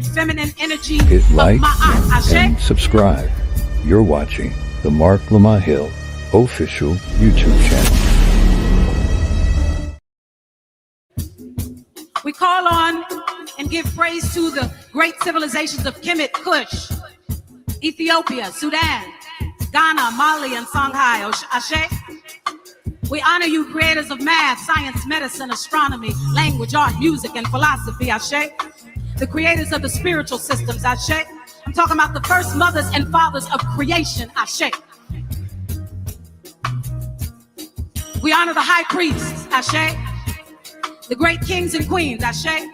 feminine energy. Hit like and subscribe. You're watching the Marc Lamont Hill official YouTube channel. We call on and give praise to the great civilizations of Kemet, Kush, Ethiopia, Sudan, Ghana, Mali, and Songhai. Ashe. We honor you, creators of math, science, medicine, astronomy, language, art, music, and philosophy. Ashe. The creators of the spiritual systems. Ashe. I'm talking about the first mothers and fathers of creation. Ashe. We honor the high priests. Ashe. The great kings and queens. Ashe.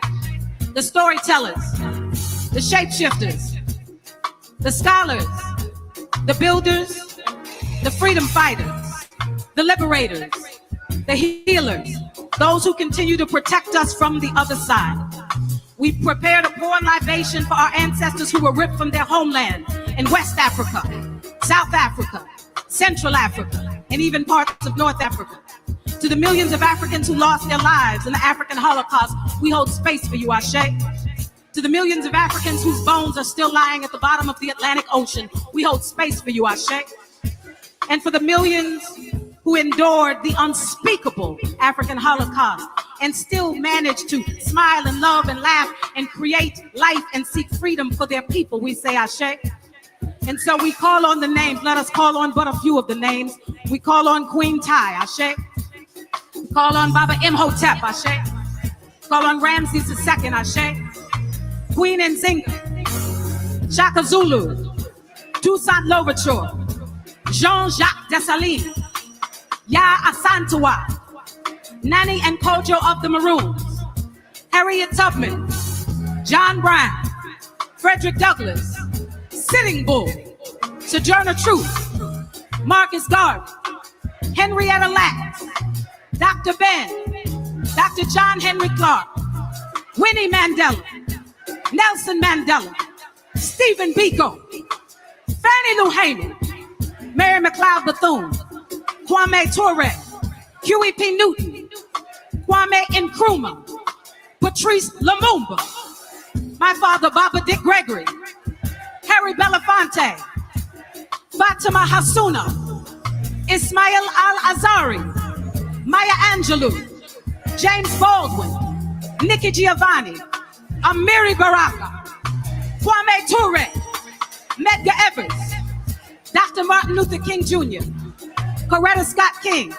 The storytellers, the shapeshifters, the scholars, the builders, the freedom fighters, the liberators, the healers, those who continue to protect us from the other side. We prepared a pour libation for our ancestors who were ripped from their homeland in West Africa, South Africa, Central Africa, and even parts of North Africa. To the millions of Africans who lost their lives in the African Holocaust, we hold space for you, Ashe. To the millions of Africans whose bones are still lying at the bottom of the Atlantic Ocean, we hold space for you, Ashe. And for the millions who endured the unspeakable African Holocaust and still managed to smile and love and laugh and create life and seek freedom for their people, we say Ashe. And so we call on the names. Let us call on but a few of the names. We call on Queen Tai, Ashe. We call on Baba Imhotep, Ashe. Call on Ramses II, Ashe. Queen Nzinga, Shaka Zulu, Toussaint Louverture, Jean-Jacques Dessalines, Ya Asantewaa, Nani and Kojo of the Maroons, Harriet Tubman, John Brown, Frederick Douglass, Sitting Bull, Sojourner Truth, Marcus Garvey, Henrietta Lacks, Dr. Ben, Dr. John Henry Clark, Winnie Mandela, Nelson Mandela, Stephen Biko, Fannie Lou Hamer, Mary McLeod Bethune, Kwame Ture, Huey P. Newton, Kwame Nkrumah, Patrice Lumumba, my father Baba Dick Gregory, Harry Belafonte, Fatima Hasuna, Ismail Al-Azhari, Maya Angelou, James Baldwin, Nikki Giovanni, Amiri Baraka, Kwame Ture, Medgar Evers, Dr. Martin Luther King Jr., Coretta Scott King,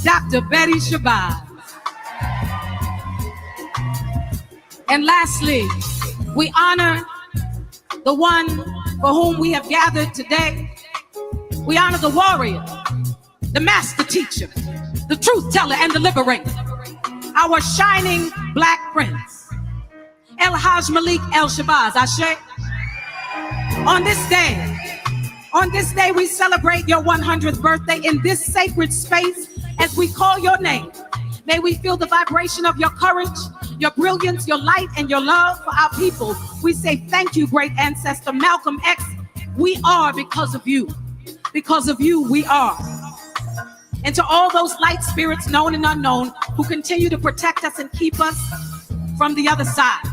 Dr. Betty Shabazz. And lastly, we honor the one for whom we have gathered today. We honor the warrior, the master teacher, the truth teller, and the liberator, our shining black prince, El-Hajj Malik El-Shabazz. Ashe. On this day, we celebrate your 100th birthday in this sacred space as we call your name. May we feel the vibration of your courage, your brilliance, your light, and your love for our people. We say thank you, great ancestor Malcolm X. We are because of you. Because of you, we are. And to all those light spirits, known and unknown, who continue to protect us and keep us from the other side,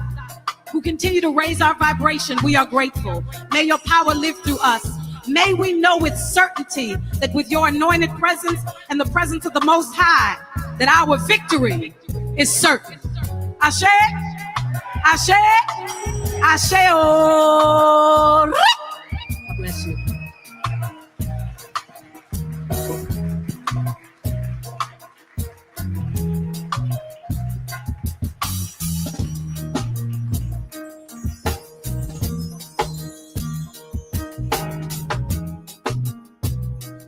who continue to raise our vibration, we are grateful. May your power live through us. May we know with certainty that with your anointed presence and the presence of the Most High, that our victory is certain. Ashe, Ashe, Ashe, oh. God bless you.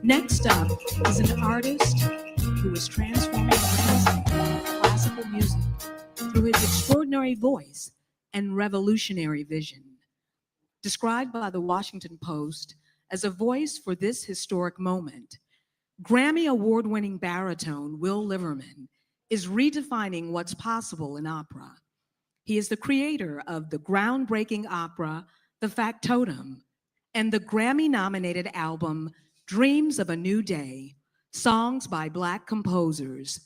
Next up is an artist who is transforming classical music through his extraordinary voice and revolutionary vision. Described by the Washington Post as a voice for this historic moment, Grammy award-winning baritone Will Liverman is redefining what's possible in opera. He is the creator of the groundbreaking opera, The Factotum, and the Grammy-nominated album, Dreams of a New Day, Songs by Black Composers,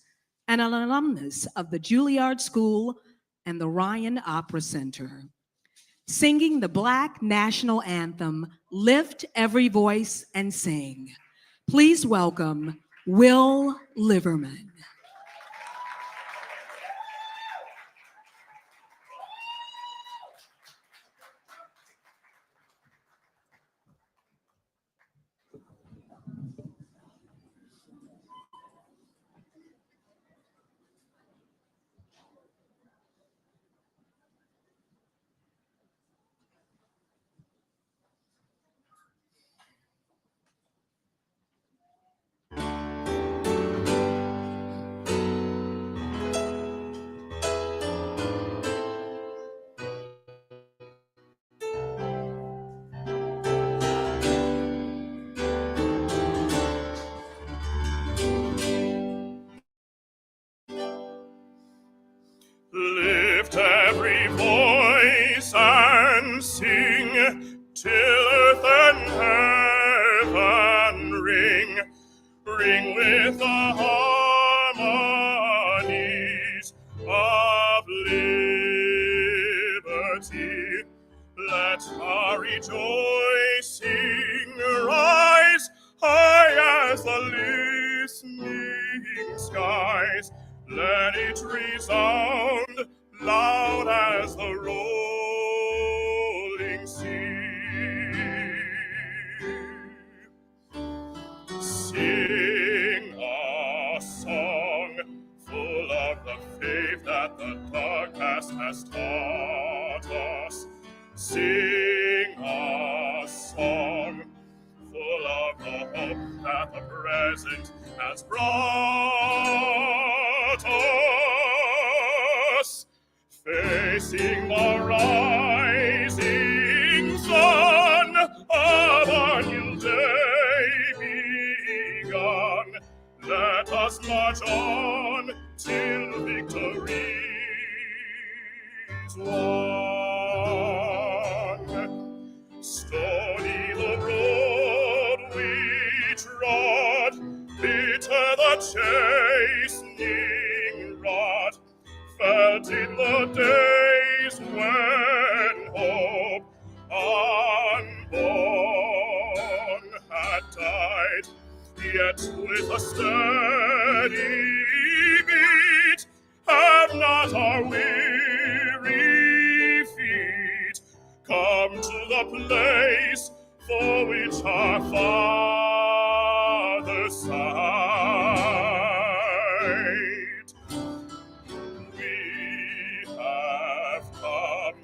and an alumnus of the Juilliard School and the Ryan Opera Center. singing the Black National Anthem, Lift Every Voice and Sing. Please welcome Will Liverman. Lift every voice and sing till earth and heaven ring, ring with the harmonies of liberty. Let our rejoicing rise high as the listening skies. Let it resound loud as the rolling sea. Sing a song full of the faith that the dark past has taught us. Sing a song full of the hope that the present has brought us. Facing the rising sun of a new day begun, let us march on till victory's won. Stony the road we trod, bitter the chastening rod, felt in the days when hope unborn had died, yet with a steady beat have not our weary feet come to the place for which our fathers sighed. We have come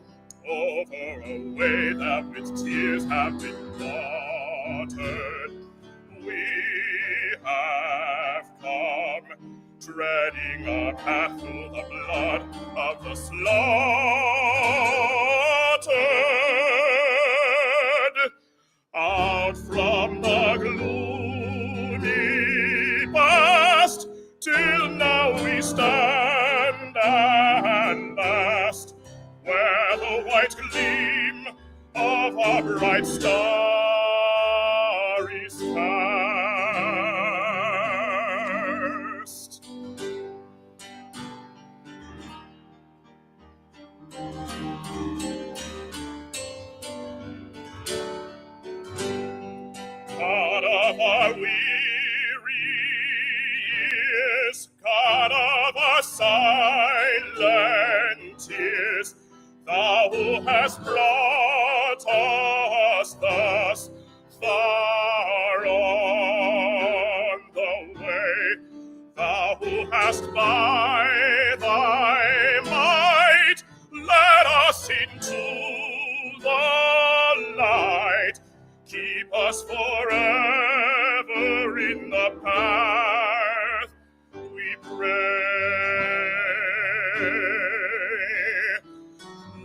over a way that with tears have been watered. We have come treading a path through the blood of the slaughtered. Out from the gloomy past, till now we stand and last, where the white gleam of our bright star is cast. God of our weary years, God of our silent tears, Thou who hast brought us thus far on the way, Thou who hast by Thy might led us into the light, keep us forever in the path we pray,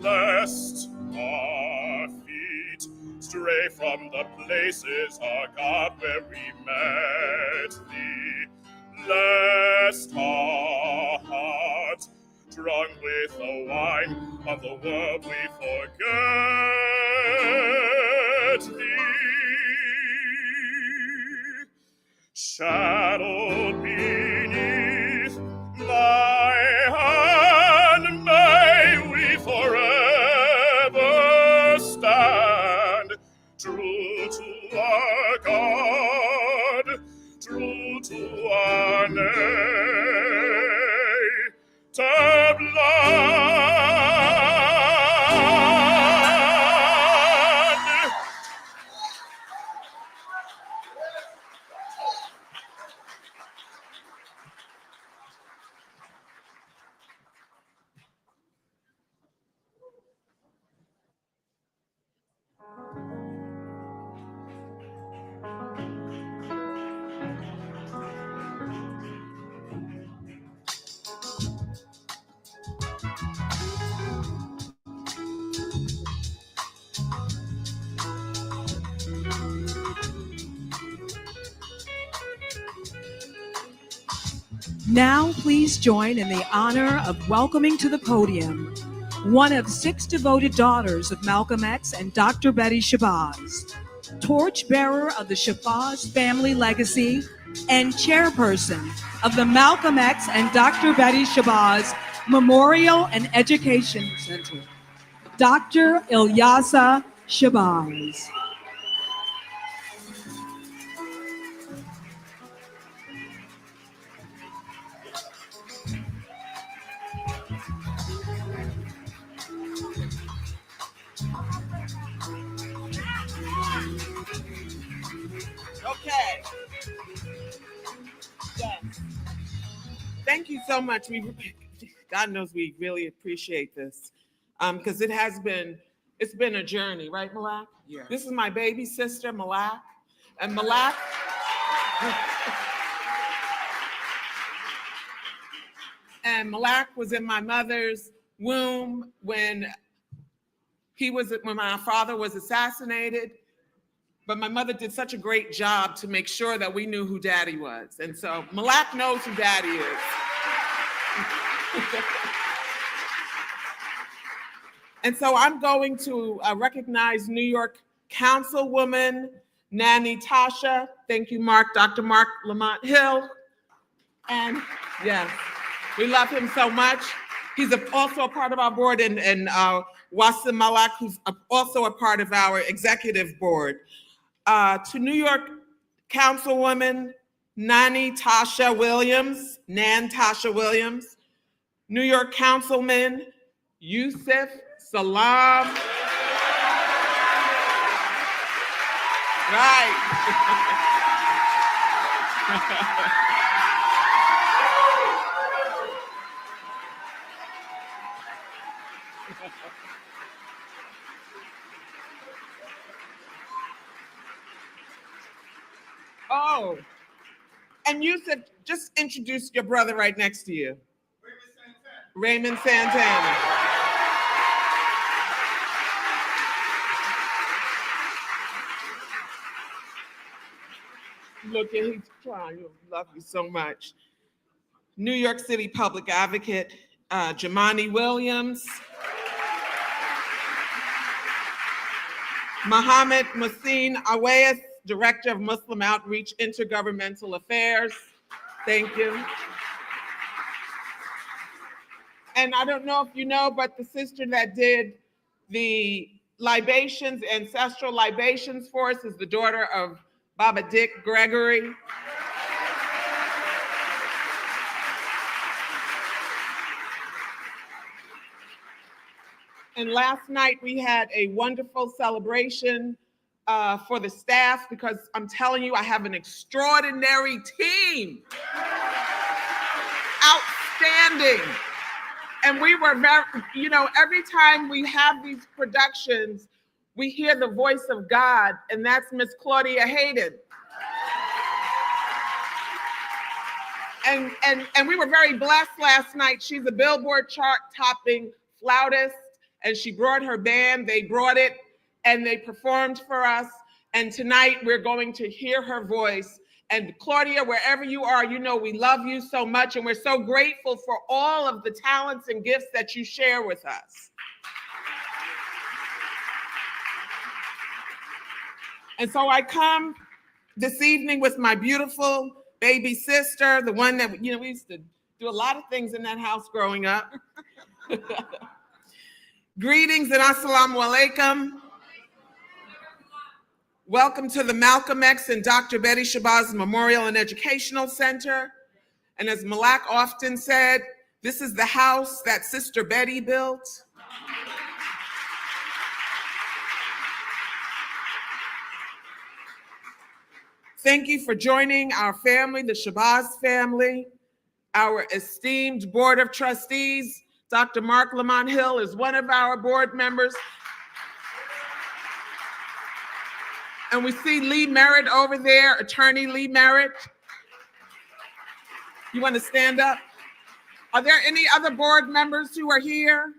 lest our feet stray from the places, our God, where we met Thee, lest our hearts, drunk with the wine of the world, we forget Thee. Shadowed beneath Thy hand, may we forever true to our God, true to our native land. Now, please join in the honor of welcoming to the podium one of 6 devoted daughters of Malcolm X and Dr. Betty Shabazz, torchbearer of the Shabazz family legacy and chairperson of the Malcolm X and Dr. Betty Shabazz Memorial and Education Center, Dr. Ilyasah Shabazz. Okay. Yes. Thank you so much. God knows we really appreciate this, because it's been a journey, right, Malak? Yeah. This is my baby sister, Malak, and Malak. And Malak was in my mother's womb when my father was assassinated. But my mother did such a great job to make sure that we knew who Daddy was. And so Malak knows who Daddy is. And so I'm going to recognize New York Councilwoman Nanny Tasha. Thank you, Dr. Marc Lamont Hill. And yes, we love him so much. He's also a part of our board, and Wasim Malak, who's also a part of our executive board. To New York Councilwoman Nan Tasha Williams, New York Councilman Yusuf Salam. Right. Oh, and Yusuf, just introduce your brother right next to you. Raymond Santana. Look, he's trying. I love you so much. New York City Public Advocate Jamani Williams. Mohammed Muhsin Awais, Director of Muslim Outreach Intergovernmental Affairs. Thank you. And I don't know if you know, but the sister that did the libations, ancestral libations for us, is the daughter of Baba Dick Gregory. And last night we had a wonderful celebration for the staff, because I'm telling you, I have an extraordinary team. Outstanding. And we were very, every time we have these productions, we hear the voice of God, and that's Miss Claudia Hayden. And we were very blessed last night. She's a Billboard chart-topping flautist, and she brought her band. They brought it, and they performed for us. And tonight we're going to hear her voice. And Claudia, wherever you are, we love you so much, and we're so grateful for all of the talents and gifts that you share with us. And so I come this evening with my beautiful baby sister, the one that, we used to do a lot of things in that house growing up. Greetings and assalamu alaikum. Welcome to the Malcolm X and Dr. Betty Shabazz Memorial and Educational Center. And as Malak often said, this is the house that Sister Betty built. Thank you for joining our family, the Shabazz family, our esteemed Board of Trustees. Dr. Marc Lamont Hill is one of our board members. And we see Lee Merritt over there, Attorney Lee Merritt. You want to stand up? Are there any other board members who are here?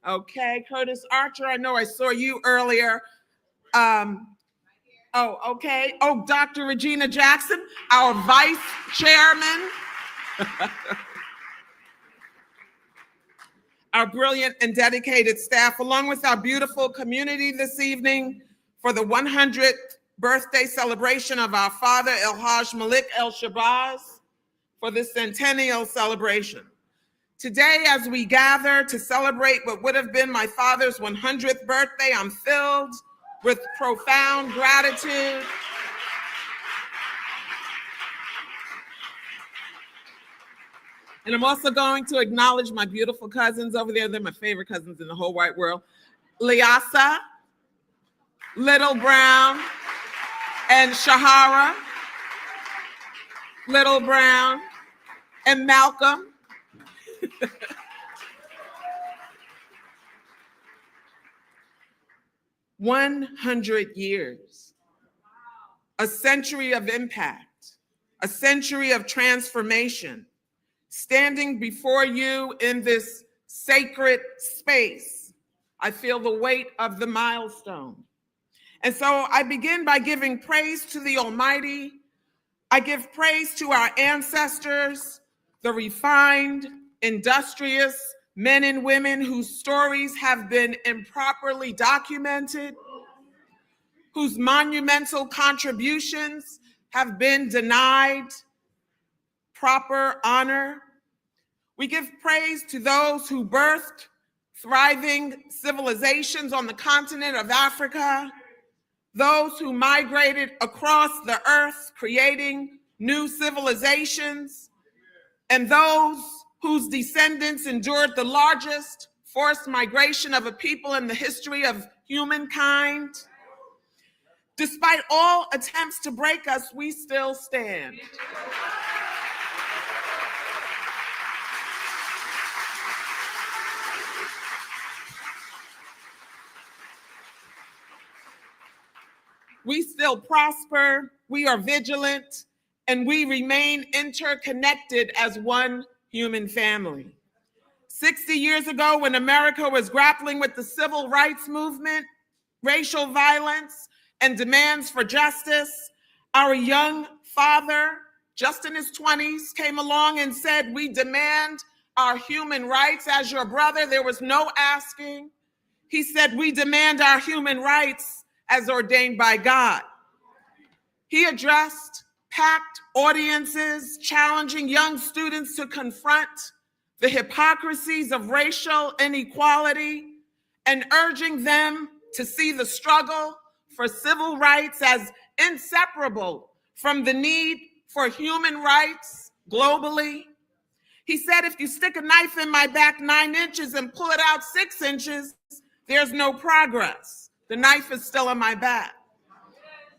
Okay, Curtis Archer, I know I saw you earlier. Oh, okay. Oh, Dr. Regina Jackson, our vice chairman. Our brilliant and dedicated staff, along with our beautiful community this evening for the 100th birthday celebration of our father, El-Hajj Malik El-Shabazz, for this centennial celebration. Today, as we gather to celebrate what would have been my father's 100th birthday, I'm filled with profound gratitude. And I'm also going to acknowledge my beautiful cousins over there. They're my favorite cousins in the whole wide world. Ilyasah, Little Brown, and Shahara, Little Brown, and Malcolm. 100 years, a century of impact, a century of transformation. Standing before you in this sacred space, I feel the weight of the milestone. And so I begin by giving praise to the Almighty. I give praise to our ancestors, the refined, industrious men and women whose stories have been improperly documented, whose monumental contributions have been denied proper honor. We give praise to those who birthed thriving civilizations on the continent of Africa, those who migrated across the earth, creating new civilizations, and those whose descendants endured the largest forced migration of a people in the history of humankind. Despite all attempts to break us, we still stand. We still prosper, we are vigilant, and we remain interconnected as one human family. 60 years ago, when America was grappling with the civil rights movement, racial violence, and demands for justice, our young father, just in his 20s, came along and said, "We demand our human rights." As your brother, there was no asking. He said, "We demand our human rights as ordained by God." He addressed packed audiences, challenging young students to confront the hypocrisies of racial inequality and urging them to see the struggle for civil rights as inseparable from the need for human rights globally. He said, "If you stick a knife in my back 9 inches and pull it out 6 inches, there's no progress. The knife is still in my back."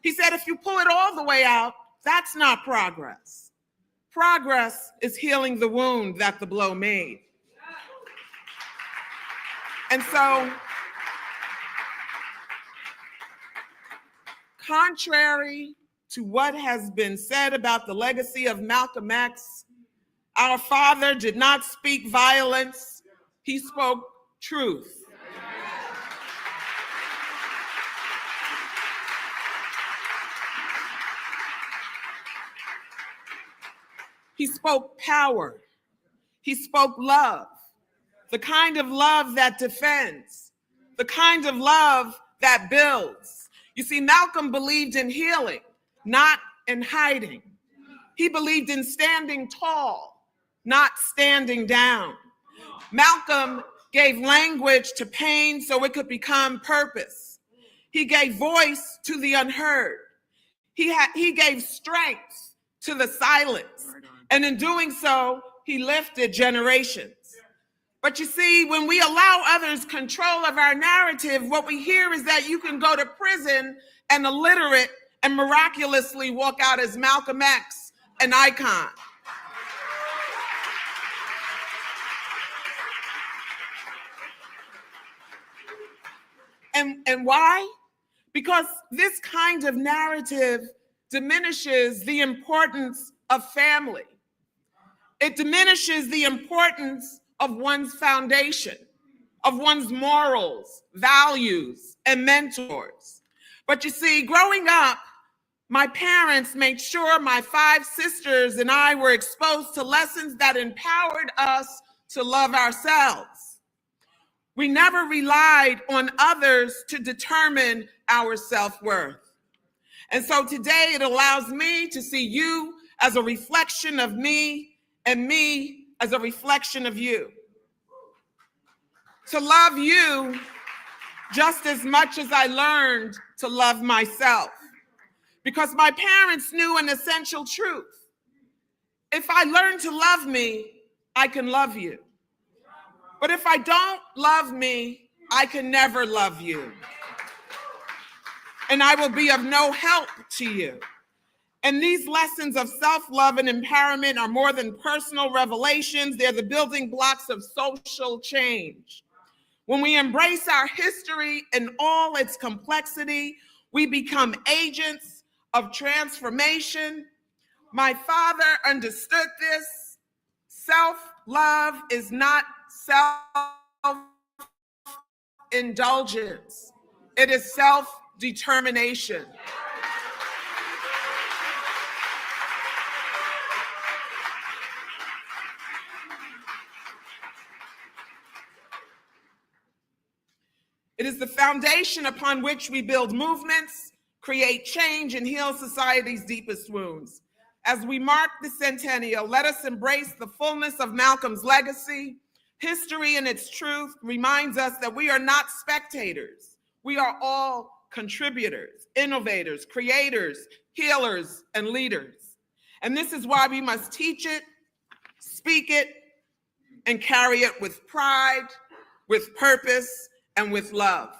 He said, "If you pull it all the way out, that's not progress. Progress is healing the wound that the blow made." And so, contrary to what has been said about the legacy of Malcolm X, our father did not speak violence, he spoke truth. He spoke power. He spoke love, the kind of love that defends, the kind of love that builds. You see, Malcolm believed in healing, not in hiding. He believed in standing tall, not standing down. Malcolm gave language to pain so it could become purpose. He gave voice to the unheard. He gave strength to the silence. And in doing so, he lifted generations. But you see, when we allow others control of our narrative, what we hear is that you can go to prison and illiterate and miraculously walk out as Malcolm X, an icon. And why? Because this kind of narrative diminishes the importance of family. It diminishes the importance of one's foundation, of one's morals, values, and mentors. But you see, growing up, my parents made sure my 5 sisters and I were exposed to lessons that empowered us to love ourselves. We never relied on others to determine our self-worth. And so today it allows me to see you as a reflection of me and me as a reflection of you. To love you just as much as I learned to love myself. Because my parents knew an essential truth. If I learn to love me, I can love you. But if I don't love me, I can never love you. And I will be of no help to you. And these lessons of self-love and empowerment are more than personal revelations. They're the building blocks of social change. When we embrace our history in all its complexity, we become agents of transformation. My father understood this. Self-love is not self-indulgence. It is self-determination. It is the foundation upon which we build movements, create change, and heal society's deepest wounds. As we mark the centennial, let us embrace the fullness of Malcolm's legacy. History and its truth reminds us that we are not spectators. We are all contributors, innovators, creators, healers, and leaders. And this is why we must teach it, speak it, and carry it with pride, with purpose, and with love.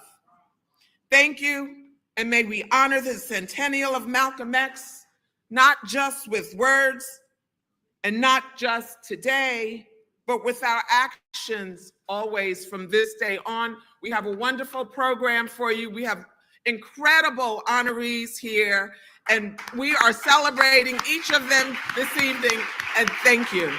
Thank you, and may we honor the centennial of Malcolm X, not just with words, and not just today, but with our actions always from this day on. We have a wonderful program for you. We have incredible honorees here, and we are celebrating each of them this evening, and thank you.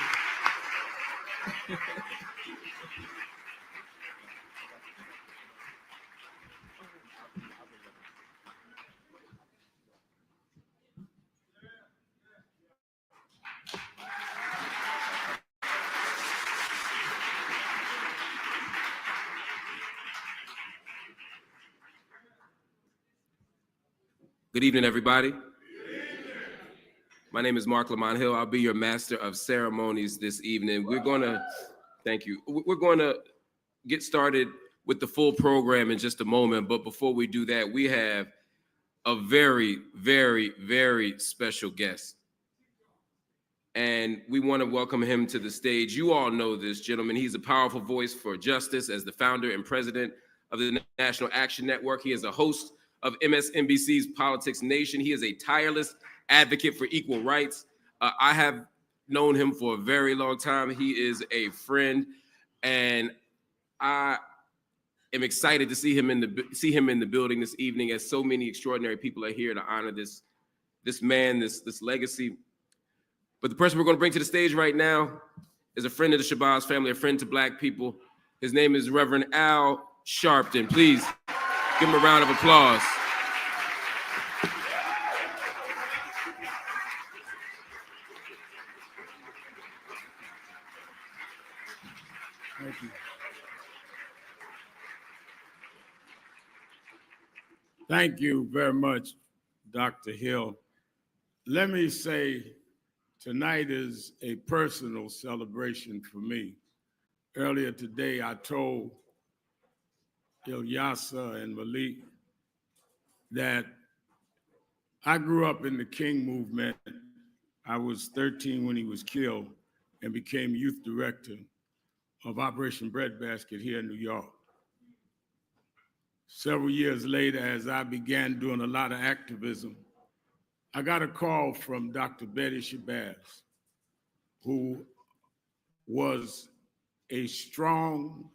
Good evening, everybody. My name is Marc Lamont Hill. I'll be your master of ceremonies this evening. Thank you. We're going to get started with the full program in just a moment. But before we do that, we have a very, very, very special guest. And we want to welcome him to the stage. You all know this gentleman. He's a powerful voice for justice as the founder and president of the National Action Network. He is a host of MSNBC's Politics Nation. He is a tireless advocate for equal rights. I have known him for a very long time. He is a friend, and I am excited to see him in the building this evening, as so many extraordinary people are here to honor this man, this legacy. But the person we're going to bring to the stage right now is a friend of the Shabazz family, a friend to Black people. His name is Reverend Al Sharpton. Please give him a round of applause. Thank you. Thank you very much, Dr. Hill. Let me say, tonight is a personal celebration for me. Earlier today, I told Ilyasah and Malik that I grew up in the King movement. I was 13 when he was killed and became youth director of Operation Breadbasket here in New York. Several years later, as I began doing a lot of activism, I got a call from Dr. El-Shabazz, who was a strong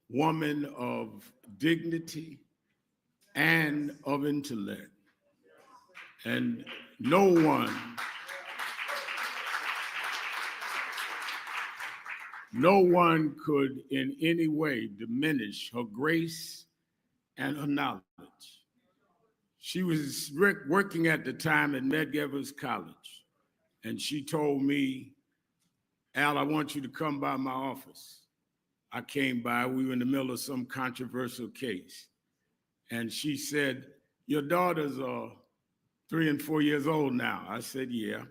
woman of dignity and of intellect. And no one could in any way diminish her grace and her knowledge. She was working at the time at Medgar College, and she told me, Al, I want you to come by my office. I came by, we were in the middle of some controversial case. And she said, your daughters are 3 and 4 years old now. I said, yeah.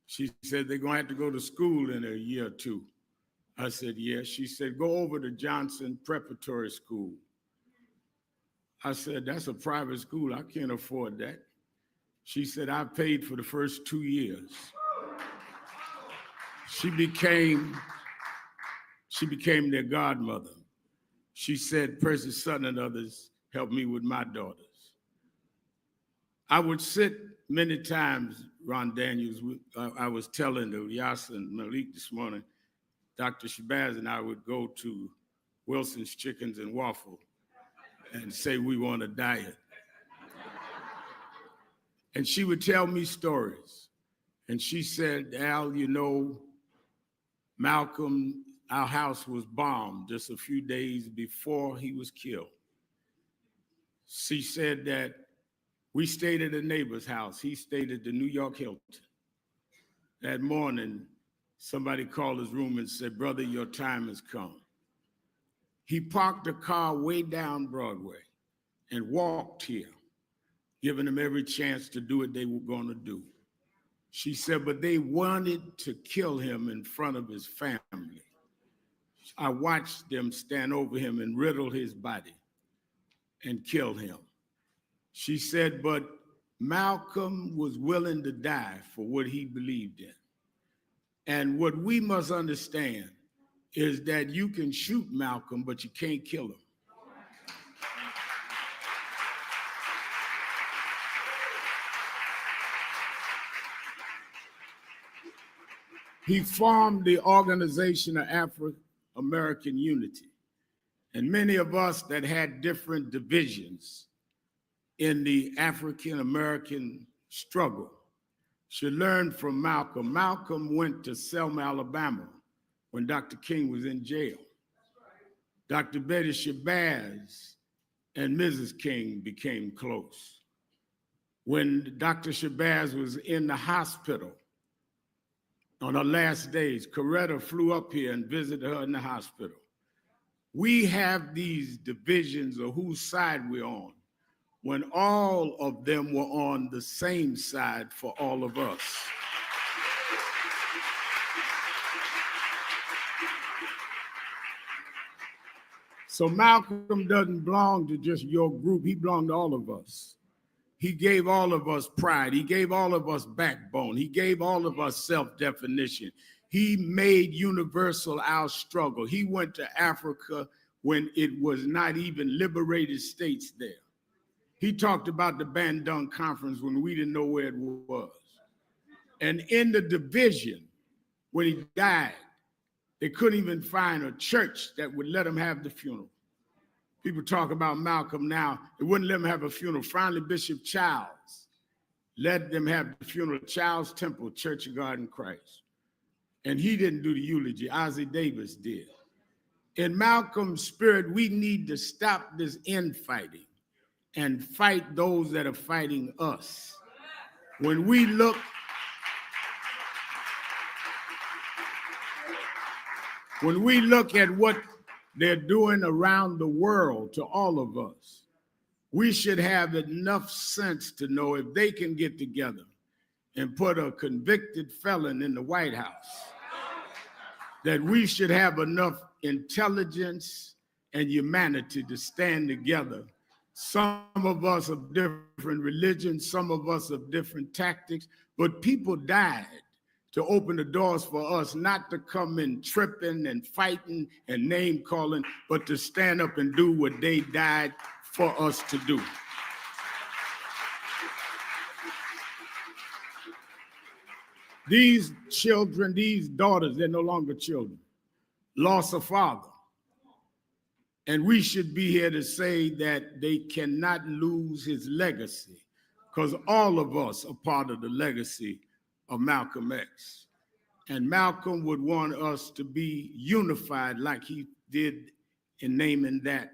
She said, they're gonna have to go to school in a year or two. I said, yeah. She said, go over to Johnson Preparatory School. I said, that's a private school. I can't afford that. She said, I paid for the first 2 years. She became their godmother. She said, Percy Sutton and others helped me with my daughters. I would sit many times, Ron Daniels, I was telling Ilyasah and Malik this morning, Dr. Shabazz and I would go to Wilson's Chickens and Waffle and say we want a diet. And she would tell me stories. And she said, Al, you know, Malcolm, our house was bombed just a few days before he was killed. She said that we stayed at a neighbor's house. He stayed at the New York Hilton. That morning, somebody called his room and said, brother, your time has come. He parked the car way down Broadway and walked here, giving them every chance to do what they were going to do. She said, but they wanted to kill him in front of his family. I watched them stand over him and riddle his body and kill him. She said, but Malcolm was willing to die for what he believed in. And what we must understand is that you can shoot Malcolm, but you can't kill him. He formed the Organization of Afro-American Unity. And many of us that had different divisions in the African-American struggle should learn from Malcolm. Malcolm went to Selma, Alabama when Dr. King was in jail. Dr. El-Shabazz and Mrs. King became close. When Dr. Shabazz was in the hospital, on her last days, Coretta flew up here and visited her in the hospital. We have these divisions of whose side we're on, when all of them were on the same side for all of us. So Malcolm doesn't belong to just your group, he belonged to all of us. He gave all of us pride. He gave all of us backbone. He gave all of us self-definition. He made universal our struggle. He went to Africa when it was not even liberated states there. He talked about the Bandung Conference when we didn't know where it was. And in the division, when he died, they couldn't even find a church that would let him have the funeral. People talk about Malcolm now, they wouldn't let him have a funeral. Finally, Bishop Childs let them have the funeral at Childs Temple, Church of God in Christ. And he didn't do the eulogy, Ozzie Davis did. In Malcolm's spirit, we need to stop this infighting and fight those that are fighting us. When we look at what they're doing around the world to all of us, we should have enough sense to know if they can get together and put a convicted felon in the White House, that we should have enough intelligence and humanity to stand together Some of us of different religions, some of us of different tactics, but people died to open the doors for us, not to come in tripping and fighting and name calling, but to stand up and do what they died for us to do. These children, these daughters, they're no longer children, lost a father. And we should be here to say that they cannot lose his legacy, because all of us are part of the legacy of Malcolm X. And Malcolm would want us to be unified like he did in naming that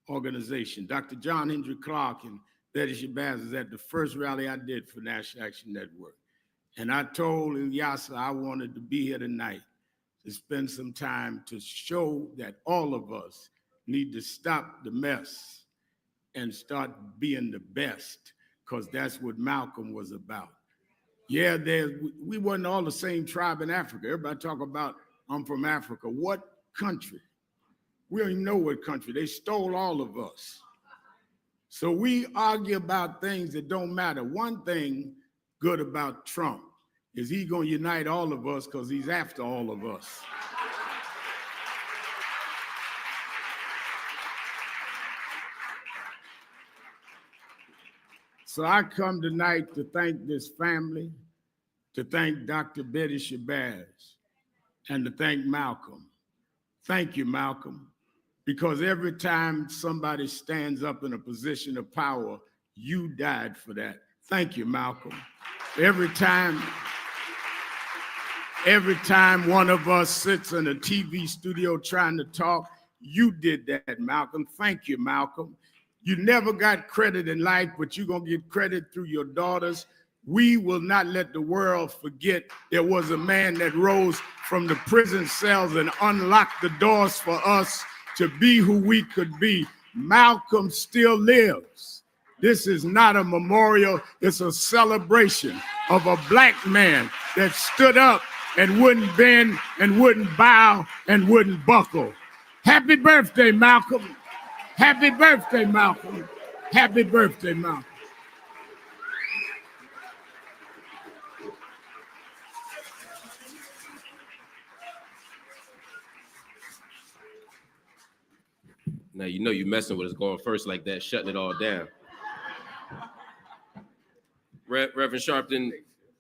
organization. Dr. John Henry Clark and Betty Shabazz was at the first rally I did for National Action Network. And I told Ilyasah I wanted to be here tonight to spend some time to show that all of us need to stop the mess and start being the best, because that's what Malcolm was about. Yeah, we weren't all the same tribe in Africa. Everybody talk about, I'm from Africa. What country? We don't even know what country. They stole all of us. So we argue about things that don't matter. One thing good about Trump is he's going to unite all of us because he's after all of us. So I come tonight to thank this family, to thank Dr. Betty Shabazz, and to thank Malcolm. Thank you, Malcolm, because every time somebody stands up in a position of power, you died for that. Thank you, Malcolm. Every time one of us sits in a TV studio trying to talk, you did that, Malcolm. Thank you, Malcolm. You never got credit in life, but you're going to get credit through your daughters. We will not let the world forget there was a man that rose from the prison cells and unlocked the doors for us to be who we could be. Malcolm still lives. This is not a memorial. It's a celebration of a black man that stood up and wouldn't bend and wouldn't bow and wouldn't buckle. Happy birthday, Malcolm. Happy birthday, Malcolm. Happy birthday, Malcolm. Now, you know you're messing with us going first like that, shutting it all down. Reverend Sharpton,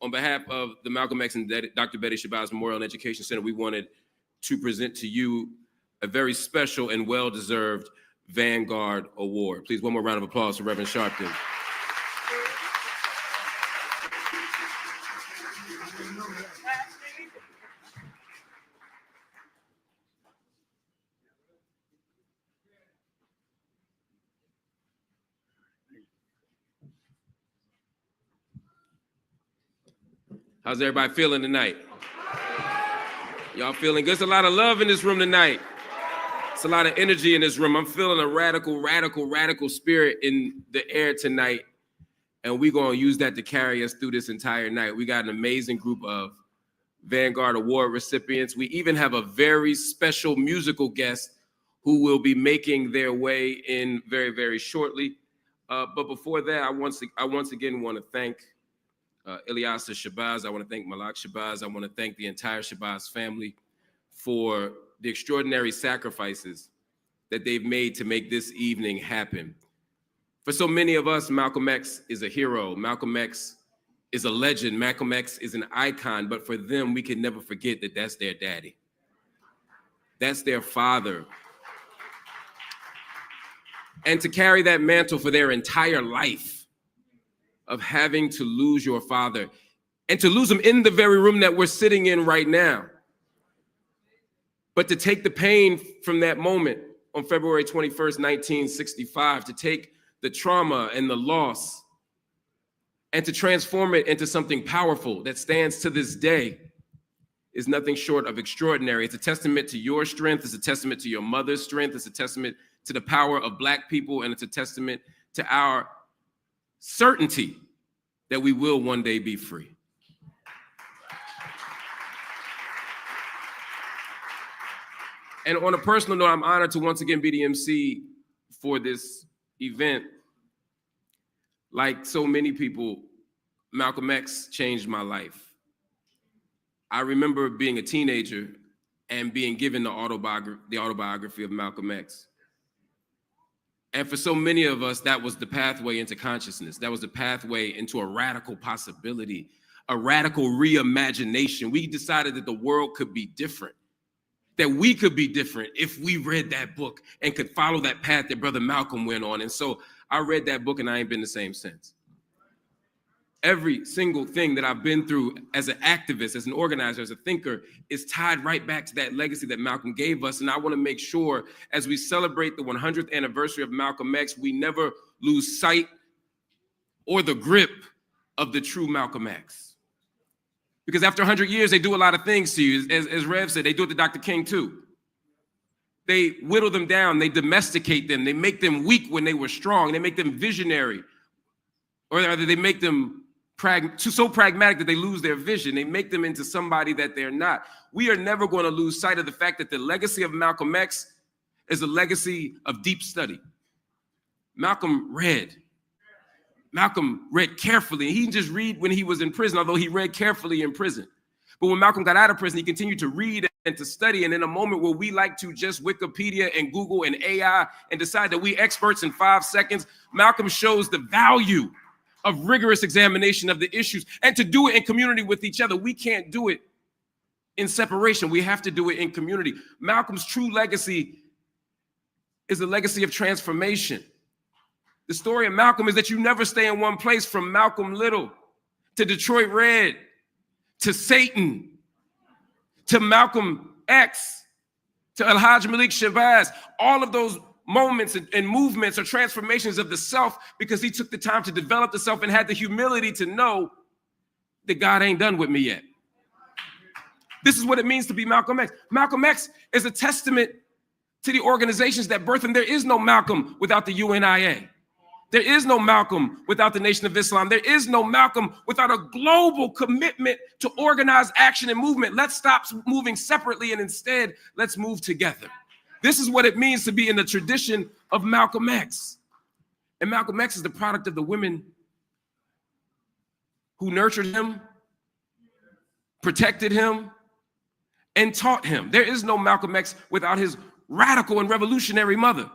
on behalf of the Malcolm X and Dr. Betty Shabazz Memorial and Education Center, we wanted to present to you a very special and well-deserved Vanguard Award. Please, one more round of applause for Reverend Sharpton. How's everybody feeling tonight? Y'all feeling good? There's a lot of love in this room tonight. It's a lot of energy in this room. I'm feeling a radical spirit in the air tonight. And we're going to use that to carry us through this entire night. We got an amazing group of Vanguard Award recipients. We even have a very special musical guest who will be making their way in very, very shortly. But before that, I once again want to thank Ilyasah Shabazz. I want to thank Malcolm Shabazz. I want to thank the entire Shabazz family for the extraordinary sacrifices that they've made to make this evening happen. For so many of us, Malcolm X is a hero. Malcolm X is a legend. Malcolm X is an icon. But for them, we can never forget that that's their daddy. That's their father. And to carry that mantle for their entire life of having to lose your father and to lose him in the very room that we're sitting in right now. But to take the pain from that moment on February 21st, 1965, to take the trauma and the loss and to transform it into something powerful that stands to this day is nothing short of extraordinary. It's a testament to your strength. It's a testament to your mother's strength. It's a testament to the power of Black people. And it's a testament to our certainty that we will one day be free. And on a personal note, I'm honored to once again be the MC for this event. Like so many people, Malcolm X changed my life. I remember being a teenager and being given the autobiography of Malcolm X. And for so many of us, that was the pathway into consciousness. That was the pathway into a radical possibility, a radical reimagination. We decided that the world could be different, that we could be different if we read that book and could follow that path that Brother Malcolm went on. And so I read that book and I ain't been the same since. Every single thing that I've been through as an activist, as an organizer, as a thinker, is tied right back to that legacy that Malcolm gave us. And I want to make sure as we celebrate the 100th anniversary of Malcolm X, we never lose sight or the grip of the true Malcolm X. Because after 100 years, they do a lot of things to you. As Rev said, they do it to Dr. King too. They whittle them down, they domesticate them, they make them weak when they were strong, they make them visionary, or rather they make them so pragmatic that they lose their vision. They make them into somebody that they're not. We are never going to lose sight of the fact that the legacy of Malcolm X is a legacy of deep study. Malcolm read carefully. He didn't just read when he was in prison, although he read carefully in prison. But when Malcolm got out of prison, he continued to read and to study. And in a moment where we like to just Wikipedia and Google and AI and decide that we experts in 5 seconds, Malcolm shows the value of rigorous examination of the issues and to do it in community with each other. We can't do it in separation. We have to do it in community. Malcolm's true legacy is a legacy of transformation. The story of Malcolm is that you never stay in one place, from Malcolm Little to Detroit Red to Satan to Malcolm X to El-Hajj Malik El-Shabazz. All of those moments and movements or transformations of the self, because he took the time to develop the self and had the humility to know that God ain't done with me yet. This is what it means to be Malcolm X. Malcolm X is a testament to the organizations that birthed him. There is no Malcolm without the UNIA. There is no Malcolm without the Nation of Islam. There is no Malcolm without a global commitment to organized action and movement. Let's stop moving separately and instead let's move together. This is what it means to be in the tradition of Malcolm X. And Malcolm X is the product of the women who nurtured him, protected him, and taught him. There is no Malcolm X without his radical and revolutionary mother.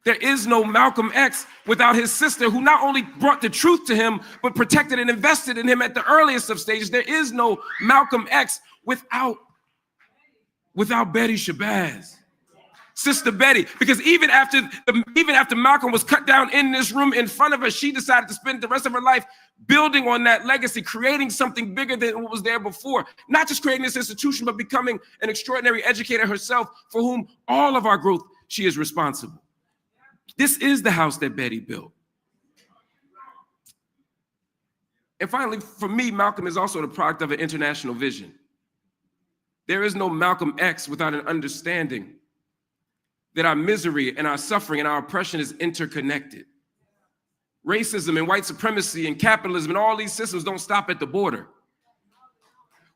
There is no Malcolm X without his sister, who not only brought the truth to him, but protected and invested in him at the earliest of stages. There is no Malcolm X without Betty Shabazz, Sister Betty, because even after Malcolm was cut down in this room in front of her, she decided to spend the rest of her life building on that legacy, creating something bigger than what was there before. Not just creating this institution, but becoming an extraordinary educator herself, for whom all of our growth, she is responsible. This is the house that Betty built. And finally, for me, Malcolm is also the product of an international vision. There is no Malcolm X without an understanding that our misery and our suffering and our oppression is interconnected. Racism and white supremacy and capitalism and all these systems don't stop at the border.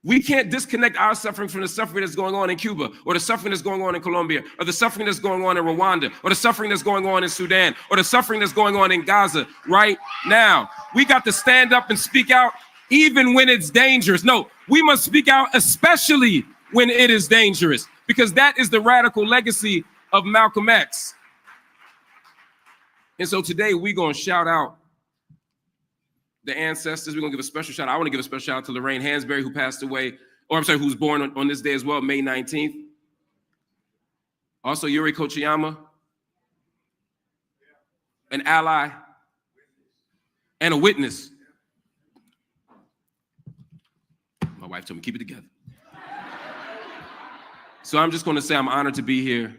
We can't disconnect our suffering from the suffering that's going on in Cuba, or the suffering that's going on in Colombia, or the suffering that's going on in Rwanda, or the suffering that's going on in Sudan, or the suffering that's going on in Gaza right now. We got to stand up and speak out even when it's dangerous. No, we must speak out especially when it is dangerous, because that is the radical legacy of Malcolm X. And so today we're going to shout out the ancestors. We're going to give a special shout out. I want to give a special shout out to Lauryn Hansberry, who passed away, who's born on this day as well, May 19th. Also, Yuri Kochiyama, an ally and a witness. My wife told me, keep it together. So I'm just going to say I'm honored to be here,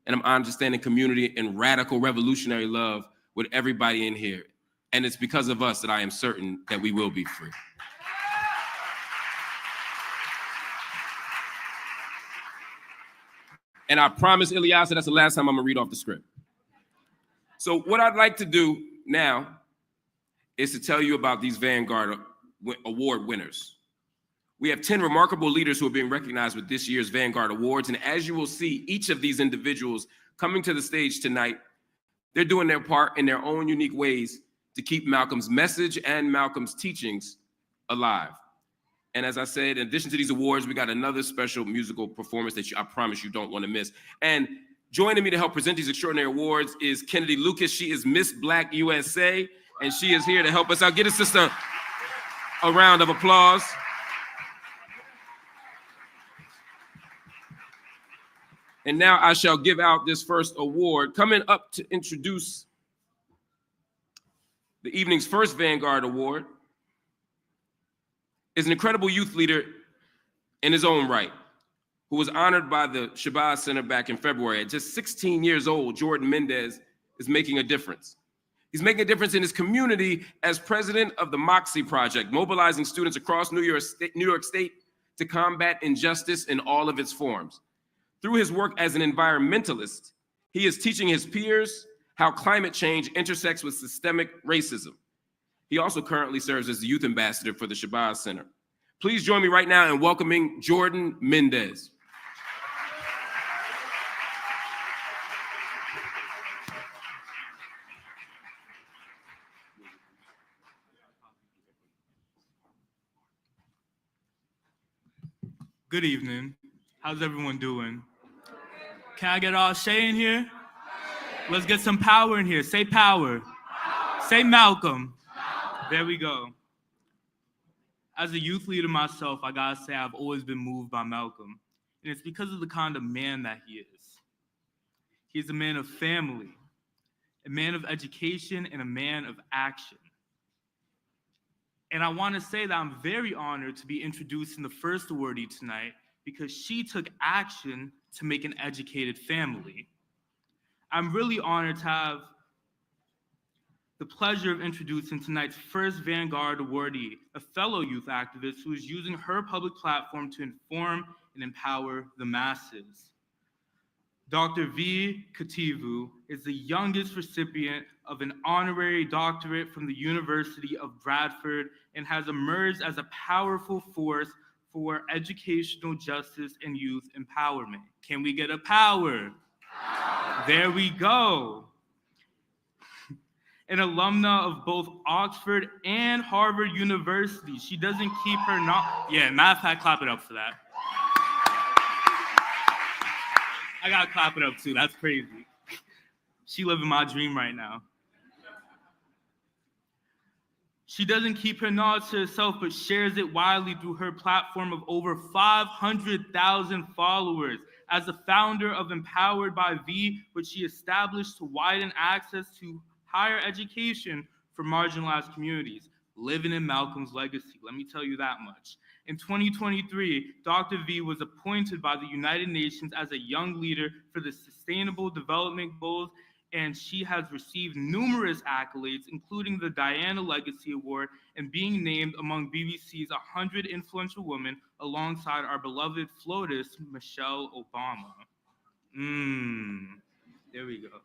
and I'm honored to stand in community in radical revolutionary love with everybody in here. And it's because of us that I am certain that we will be free. And I promise, Ilyasah, that's the last time I'm gonna read off the script. So what I'd like to do now is to tell you about these Vanguard Award winners. We have 10 remarkable leaders who are being recognized with this year's Vanguard Awards. And as you will see, each of these individuals coming to the stage tonight, they're doing their part in their own unique ways to keep Malcolm's message and Malcolm's teachings alive. And as I said, in addition to these awards, we got another special musical performance that I promise you don't want to miss. And joining me to help present these extraordinary awards is Kennedy Lucas. She is Miss Black USA, and she is here to help us out. Get a sister a round of applause. And now I shall give out this first award. Coming up to introduce the evening's first Vanguard Award is an incredible youth leader in his own right, who was honored by the Shabazz Center back in February. At just 16 years old, Jordan Mendez is making a difference. He's making a difference in his community as president of the Moxie Project, mobilizing students across New York State to combat injustice in all of its forms. Through his work as an environmentalist, he is teaching his peers how climate change intersects with systemic racism. He also currently serves as the youth ambassador for the Shabazz Center. Please join me right now in welcoming Jordan Mendez. Good evening. How's everyone doing? Can I get all Shay in here? Let's get some power in here. Say power. Say Malcolm. There we go. As a youth leader myself, I gotta say I've always been moved by Malcolm. And it's because of the kind of man that he is. He's a man of family, a man of education, and a man of action. And I want to say that I'm very honored to be introducing the first awardee tonight because she took action to make an educated family. I'm really honored to have the pleasure of introducing tonight's first Vanguard awardee, a fellow youth activist who is using her public platform to inform and empower the masses. Dr. V. Kativu is the youngest recipient of an honorary doctorate from the University of Bradford and has emerged as a powerful force for educational justice and youth empowerment. Can we get a power? Power. There we go. An alumna of both Oxford and Harvard University. She doesn't keep her yeah, matter of fact, clap it up for that. I gotta clap it up too, that's crazy. She living my dream right now. She doesn't keep her knowledge to herself, but shares it widely through her platform of over 500,000 followers. As the founder of Empowered by V, which she established to widen access to higher education for marginalized communities, living in Malcolm's legacy, let me tell you that much. In 2023, Dr. V was appointed by the United Nations as a young leader for the Sustainable Development Goals, and she has received numerous accolades, including the Diana Legacy Award and being named among BBC's 100 Influential Women alongside our beloved flautist, Michelle Obama. There we go.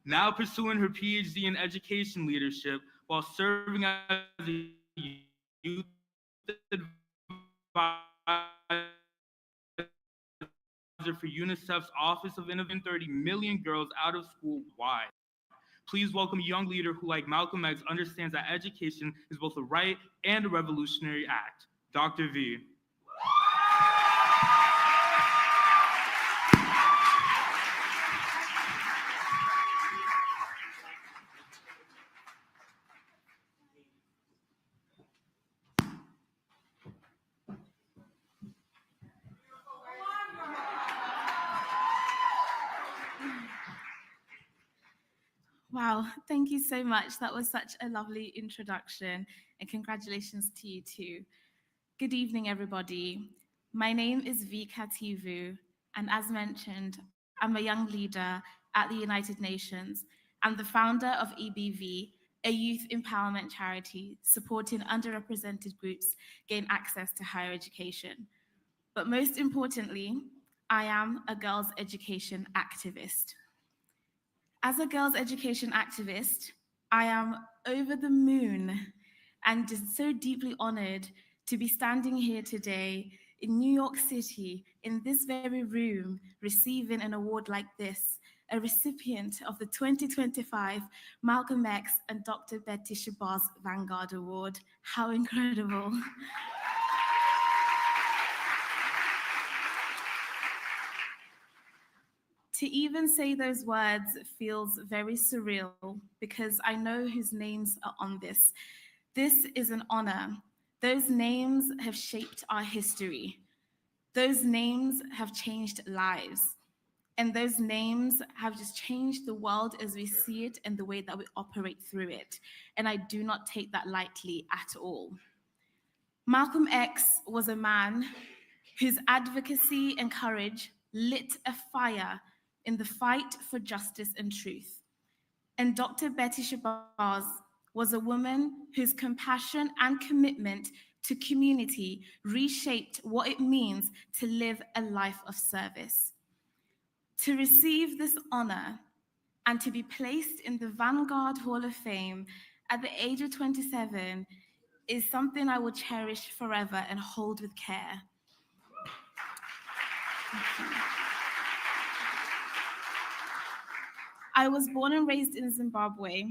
Now pursuing her PhD in education leadership while serving as a youth advisor for UNICEF's Office of Innovating 30 million girls out of school wide. Please welcome a young leader who, like Malcolm X, understands that education is both a right and a revolutionary act. Dr. V. Wow, thank you so much. That was such a lovely introduction, and congratulations to you too. Good evening, everybody. My name is V. Kativu, and as mentioned, I'm a young leader at the United Nations. I'm the founder of EBV, a youth empowerment charity supporting underrepresented groups gain access to higher education. But most importantly, I am a girls' education activist. As a girls' education activist, I am over the moon and just so deeply honored to be standing here today in New York City, in this very room, receiving an award like this a recipient of the 2025 Malcolm X and Dr. Betty Shabazz Vanguard Award. How incredible. To even say those words feels very surreal because I know whose names are on this. This is an honor. Those names have shaped our history. Those names have changed lives. And those names have just changed the world as we see it and the way that we operate through it. And I do not take that lightly at all. Malcolm X was a man whose advocacy and courage lit a fire in the fight for justice and truth. And Dr. Betty Shabazz was a woman whose compassion and commitment to community reshaped what it means to live a life of service. To receive this honor and to be placed in the Vanguard Hall of Fame at the age of 27 is something I will cherish forever and hold with care. Thank you. I was born and raised in Zimbabwe,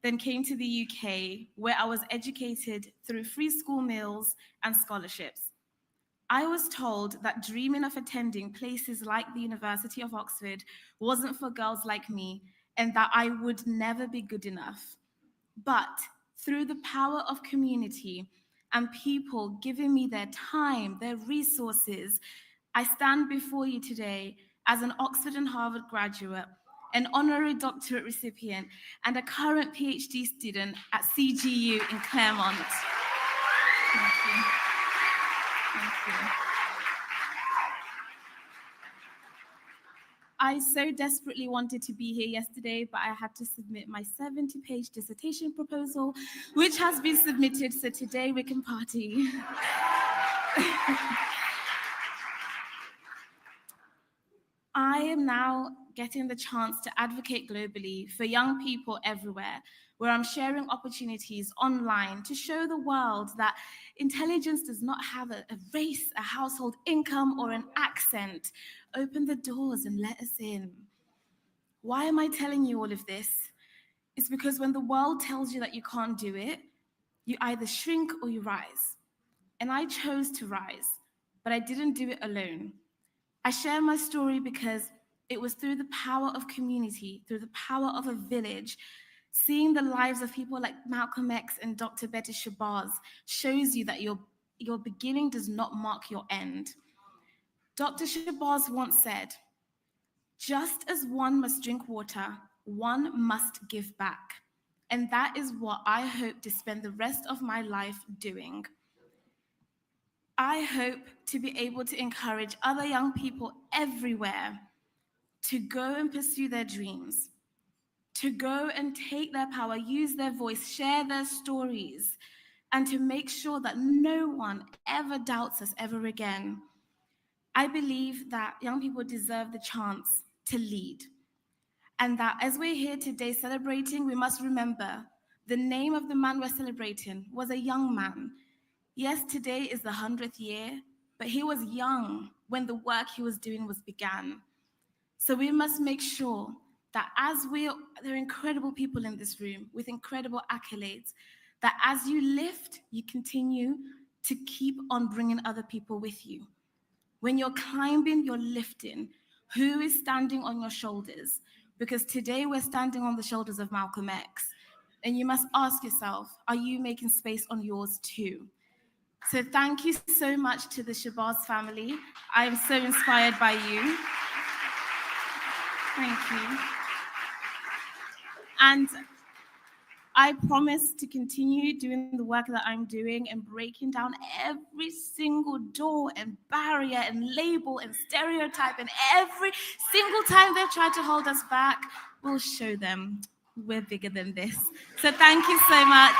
then came to the UK, where I was educated through free school meals and scholarships. I was told that dreaming of attending places like the University of Oxford wasn't for girls like me, and that I would never be good enough. But through the power of community and people giving me their time, their resources, I stand before you today as an Oxford and Harvard graduate, an honorary doctorate recipient, and a current PhD student at CGU in Claremont. Thank you. Thank you. I so desperately wanted to be here yesterday, but I had to submit my 70-page dissertation proposal, which has been submitted, so today we can party. I am now getting the chance to advocate globally for young people everywhere, where I'm sharing opportunities online to show the world that intelligence does not have a race, a household income, or an accent. Open the doors and let us in. Why am I telling you all of this? It's because when the world tells you that you can't do it, you either shrink or you rise. And I chose to rise, but I didn't do it alone. I share my story because it was through the power of community, through the power of a village. Seeing the lives of people like Malcolm X and Dr. Betty Shabazz shows you that your beginning does not mark your end. Dr. Shabazz once said, "Just as one must drink water, one must give back." And that is what I hope to spend the rest of my life doing. I hope to be able to encourage other young people everywhere to go and pursue their dreams, to go and take their power, use their voice, share their stories, and to make sure that no one ever doubts us ever again. I believe that young people deserve the chance to lead, and that as we're here today celebrating, we must remember the name of the man we're celebrating was a young man. Yes, today is the 100th year, but he was young when the work he was doing began. So we must make sure that there are incredible people in this room with incredible accolades, that as you lift, you continue to keep on bringing other people with you. When you're climbing, you're lifting. Who is standing on your shoulders? Because today we're standing on the shoulders of Malcolm X. And you must ask yourself, are you making space on yours too? So thank you so much to the Shabazz family. I am so inspired by you. Thank you. And I promise to continue doing the work that I'm doing and breaking down every single door and barrier and label and stereotype, and every single time they try to hold us back, we'll show them we're bigger than this. So thank you so much.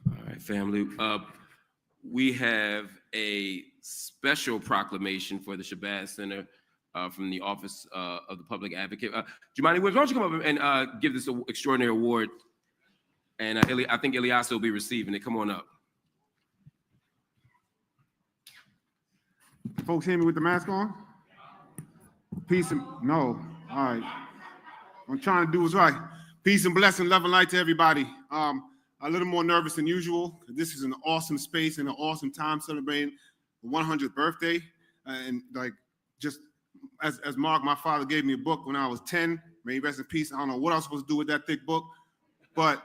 All right, family. We have a special proclamation for the Shabazz Center from the Office of the Public Advocate. Jumani Williams, why don't you come up and give this extraordinary award? And I think Ilyasah will be receiving it. Come on up. Folks hear me with the mask on? Peace and, no, all right. I'm trying to do what's right. Peace and blessing, love and light to everybody. A little more nervous than usual. This is an awesome space and an awesome time celebrating the 100th birthday. And like, just as Mark, my father gave me a book when I was 10, may he rest in peace. I don't know what I was supposed to do with that thick book, but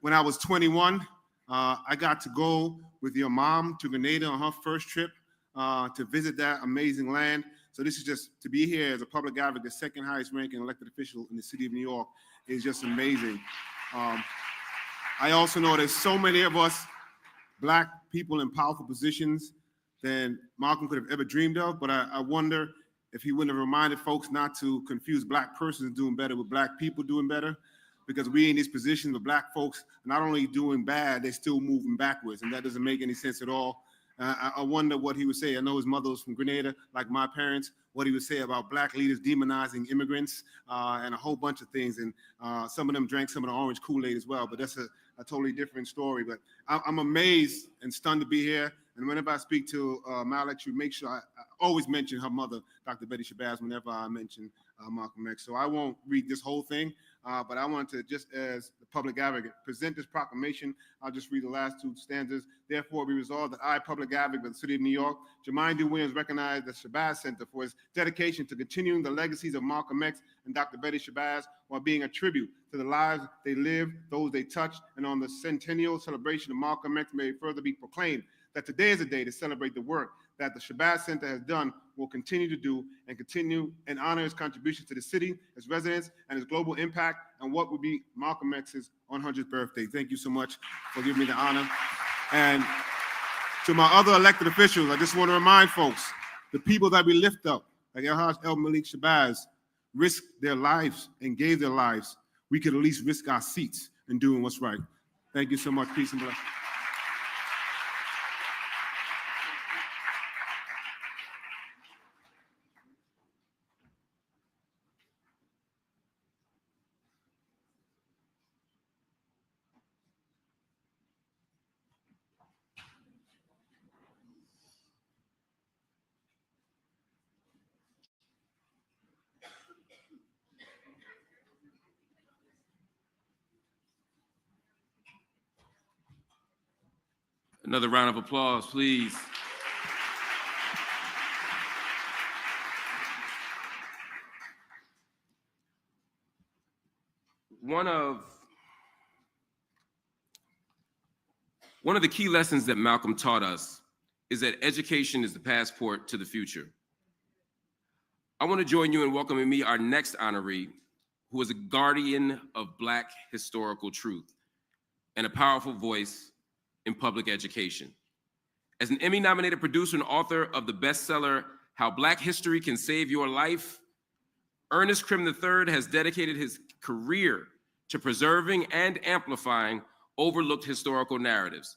when I was 21, I got to go with your mom to Grenada on her first trip to visit that amazing land. So this is just, to be here as a public advocate, second highest ranking elected official in the city of New York is just amazing. I also know there's so many of us Black people in powerful positions than Malcolm could have ever dreamed of, but I wonder if he wouldn't have reminded folks not to confuse Black persons doing better with Black people doing better, because we in these positions with Black folks not only doing bad, they're still moving backwards, and that doesn't make any sense at all. I wonder what he would say. I know his mother was from Grenada, like my parents, what he would say about Black leaders demonizing immigrants and a whole bunch of things. And some of them drank some of the orange Kool-Aid as well, but that's a totally different story. But I'm amazed and stunned to be here. And whenever I speak to Malik, you make sure I always mention her mother, Dr. Betty Shabazz, whenever I mention Malcolm X. So I won't read this whole thing, but I want to, just as the public advocate, present this proclamation. I'll just read the last two stanzas. Therefore, we resolve that I, public advocate of the city of New York, Jemine D. Williams, recognize the Shabazz Center for its dedication to continuing the legacies of Malcolm X and Dr. Betty Shabazz while being a tribute to the lives they lived, those they touched, and on the centennial celebration of Malcolm X may further be proclaimed that today is a day to celebrate the work that the Shabazz Center has done, will continue to do, and continue and honor his contributions to the city, its residents, and his global impact, and what would be Malcolm X's 100th birthday. Thank you so much for giving me the honor. And to my other elected officials, I just want to remind folks, the people that we lift up, like El-Hajj Malik El-Shabazz, risked their lives and gave their lives. We could at least risk our seats in doing what's right. Thank you so much. Peace and blessings. Another round of applause, please. One of the key lessons that Malcolm taught us is that education is the passport to the future. I want to join you in welcoming me our next honoree, who is a guardian of Black historical truth and a powerful voice in public education. As an Emmy-nominated producer and author of the bestseller, How Black History Can Save Your Life, Ernest Krim III has dedicated his career to preserving and amplifying overlooked historical narratives.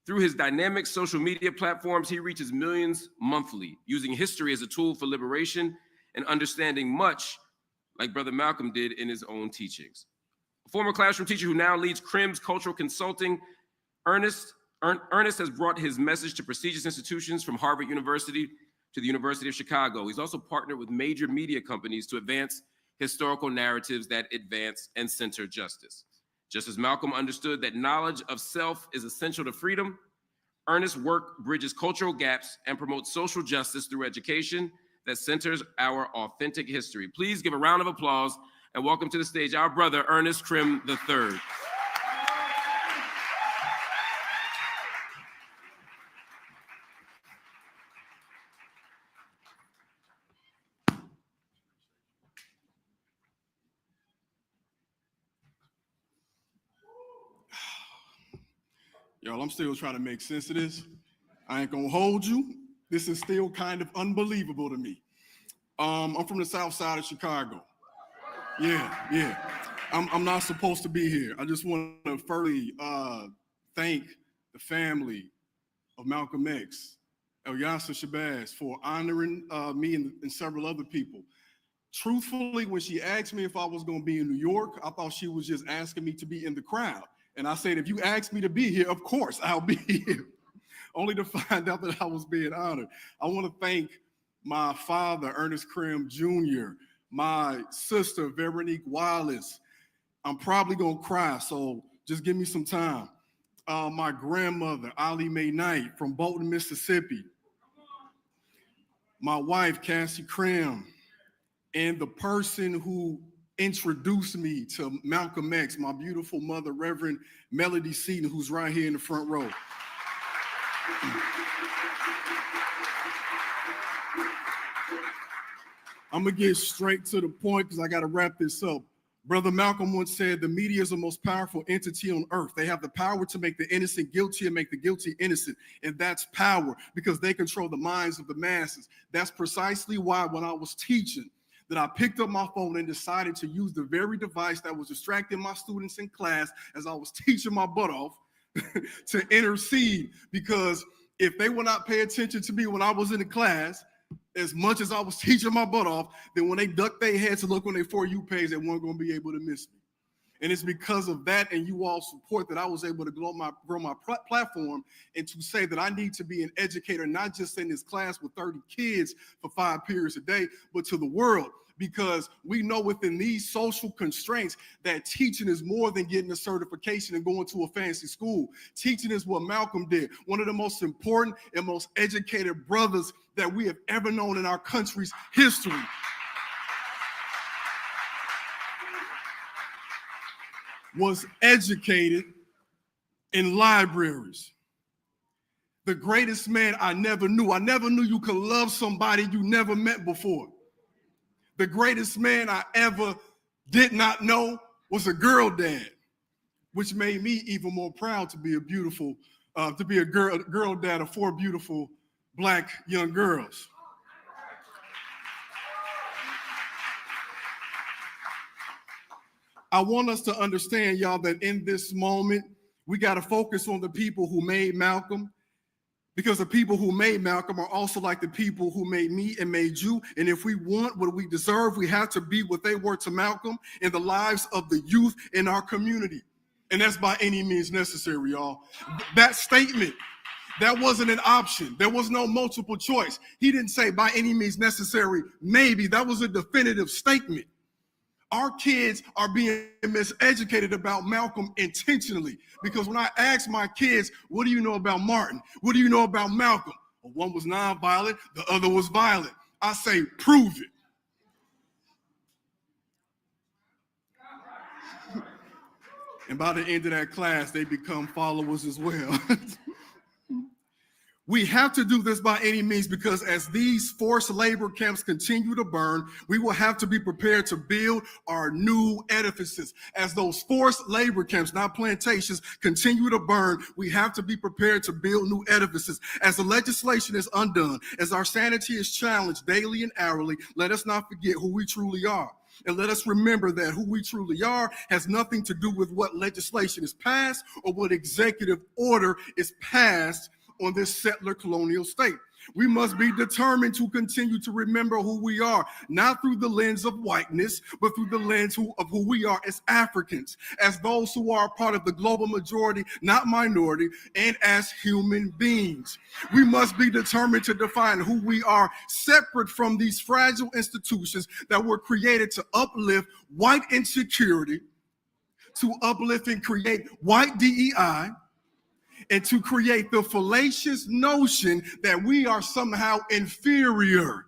Through his dynamic social media platforms, he reaches millions monthly, using history as a tool for liberation and understanding, much like Brother Malcolm did in his own teachings. A former classroom teacher who now leads Krim's cultural consulting, Ernest has brought his message to prestigious institutions from Harvard University to the University of Chicago. He's also partnered with major media companies to advance historical narratives that advance and center justice. Just as Malcolm understood that knowledge of self is essential to freedom, Ernest's work bridges cultural gaps and promotes social justice through education that centers our authentic history. Please give a round of applause and welcome to the stage our brother, Ernest Krim III. Y'all, I'm still trying to make sense of this. I ain't gonna hold you. This is still kind of unbelievable to me. I'm from the south side of Chicago. Yeah. I'm not supposed to be here. I just want to firstly thank the family of Malcolm X, El-Hajj Shabazz, for honoring me and several other people. Truthfully, when she asked me if I was going to be in New York, I thought she was just asking me to be in the crowd. And I said, if you ask me to be here, of course I'll be here. Only to find out that I was being honored. I want to thank my father, Ernest Krim Jr., my sister, Veronique Wallace. I'm probably going to cry, so just give me some time. My grandmother, Ollie Mae Knight from Bolton, Mississippi. My wife, Cassie Krim. And the person who introduced me to Malcolm X, my beautiful mother, Reverend Melody Seaton, who's right here in the front row. I'm gonna get straight to the point because I gotta wrap this up. Brother Malcolm once said, the media is the most powerful entity on earth. They have the power to make the innocent guilty and make the guilty innocent. And that's power because they control the minds of the masses. That's precisely why when I was teaching, that I picked up my phone and decided to use the very device that was distracting my students in class as I was teaching my butt off to intercede, because if they would not pay attention to me when I was in the class, as much as I was teaching my butt off, then when they ducked their heads to look on their For You page, they weren't going to be able to miss me. And it's because of that and you all support that I was able to grow my platform and to say that I need to be an educator, not just in this class with 30 kids for 5 periods a day, but to the world. Because we know within these social constraints that teaching is more than getting a certification and going to a fancy school. Teaching is what Malcolm did. One of the most important and most educated brothers that we have ever known in our country's history. Was educated in libraries. The greatest man I never knew. I never knew you could love somebody you never met before. The greatest man I ever did not know was a girl dad, which made me even more proud to be a girl dad of 4 beautiful Black young girls. I want us to understand, y'all, that in this moment, we got to focus on the people who made Malcolm, because the people who made Malcolm are also like the people who made me and made you. And if we want what we deserve, we have to be what they were to Malcolm in the lives of the youth in our community. And that's by any means necessary, y'all. That statement, that wasn't an option. There was no multiple choice. He didn't say by any means necessary, maybe. That was a definitive statement. Our kids are being miseducated about Malcolm intentionally, because when I ask my kids, what do you know about Martin? What do you know about Malcolm? Well, one was nonviolent, the other was violent. I say, prove it. And by the end of that class, they become followers as well. We have to do this by any means, because as these forced labor camps continue to burn, we will have to be prepared to build our new edifices. As those forced labor camps, not plantations, continue to burn, we have to be prepared to build new edifices. As the legislation is undone, as our sanity is challenged daily and hourly, let us not forget who we truly are. And let us remember that who we truly are has nothing to do with what legislation is passed or what executive order is passed on this settler colonial state. We must be determined to continue to remember who we are, not through the lens of whiteness, but through the lens of who we are as Africans, as those who are a part of the global majority, not minority, and as human beings. We must be determined to define who we are, separate from these fragile institutions that were created to uplift white insecurity, to uplift and create white DEI, and to create the fallacious notion that we are somehow inferior.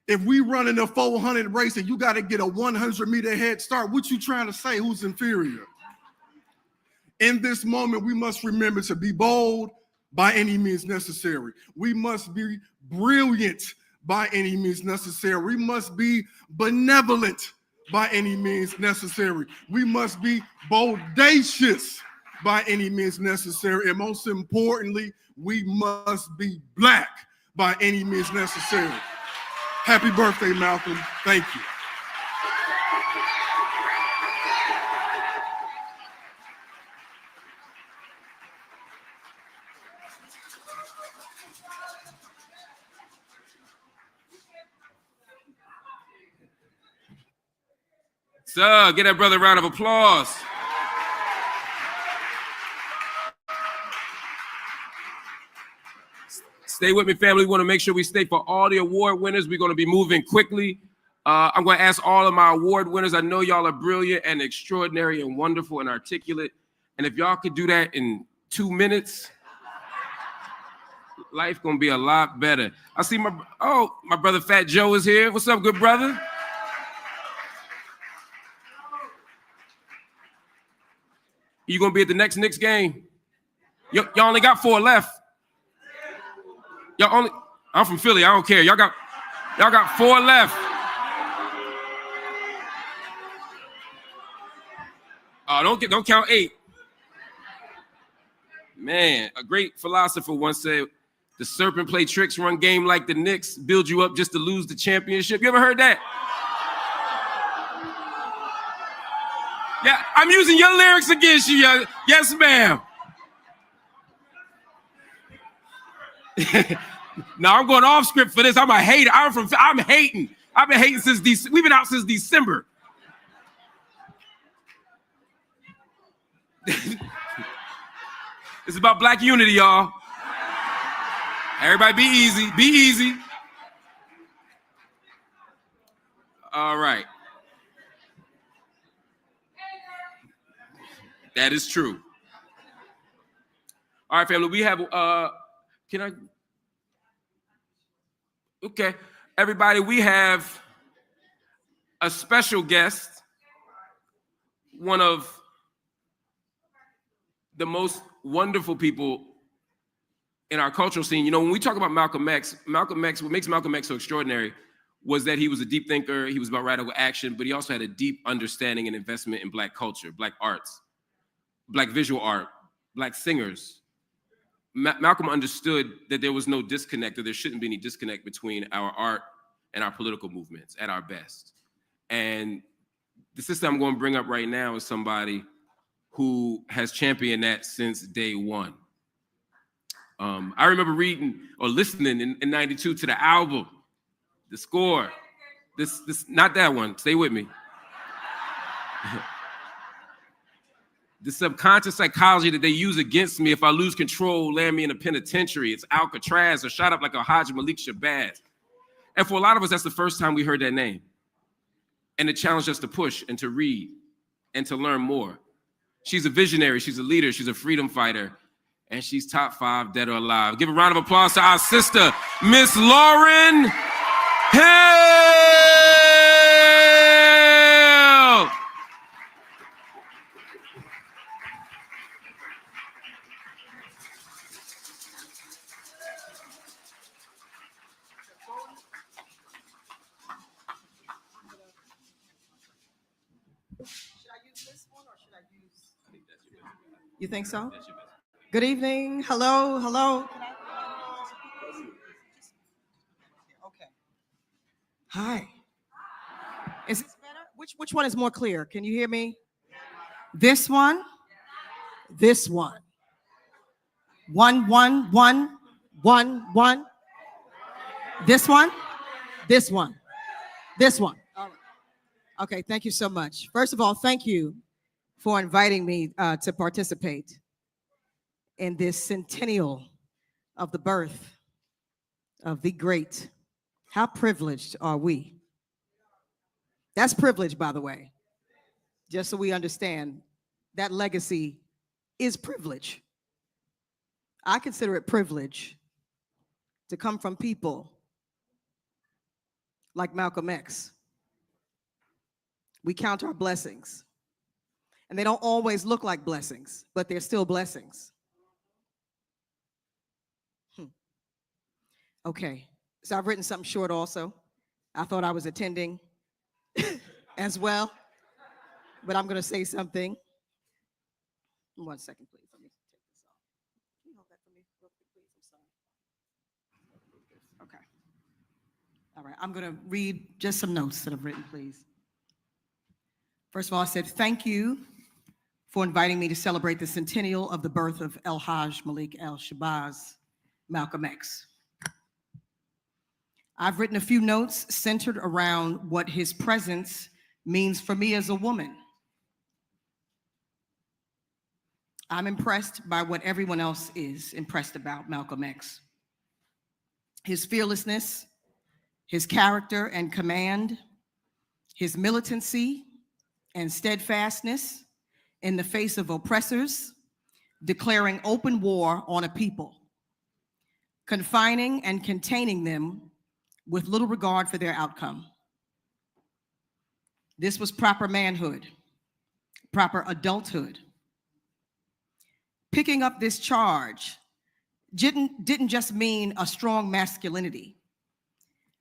If we run in a 400 race and you got to get a 100-meter head start, what you trying to say? Who's inferior? In this moment, we must remember to be bold by any means necessary. We must be brilliant by any means necessary. We must be benevolent by any means necessary. We must be bodacious by any means necessary. And most importantly, we must be Black by any means necessary. Happy birthday, Malcolm. Thank you. Sir, give that brother a round of applause. Stay with me, family. We want to make sure we stay for all the award winners. We're going to be moving quickly. I'm going to ask all of my award winners. I know y'all are brilliant and extraordinary and wonderful and articulate. And if y'all could do that in 2 minutes, life going to be a lot better. I see my brother Fat Joe is here. What's up, good brother? You going to be at the next Knicks game? Y'all only got 4 left. I'm from Philly. I don't care. Y'all got 4 left. Don't count 8. Man, a great philosopher once said, "The serpent play tricks, run game like the Knicks, build you up just to lose the championship." You ever heard that? Yeah, I'm using your lyrics against you. Yes, ma'am. No, I'm going off script for this. I'm a hater. I'm hating. I've been hating since we've been out since December. It's about black unity, y'all. Everybody be easy. Be easy. All right. That is true. All right, family. We have Okay. Everybody, we have a special guest, one of the most wonderful people in our cultural scene. You know, when we talk about Malcolm X, what makes Malcolm X so extraordinary was that he was a deep thinker, he was about radical action, but he also had a deep understanding and investment in Black culture, Black arts, Black visual art, Black singers. Malcolm understood that there was no disconnect, or there shouldn't be any disconnect between our art and our political movements at our best. And the sister I'm going to bring up right now is somebody who has championed that since day one. I remember reading or listening in 92 to the album, the score. This not that one, stay with me. The subconscious psychology that they use against me if I lose control, land me in a penitentiary. It's Alcatraz or shot up like El-Hajj Malik El-Shabazz. And for a lot of us, that's the first time we heard that name. And it challenged us to push and to read and to learn more. She's a visionary, she's a leader, she's a freedom fighter, and she's top 5 dead or alive. Give a round of applause to our sister, Miss Lauryn Hill. You think so? Good evening. Hello, hello. Okay. Hi. Is this better? Which one is more clear? Can you hear me? This one? This one. 1, 1, 1, 1, 1. This one? This one. This one. All right. Okay, thank you so much. First of all, thank you for inviting me to participate in this centennial of the birth of the great. How privileged are we? That's privilege, by the way, just so we understand that legacy is privilege. I consider it privilege to come from people like Malcolm X. We count our blessings. And they don't always look like blessings, but they're still blessings. Okay, so I've written something short also. I thought I was attending as well, but I'm going to say something. 1 second, please. Let me take this off. Can you hold that for me real quick, please? I'm sorry. Okay. All right, I'm going to read just some notes that I've written, please. First of all, I said thank you for inviting me to celebrate the centennial of the birth of El-Hajj Malik El-Shabazz, Malcolm X. I've written a few notes centered around what his presence means for me as a woman. I'm impressed by what everyone else is impressed about Malcolm X. His fearlessness, his character and command, his militancy and steadfastness in the face of oppressors, declaring open war on a people, confining and containing them with little regard for their outcome. This was proper manhood, proper adulthood. Picking up this charge didn't just mean a strong masculinity,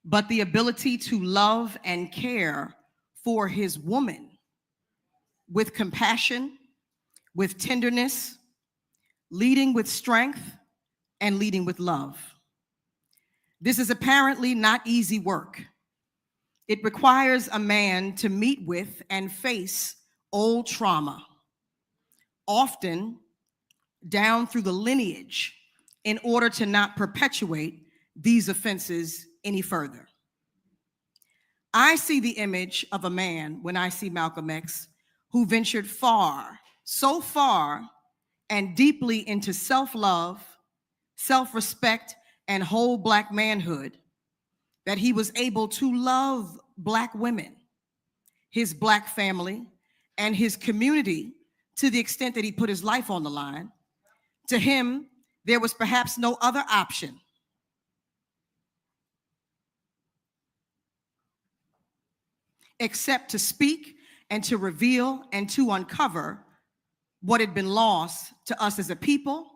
but the ability to love and care for his woman with compassion, with tenderness, leading with strength, and leading with love. This is apparently not easy work. It requires a man to meet with and face old trauma, often down through the lineage, in order to not perpetuate these offenses any further. I see the image of a man when I see Malcolm X who ventured far, so far and deeply into self-love, self-respect, and whole Black manhood that he was able to love Black women, his Black family, and his community to the extent that he put his life on the line. To him, there was perhaps no other option except to speak and to reveal and to uncover what had been lost to us as a people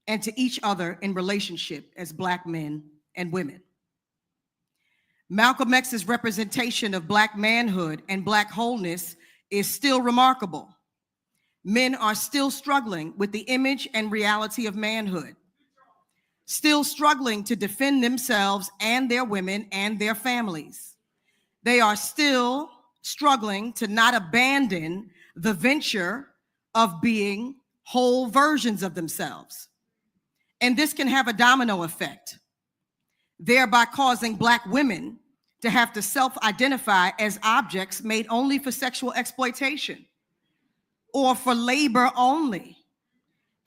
and to each other in relationship as Black men and women. Malcolm X's representation of Black manhood and Black wholeness is still remarkable. Men are still struggling with the image and reality of manhood, still struggling to defend themselves and their women and their families. They are still struggling to not abandon the venture of being whole versions of themselves. And this can have a domino effect, thereby causing Black women to have to self-identify as objects made only for sexual exploitation or for labor only,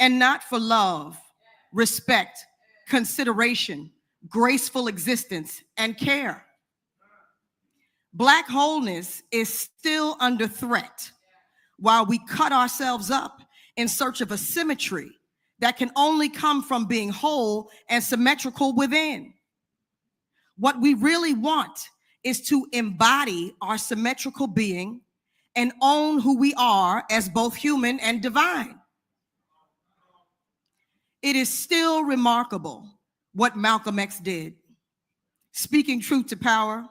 and not for love, respect, consideration, graceful existence, and care. Black wholeness is still under threat while we cut ourselves up in search of a symmetry that can only come from being whole and symmetrical within. What we really want is to embody our symmetrical being and own who we are as both human and divine. It is still remarkable what Malcolm X did, speaking truth to power,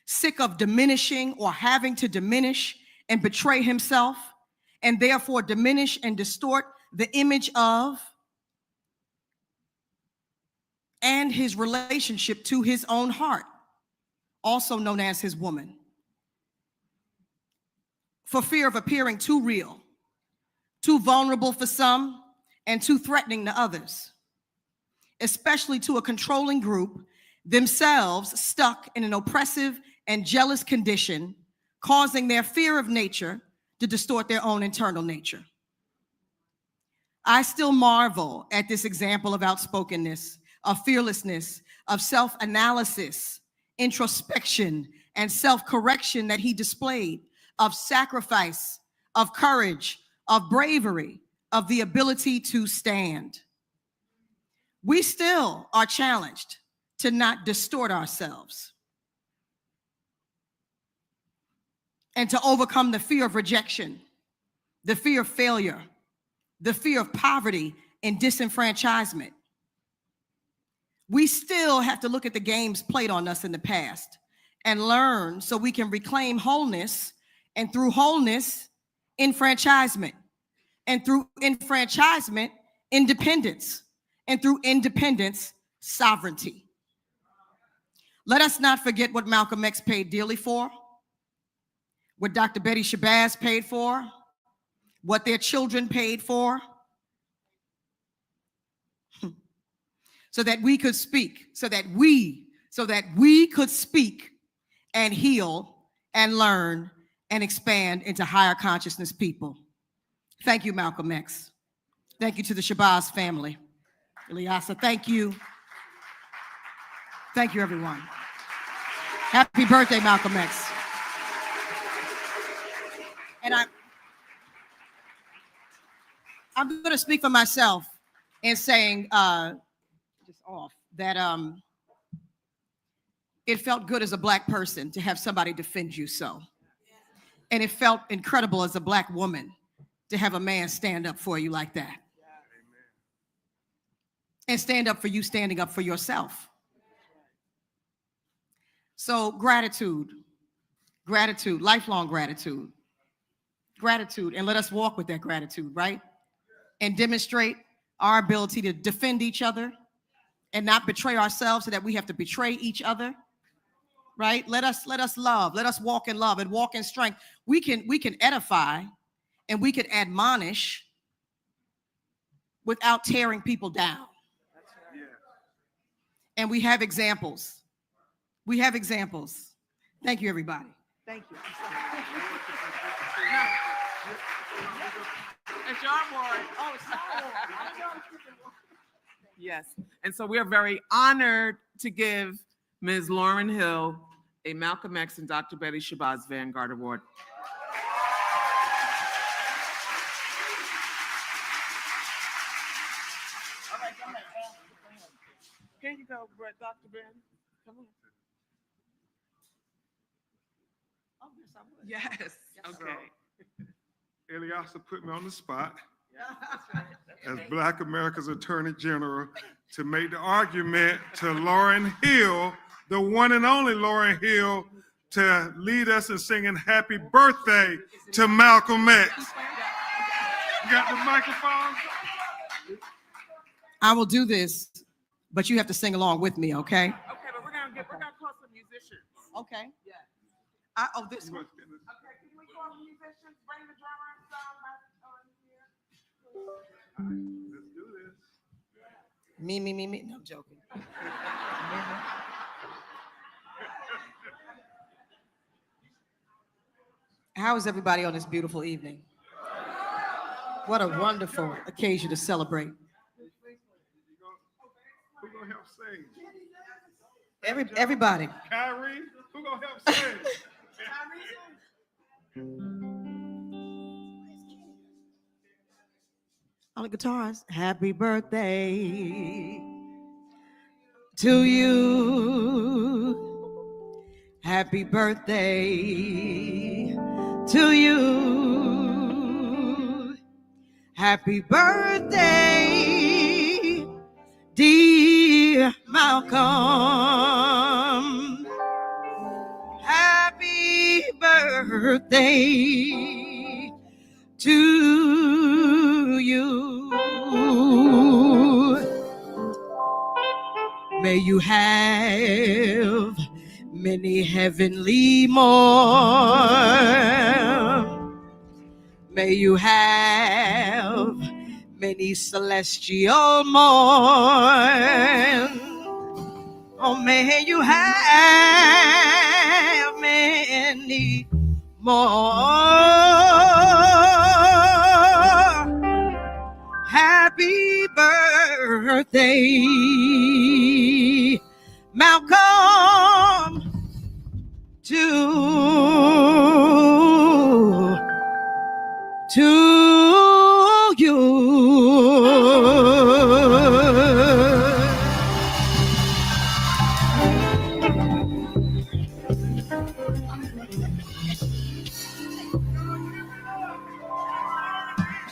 sick of diminishing or having to diminish and betray himself, and therefore diminish and distort the image of and his relationship to his own heart, also known as his woman, for fear of appearing too real, too vulnerable for some, and too threatening to others, especially to a controlling group themselves stuck in an oppressive and jealous condition, causing their fear of nature to distort their own internal nature. I still marvel at this example of outspokenness, of fearlessness, of self-analysis, introspection, and self-correction that he displayed, of sacrifice, of courage, of bravery, of the ability to stand. We still are challenged to not distort ourselves and to overcome the fear of rejection, the fear of failure, the fear of poverty and disenfranchisement. We still have to look at the games played on us in the past and learn so we can reclaim wholeness, and through wholeness, enfranchisement, and through enfranchisement, independence, and through independence, sovereignty. Let us not forget what Malcolm X paid dearly for, what Dr. Betty Shabazz paid for, what their children paid for, so that we could speak, so that we could speak and heal and learn and expand into higher consciousness people. Thank you, Malcolm X. Thank you to the Shabazz family. Ilyasah, thank you. Thank you, everyone. Happy birthday, Malcolm X. And I'm going to speak for myself in saying, that it felt good as a Black person to have somebody defend you so. And it felt incredible as a Black woman to have a man stand up for you like that. And stand up for you, standing up for yourself. So gratitude, lifelong gratitude, and let us walk with that gratitude, right? And demonstrate our ability to defend each other and not betray ourselves so that we have to betray each other, right? Let us love, let us walk in love and walk in strength. We can edify and we can admonish without tearing people down. And we have examples. We have examples. Thank you, everybody. Thank you. It's your board. Oh, it's yes. And so we're very honored to give Ms. Lauryn Hill a Malcolm X and Dr. Betty Shabazz Vanguard Award. All right, go ahead. Here you go, Dr. Ben. Come on. Oh, yes, I would. Yes. Okay. Ilyasah put me on the spot as Black America's Attorney General to make the argument to Lauryn Hill, the one and only Lauryn Hill, to lead us in singing happy birthday to Malcolm X. You got the microphone? I will do this, but you have to sing along with me, okay? Okay, but we're gonna call some musicians. Okay. Yeah. This one. Okay, can we call the musicians? Bring the drummer and sound Let's do this. Me. No, I'm joking. How is everybody on this beautiful evening? What a wonderful occasion to celebrate. Who gonna help sing? Everybody. Kyrie, who gonna help sing? On the guitars. Happy birthday to you. Happy birthday to you. Happy birthday, dear Malcolm. Happy birthday to you. May you have many heavenly more. May you have many celestial more. Oh, may you have many more. Happy birthday, Malcolm, to you.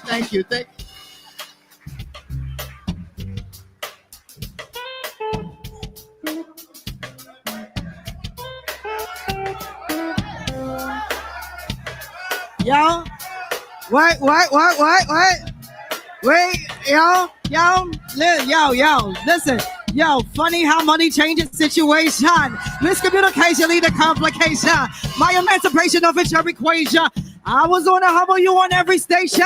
Thank you. Y'all, wait, y'all, listen, funny how money changes situation. Miscommunication lead to complication. My emancipation of it's your equation. I was on a humble you on every station,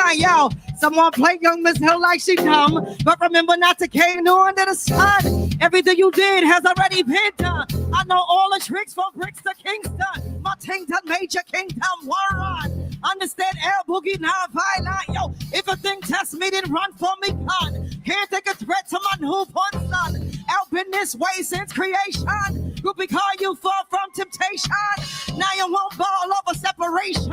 Someone play young Miss Hill like she dumb, but remember not to cave no under the sun. Everything you did has already been done. I know all the tricks from bricks to Kingston. My ting done made your kingdom one run. Understand El Boogie, not violent. Yo, if a thing tests me, then run for me, gun. Can't take a threat to my newborn son. El been this way since creation. Groupie call you fall from temptation. Now you won't ball over separation.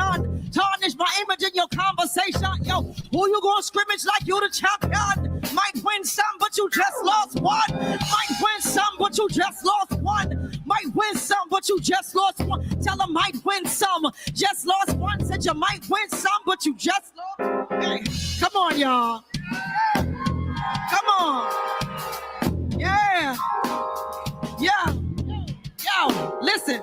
Tarnish my image in your conversation. Yo, who you gonna scrimmage like you the champion? Might win some, but you just lost one. Might win some, but you just lost one. Might win some, but you just lost one. Tell them might win some, just lost one. Said you might win some, but you just lost. Hey, come on, y'all. Come on. Yeah. Yeah. Yo, listen.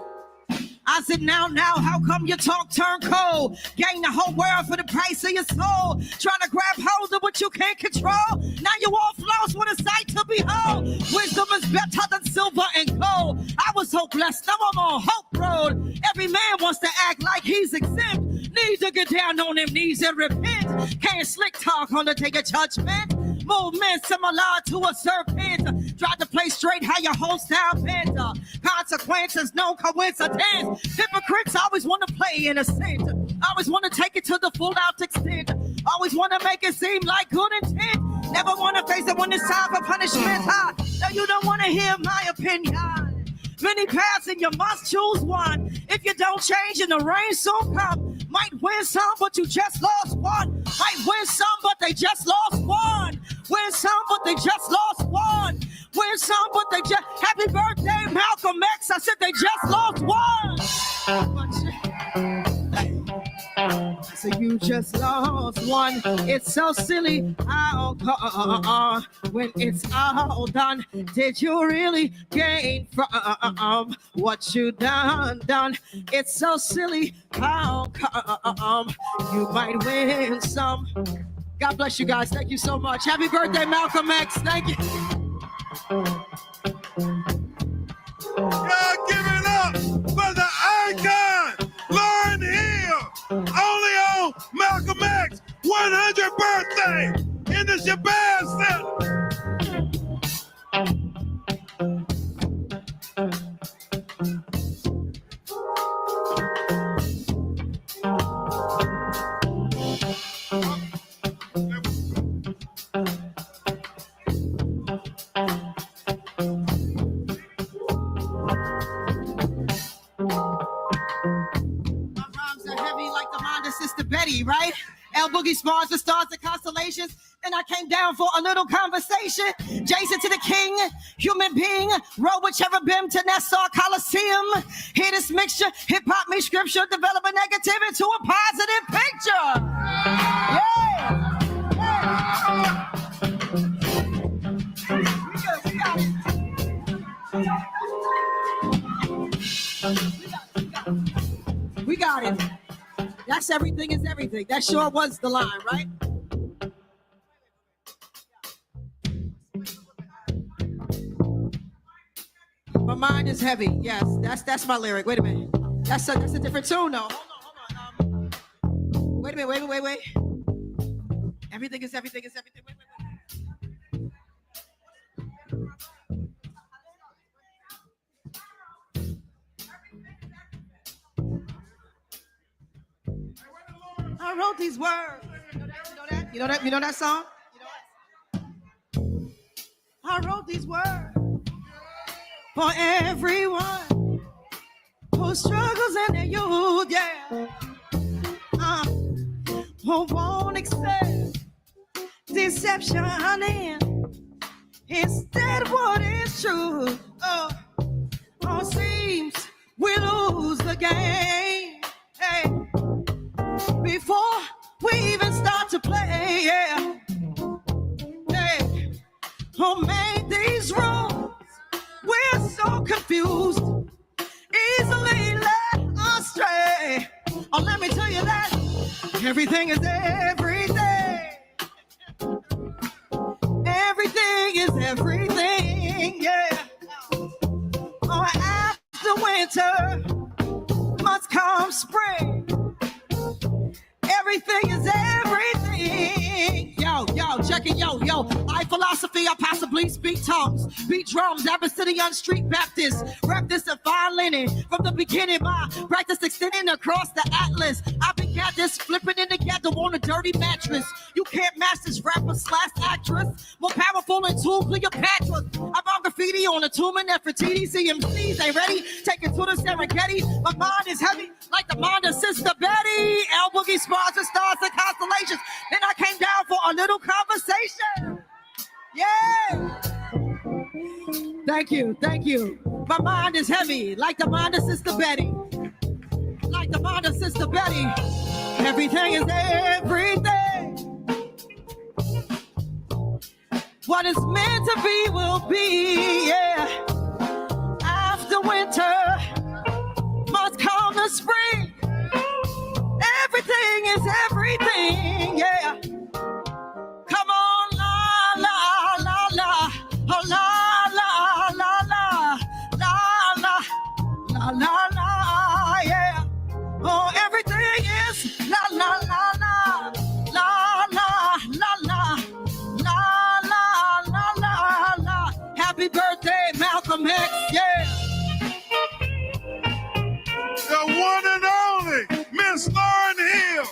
I said, now, how come your talk turn cold? Gain the whole world for the price of your soul. Trying to grab hold of what you can't control. Now you all flows with a sight to behold. Wisdom is better than silver and gold. I was so blessed, now I'm on hope road. Every man wants to act like he's exempt. Need to get down on them knees and repent. Can't slick talk on to take a judgment. Movement similar to a serpent. Try to play straight how your whole style bent. Consequences, no coincidence. Hypocrites always want to play innocent. Always want to take it to the full out extent. Always want to make it seem like good intent. Never want to face it when it's time for punishment. No, you don't want to hear my opinion. Many paths and you must choose one. If you don't change and the rain soon come. Might win some, but you just lost one. Might win some, but they just lost one. Win some, but they just lost one. Win some, but they just... Happy birthday, Malcolm X. I said they just lost one. So you just lost one. It's so silly. When it's all done, did you really gain from what you done? It's so silly. How come you might win some? God bless you guys. Thank you so much. Happy birthday, Malcolm X. Thank you. Y'all give it up for the icon, Lauryn Hill, only on Malcolm X 100th birthday in the Shabazz Center. Right? El Boogie spawns the stars and constellations. And I came down for a little conversation. Jason to the king, human being. Roll with cherubim to Nassau Coliseum. Hear this mixture, hip-hop meets scripture. Develop a negative into a positive picture. Yeah. We got it. That's everything is everything. That sure was the line, right? My mind is heavy. Yes, that's my lyric. Wait a minute. That's a different tune, though. Hold on. Wait a minute. Wait. Everything is everything is everything. Wait. I wrote these words. You know that song? I wrote these words for everyone who struggles in their youth, yeah. Who won't accept deception in instead of what is true. Oh, seems we lose the game. Hey. Before we even start to play, yeah. Hey, who made these rules? We're so confused, easily led astray. Oh, let me tell you that everything is everything. Everything is everything, yeah. Oh, after winter must come spring. Everything is everything. possibly speak tongues, beat drums, Abyssinian Street Baptist, rap this and fine linen. From the beginning, my practice extending across the atlas. I began this flipping in the ghetto on a dirty mattress. You can't match this rapper / actress. More powerful than two Cleopatra. I'm on graffiti on a tomb in Nefertiti. CMCs ain't ready. Take it to the Serengeti. My mind is heavy like the mind of Sister Betty. El Boogie spars and stars and constellations. Then I came down for a little conversation. Yeah. Thank you, thank you. My mind is heavy like the mind of Sister Betty. Like the mind of Sister Betty. Everything is everything. What is meant to be will be, yeah. After winter must come the spring. Everything is everything, yeah. Come on, la, la, la, la. Oh, la, la, la, la. La, la, la, la, la, yeah. Oh, everything is la, la, la, la. La, la, la, la. La, la, la, la, la. Happy birthday, Malcolm X, yeah. The one and only Miss Lauryn Hill.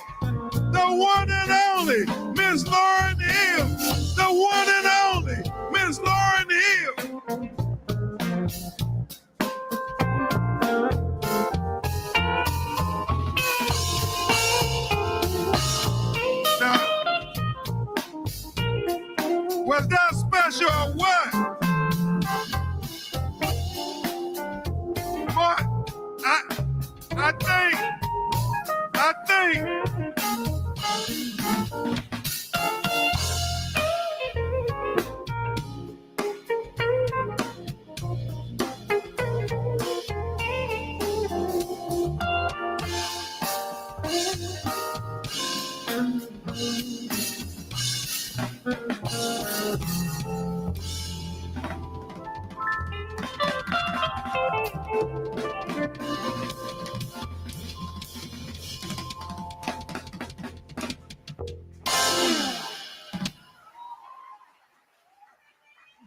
The one and only Miss Lauryn Hill. The one and only Miss Lauryn Hill. Now, was that special or what? What? I think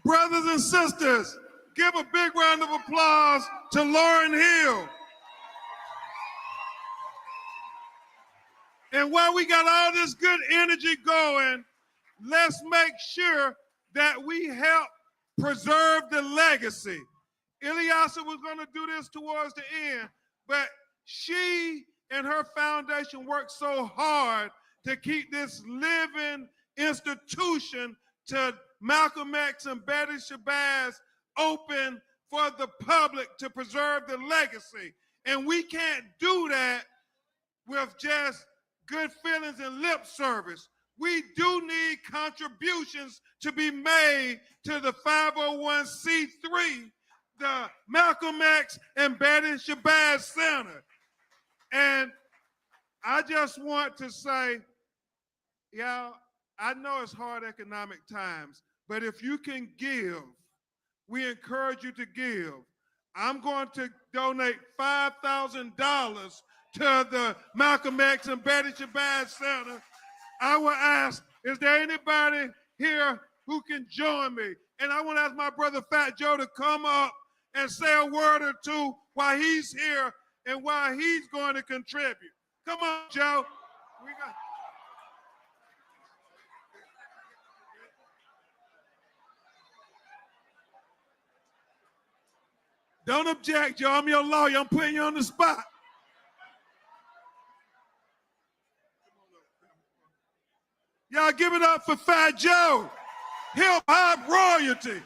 brothers and sisters, give a big round of applause to Lauryn Hill. And while we got all this good energy going, let's make sure that we help preserve the legacy. Ilyasah was going to do this towards the end, but she and her foundation worked so hard to keep this living institution to Malcolm X and Betty Shabazz open for the public to preserve the legacy. And we can't do that with just good feelings and lip service. We do need contributions to be made to the 501c3, the Malcolm X and Betty Shabazz Center. And I just want to say, y'all, I know it's hard economic times, but if you can give, we encourage you to give. I'm going to donate $5,000 to the Malcolm X and Betty Shabazz Center. I will ask, is there anybody here who can join me? And I want to ask my brother Fat Joe to come up and say a word or two while he's here and while he's going to contribute. Come on, Joe. We got... Don't object, Joe. I'm your lawyer. I'm putting you on the spot. Y'all give it up for Fat Joe. Hip hop royalty.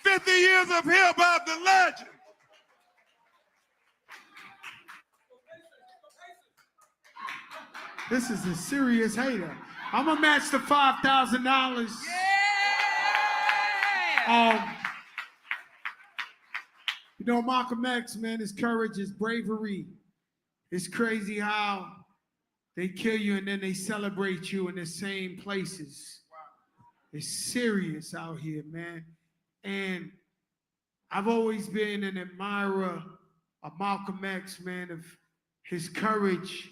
50 years of hip hop, the legend. This is a serious hater. I'm gonna match the $5,000. Yeah! You know, Malcolm X, man, his courage, his bravery. It's crazy how they kill you and then they celebrate you in the same places. It's serious out here, man. And I've always been an admirer of Malcolm X, man, of his courage,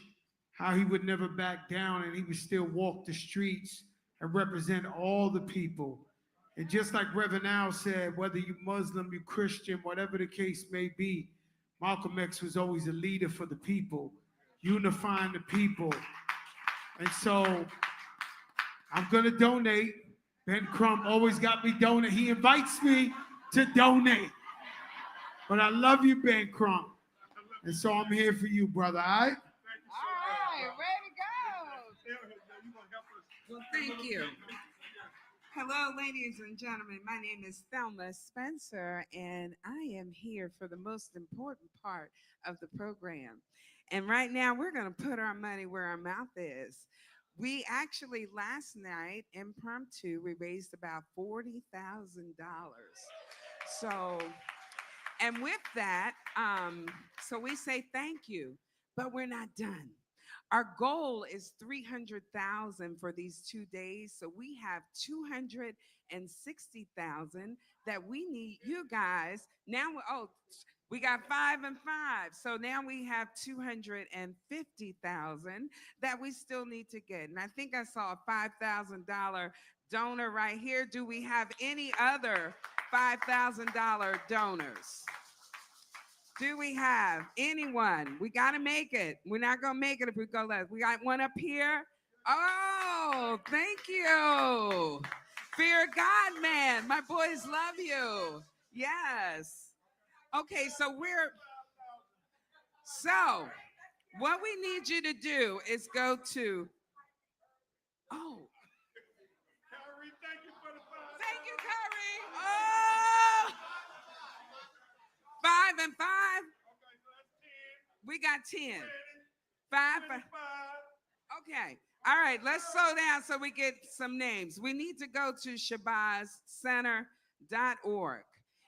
how he would never back down and he would still walk the streets and represent all the people. And just like Reverend Al said, whether you Muslim, you Christian, whatever the case may be, Malcolm X was always a leader for the people, unifying the people. And so I'm gonna donate. Ben Crump always got me donate. He invites me to donate. But I love you, Ben Crump. And so I'm here for you, brother, all right? All right, way to go. Well, thank you. Hello, ladies and gentlemen. My name is Thelma Spencer, and I am here for the most important part of the program. And right now, we're going to put our money where our mouth is. We actually, last night, impromptu, we raised about $40,000. So, and with that, so we say thank you, but we're not done. Our goal is 300,000 for these 2 days. So we have 260,000 that we need you guys. Now, we got 5 and 5. So now we have 250,000 that we still need to get. And I think I saw a $5,000 donor right here. Do we have any other $5,000 donors? Do we have anyone? We got to make it. We're not going to make it if we go less. We got one up here. Oh, thank you. Fear God, man. My boys love you. Yes. Okay, so what we need you to do is go to, thank you, Kyrie. Oh, 5 and 5. We got 10. 5. Okay. All right. Let's slow down so we get some names. We need to go to ShabazZcenter.org.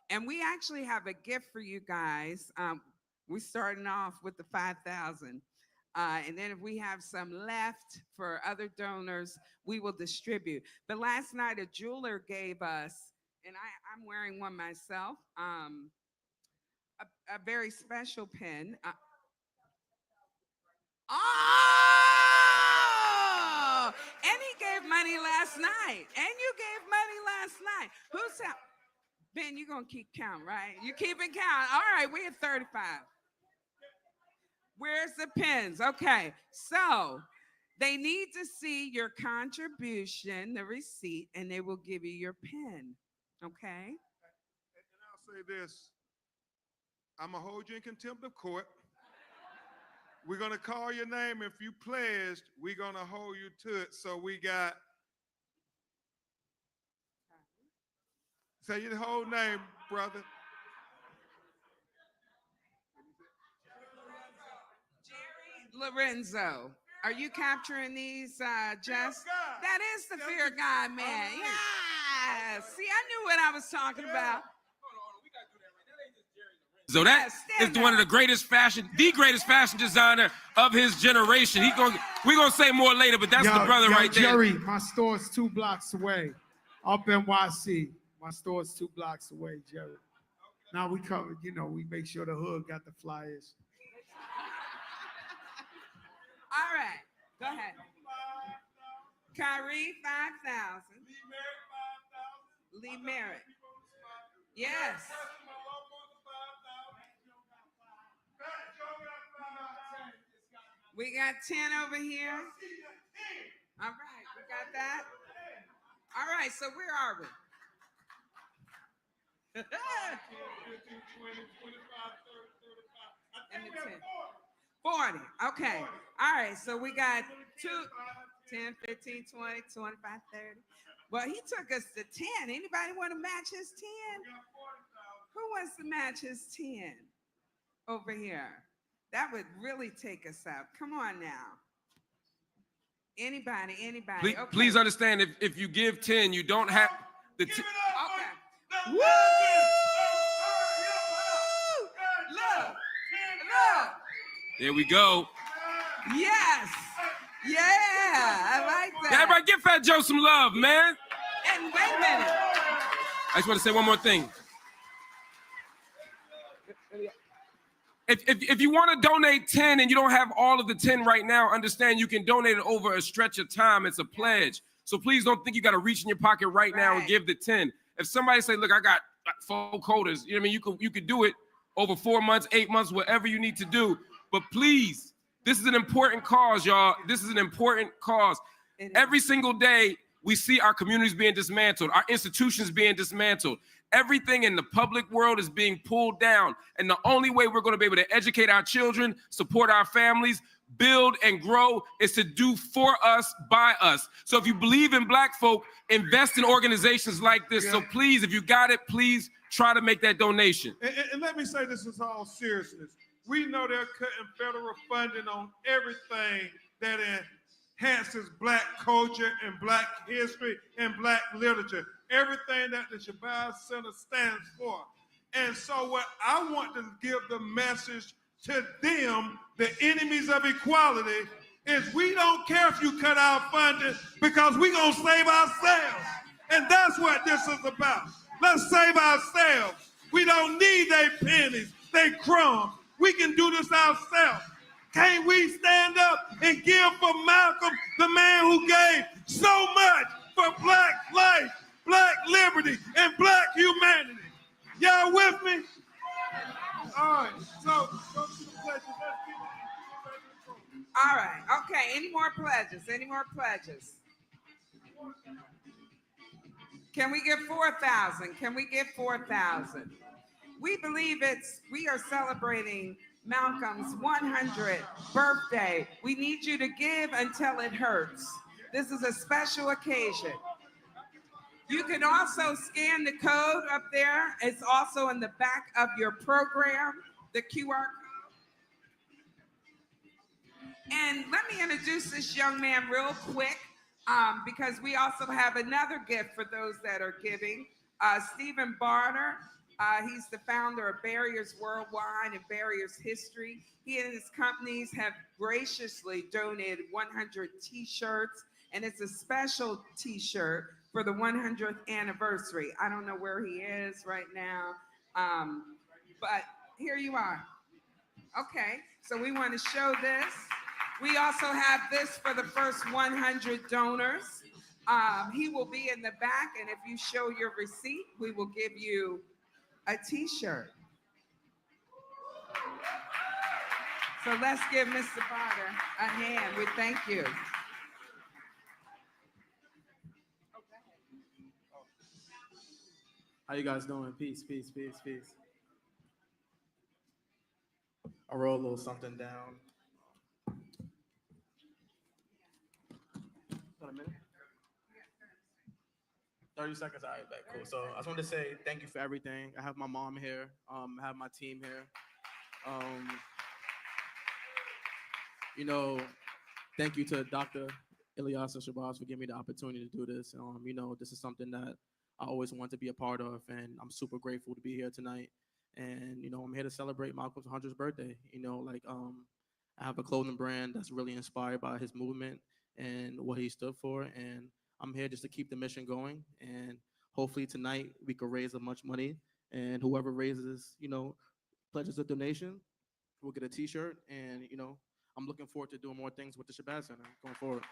And we actually have a gift for you guys. We're starting off with the 5,000. And then if we have some left for other donors, we will distribute. But last night, a jeweler gave us, and I'm wearing one myself, a very special pen. And he gave money last night. And you gave money last night. Who's that? Ben, you're going to keep count, right? You keeping count. All right, we're at 35. Where's the pens? Okay, so they need to see your contribution, the receipt, and they will give you your pen. Okay? And I'll say this. I'm going to hold you in contempt of court. We're going to call your name. If you pledged, we're going to hold you to it. So we got, say your whole name, brother. Jerry Lorenzo. Are you capturing these, Jess? That is the Fear God man. Yeah. See, I knew what I was talking about. So that is one of the greatest fashion designer of his generation. We're gonna say more later, but that's the brother right there. Jerry, my store's 2 blocks away, up in NYC. My store's 2 blocks away, Jerry. Now we cover, we make sure the hood got the flyers. All right, go ahead. Kyrie, 5,000. Lee Merritt. Yes. We got 10 over here. All right, we got that. All right, so where are we? 10, 15, 20, 25, 30, 35. 40. Okay. All right, so we got 10, 15, 20, 25, 30. Well, he took us to 10. Anybody want to match his 10? Who wants to match his 10 over here? That would really take us up. Come on now. Anybody? Please, okay. please understand, if you give 10, you don't have the 10. Okay. Woo! Look. There we go. Yes. Yeah, I like that. Everybody give Fat Joe some love, man. And wait a minute. I just want to say one more thing. If you want to donate 10 and you don't have all of the 10 right now, understand you can donate it over a stretch of time. It's a pledge. So please don't think you got to reach in your pocket right now and give the 10. If somebody say, look, I got 4 quotas, you know what I mean? You could do it over 4 months, 8 months, whatever you need to do. But please, this is an important cause, y'all. This is an important cause. Every single day, we see our communities being dismantled, our institutions being dismantled. Everything in the public world is being pulled down. And the only way we're going to be able to educate our children, support our families, build and grow is to do for us, by us. So if you believe in Black folk, invest in organizations like this. So please, if you got it, please try to make that donation. And let me say this is all seriousness. We know they're cutting federal funding on everything that enhances Black culture and Black history and Black literature. Everything that the Shabazz Center stands for. And so what I want to give the message to them, the enemies of equality, is we don't care if you cut our funding because we're going to save ourselves. And that's what this is about. Let's save ourselves. We don't need their pennies, their crumbs. We can do this ourselves. Can't we stand up and give for Malcolm, the man who gave so much for Black life, Black liberty, and Black humanity? Y'all with me? All right, so go to the pledges. All right, okay, any more pledges? Any more pledges? Can we get 4,000? Can we get 4,000? We believe we are celebrating Malcolm's 100th birthday. We need you to give until it hurts. This is a special occasion. You can also scan the code up there. It's also in the back of your program, the QR code. And let me introduce this young man real quick because we also have another gift for those that are giving. Stephen Barter, he's the founder of Barriers Worldwide and Barriers History. He and his companies have graciously donated 100 t-shirts, and it's a special t-shirt for the 100th anniversary. I don't know where he is right now, but here you are. Okay, so we want to show this. We also have this for the first 100 donors. He will be in the back, and if you show your receipt, we will give you a t-shirt. So let's give Mr. Barter a hand. We thank you. How you guys doing? Peace, peace, peace, peace. I wrote a little something down. Got a minute? 30 seconds, all right, back, cool. So I just wanted to say thank you for everything. I have my mom here, I have my team here. You know, thank you to Dr. Ilyasah Shabazz for giving me the opportunity to do this. You know, this is something that I always want to be a part of, and I'm super grateful to be here tonight. And, you know, I'm here to celebrate Malcolm's 100th birthday. You know, like, I have a clothing brand that's really inspired by his movement and what he stood for. And I'm here just to keep the mission going. And hopefully tonight we could raise as much money. And whoever raises, you know, pledges a donation, we'll get a t-shirt. And, you know, I'm looking forward to doing more things with the Shabazz Center going forward.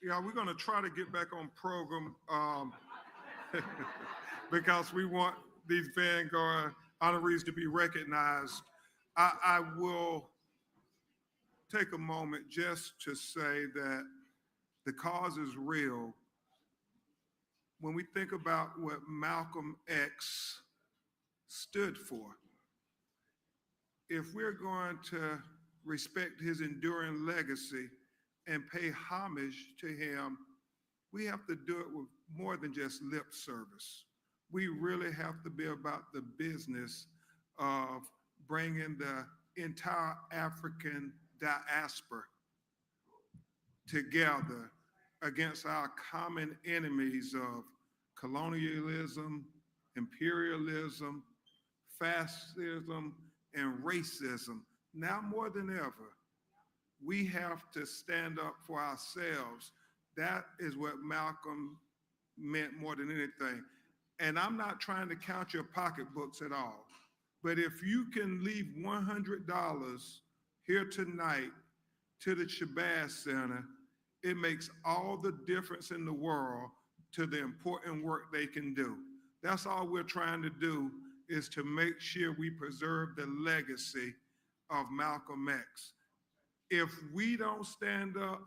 Yeah, we're going to try to get back on program because we want these Vanguard honorees to be recognized. I will take a moment just to say that the cause is real. When we think about what Malcolm X stood for, if we're going to respect his enduring legacy and pay homage to him, we have to do it with more than just lip service. We really have to be about the business of bringing the entire African diaspora together against our common enemies of colonialism, imperialism, fascism, and racism. Now more than ever, we have to stand up for ourselves. That is what Malcolm meant more than anything. And I'm not trying to count your pocketbooks at all, But if you can leave $100 here tonight to the Shabazz Center, it makes all the difference in the world to the important work they can do. That's all we're trying to do, is to make sure we preserve the legacy of Malcolm X. If we don't stand up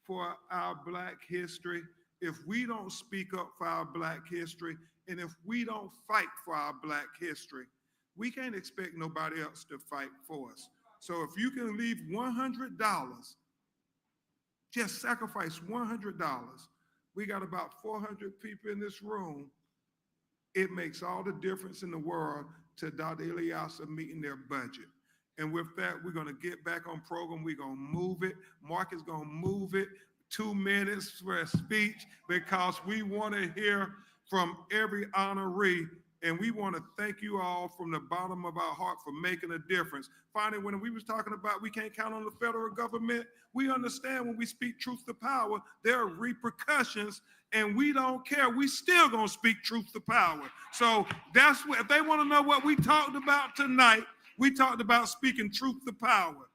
for our Black history, if we don't speak up for our Black history, and if we don't fight for our Black history, we can't expect nobody else to fight for us. So if you can leave $100, just sacrifice $100. We got about 400 people in this room. It makes all the difference in the world to Dr. Ilyasah meeting their budget. And with that, we're going to get back on program. We're going to move it. Mark is going to move it 2 minutes for a speech, because we want to hear from every honoree. And we want to thank you all from the bottom of our heart for making a difference. Finally, when we was talking about we can't count on the federal government, we understand when we speak truth to power, there are repercussions, and we don't care. We still gonna speak truth to power. So that's what, if they want to know what we talked about tonight, we talked about speaking truth to power.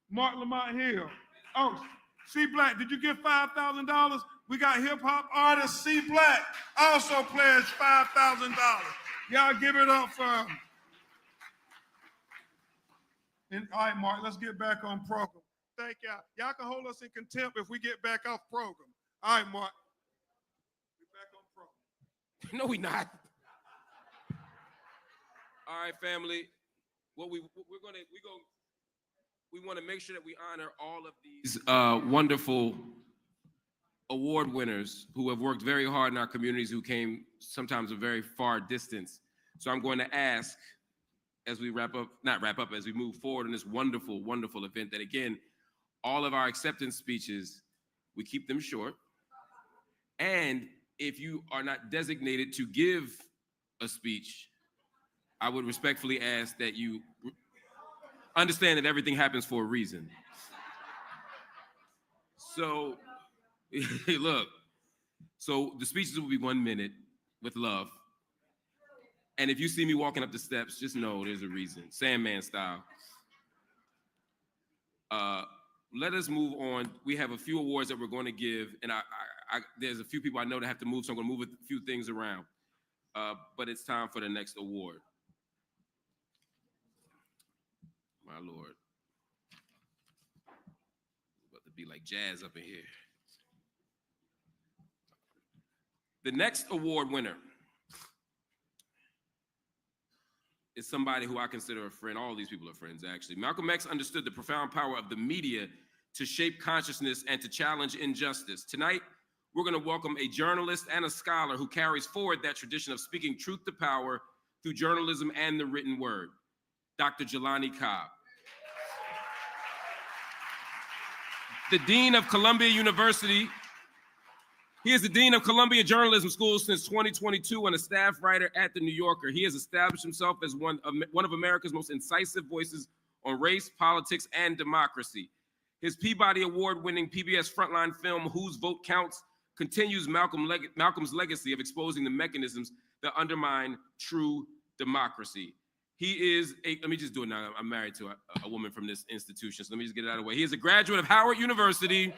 Marc Lamont Hill. Oh, C Black, did you get $5,000? We got hip hop artist C Black also pledged $5,000. Y'all give it up for him. And, all right, Mark, let's get back on program. Thank y'all. Y'all can hold us in contempt if we get back off program. All right, Mark. We're back on program. No, we not. All right, family. What we want to make sure that we honor all of these wonderful award winners who have worked very hard in our communities, who came sometimes a very far distance. So I'm going to ask, as we as we move forward in this wonderful, wonderful event, that again, all of our acceptance speeches, we keep them short. And if you are not designated to give a speech, I would respectfully ask that you understand that everything happens for a reason. So, look, so the speeches will be 1 minute with love. And if you see me walking up the steps, just know there's a reason, Sandman style. Let us move on. We have a few awards that we're going to give, and there's a few people I know that have to move, so I'm going to move a few things around. But it's time for the next award. My Lord. It's about to be like jazz up in here. The next award winner is somebody who I consider a friend. All these people are friends, actually. Malcolm X understood the profound power of the media to shape consciousness and to challenge injustice. Tonight, we're going to welcome a journalist and a scholar who carries forward that tradition of speaking truth to power through journalism and the written word, Dr. Jelani Cobb. The Dean of Columbia University. He is the Dean of Columbia Journalism School since 2022 and a staff writer at The New Yorker. He has established himself as one of America's most incisive voices on race, politics, and democracy. His Peabody Award-winning PBS Frontline film, Whose Vote Counts, continues Malcolm's legacy of exposing the mechanisms that undermine true democracy. He is let me just do it now. I'm married to a woman from this institution, so let me just get it out of the way. He is a graduate of Howard University.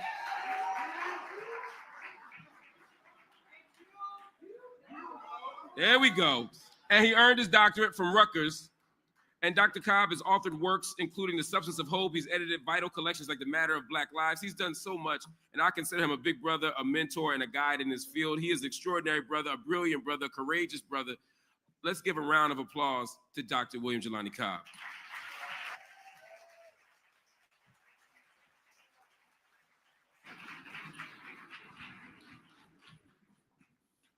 There we go. And he earned his doctorate from Rutgers. And Dr. Cobb has authored works including The Substance of Hope. He's edited vital collections like The Matter of Black Lives. He's done so much, and I consider him a big brother, a mentor, and a guide in his field. He is an extraordinary brother, a brilliant brother, a courageous brother. Let's give a round of applause to Dr. William Jelani Cobb.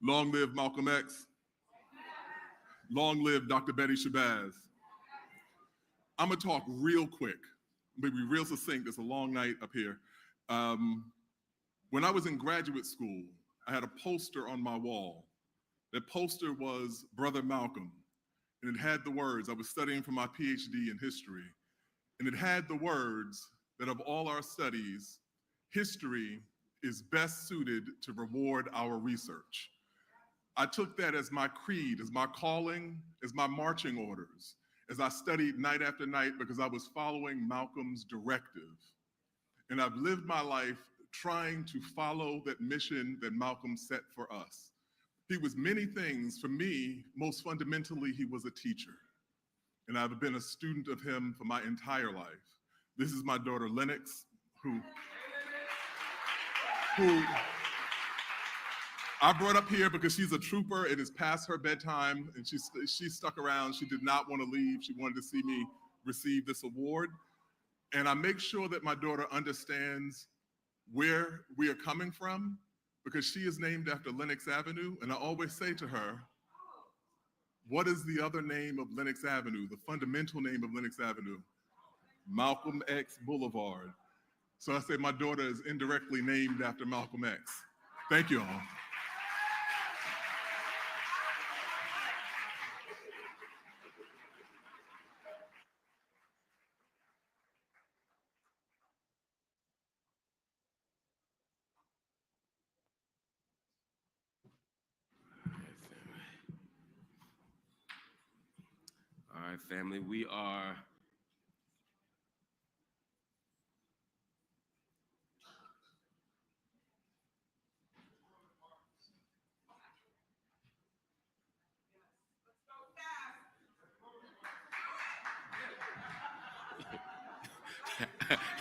Long live Malcolm X. Long live Dr. Betty Shabazz. I'm gonna talk real quick, maybe real succinct. It's a long night up here. When I was in graduate school, I had a poster on my wall. That poster was Brother Malcolm, and it had the words, I was studying for my PhD in history, and it had the words that of all our studies, history is best suited to reward our research. I took that as my creed, as my calling, as my marching orders, as I studied night after night because I was following Malcolm's directive. And I've lived my life trying to follow that mission that Malcolm set for us. He was many things. For me, most fundamentally, he was a teacher. And I've been a student of him for my entire life. This is my daughter, Lennox, who I brought up here because she's a trooper. It is past her bedtime, and she stuck around. She did not want to leave. She wanted to see me receive this award. And I make sure that my daughter understands where we are coming from, because she is named after Lenox Avenue. And I always say to her, what is the other name of Lenox Avenue, the fundamental name of Lenox Avenue? Malcolm X Boulevard. So I say my daughter is indirectly named after Malcolm X. Thank you all. All right, family, we are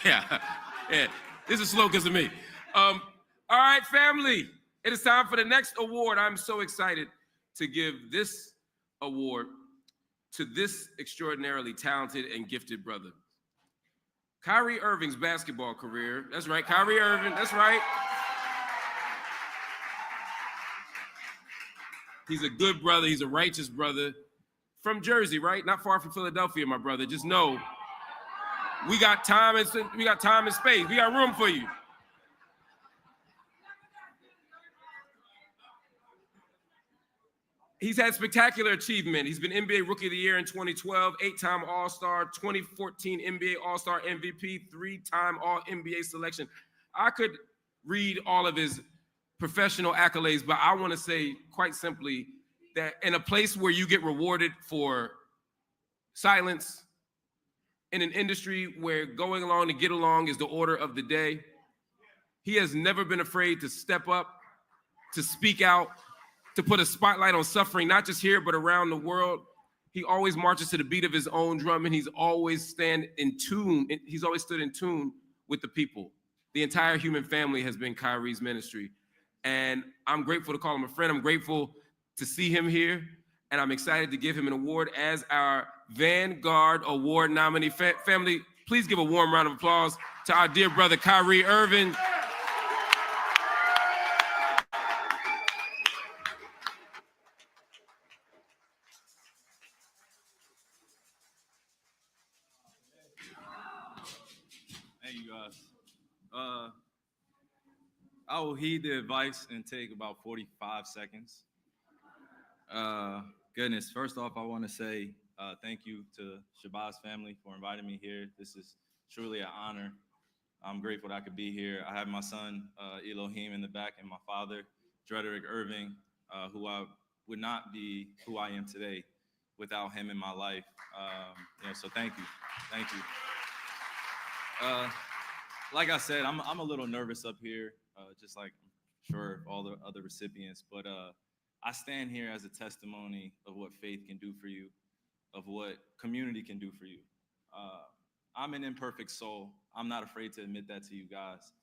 yeah, this is slow because of me. All right, family, it is time for the next award. I'm so excited to give this award to this extraordinarily talented and gifted brother. Kyrie Irving's basketball career, that's right, Kyrie Irving, that's right. He's a good brother, he's a righteous brother. From Jersey, right? Not far from Philadelphia, my brother. Just know, we got time and space. We got room for you. He's had spectacular achievement. He's been NBA Rookie of the Year in 2012, 8-time All-Star, 2014 NBA All-Star MVP, 3-time All-NBA selection. I could read all of his professional accolades, but I want to say quite simply that in a place where you get rewarded for silence, in an industry where going along to get along is the order of the day, he has never been afraid to step up, to speak out, to put a spotlight on suffering, not just here, but around the world. He always marches to the beat of his own drum, and he's always stood in tune with the people. The entire human family has been Kyrie's ministry. And I'm grateful to call him a friend. I'm grateful to see him here. And I'm excited to give him an award as our Vanguard Award nominee. Family, please give a warm round of applause to our dear brother, Kyrie Irving. Thank you, guys. I will heed the advice and take about 45 seconds. Goodness, first off, I want to say thank you to Shabazz family for inviting me here. This is truly an honor. I'm grateful that I could be here. I have my son, Elohim, in the back, and my father, Drederick Irving, who I would not be who I am today without him in my life. So thank you. Thank you. Like I said, I'm a little nervous up here, just like I'm sure all the other recipients, but I stand here as a testimony of what faith can do for you, of what community can do for you. I'm an imperfect soul. I'm not afraid to admit that to you guys.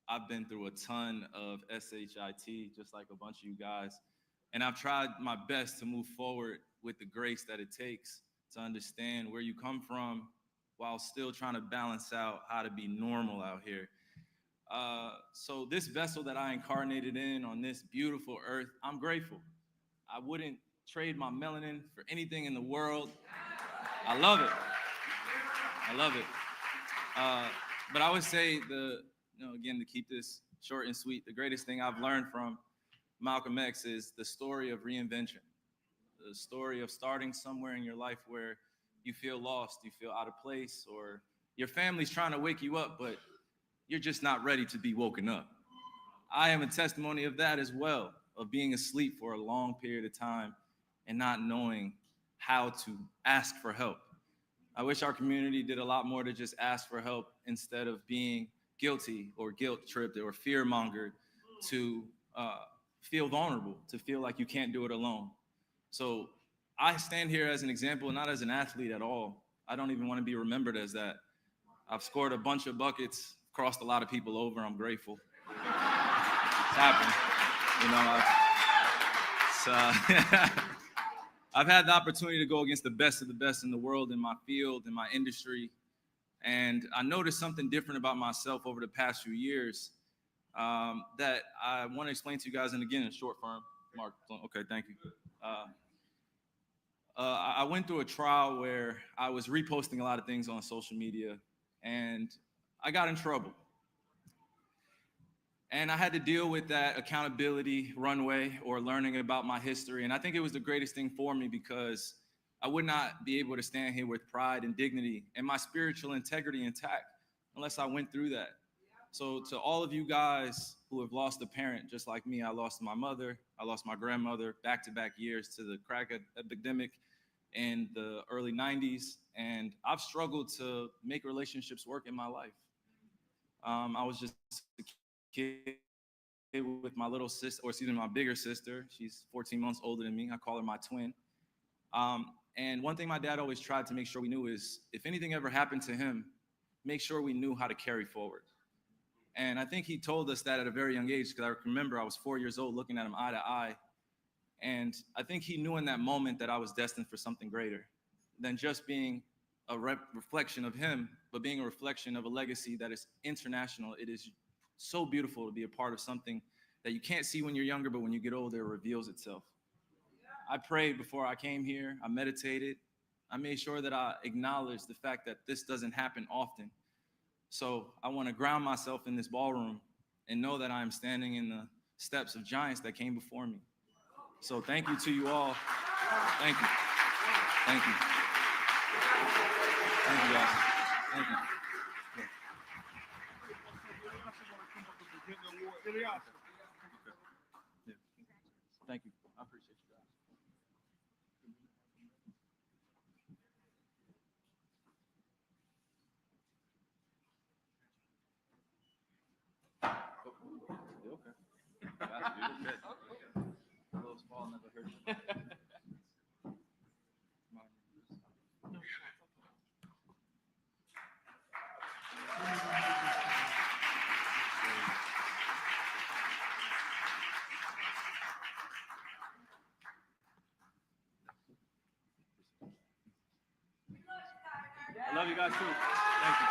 I've been through a ton of SHIT, just like a bunch of you guys, and I've tried my best to move forward with the grace that it takes to understand where you come from while still trying to balance out how to be normal out here. So this vessel that I incarnated in on this beautiful earth, I'm grateful. I wouldn't trade my melanin for anything in the world. I love it. I love it. But I would say again, to keep this short and sweet, the greatest thing I've learned from Malcolm X is the story of reinvention, the story of starting somewhere in your life where you feel lost, you feel out of place, or your family's trying to wake you up, but you're just not ready to be woken up. I am a testimony of that as well. of being asleep for a long period of time and not knowing how to ask for help. I wish our community did a lot more to just ask for help instead of being guilty or guilt-tripped or fear-mongered to feel vulnerable, to feel like you can't do it alone. So I stand here as an example, not as an athlete at all. I don't even want to be remembered as that. I've scored a bunch of buckets, crossed a lot of people over. I'm grateful. It's happened. You know, I've had the opportunity to go against the best of the best in the world, in my field, in my industry. And I noticed something different about myself over the past few years that I want to explain to you guys. And again, in short form, Mark, okay, thank you. I went through a trial where I was reposting a lot of things on social media, and I got in trouble. And I had to deal with that accountability runway or learning about my history. And I think it was the greatest thing for me because I would not be able to stand here with pride and dignity and my spiritual integrity intact unless I went through that. So to all of you guys who have lost a parent, just like me, I lost my mother, I lost my grandmother, back-to-back years to the crack epidemic in the early 90s. And I've struggled to make relationships work in my life. I was just a kid with my little sister, or excuse me, my bigger sister. She's 14 months older than me. I call her my twin. And one thing my dad always tried to make sure we knew is if anything ever happened to him, make sure we knew how to carry forward. And I think he told us that at a very young age, because I remember I was 4 years old looking at him eye to eye. And I think he knew in that moment that I was destined for something greater than just being a reflection of him, but being a reflection of a legacy that is international. It is so beautiful to be a part of something that you can't see when you're younger, but when you get older, it reveals itself. I prayed before I came here. I meditated. I made sure that I acknowledged the fact that this doesn't happen often. So I want to ground myself in this ballroom and know that I am standing in the steps of giants that came before me. So thank you to you all. Thank you. Thank you. Thank you, guys. Thank you. Thank you. I appreciate you guys. A little small, never hurt you. I love you guys too. Thank you.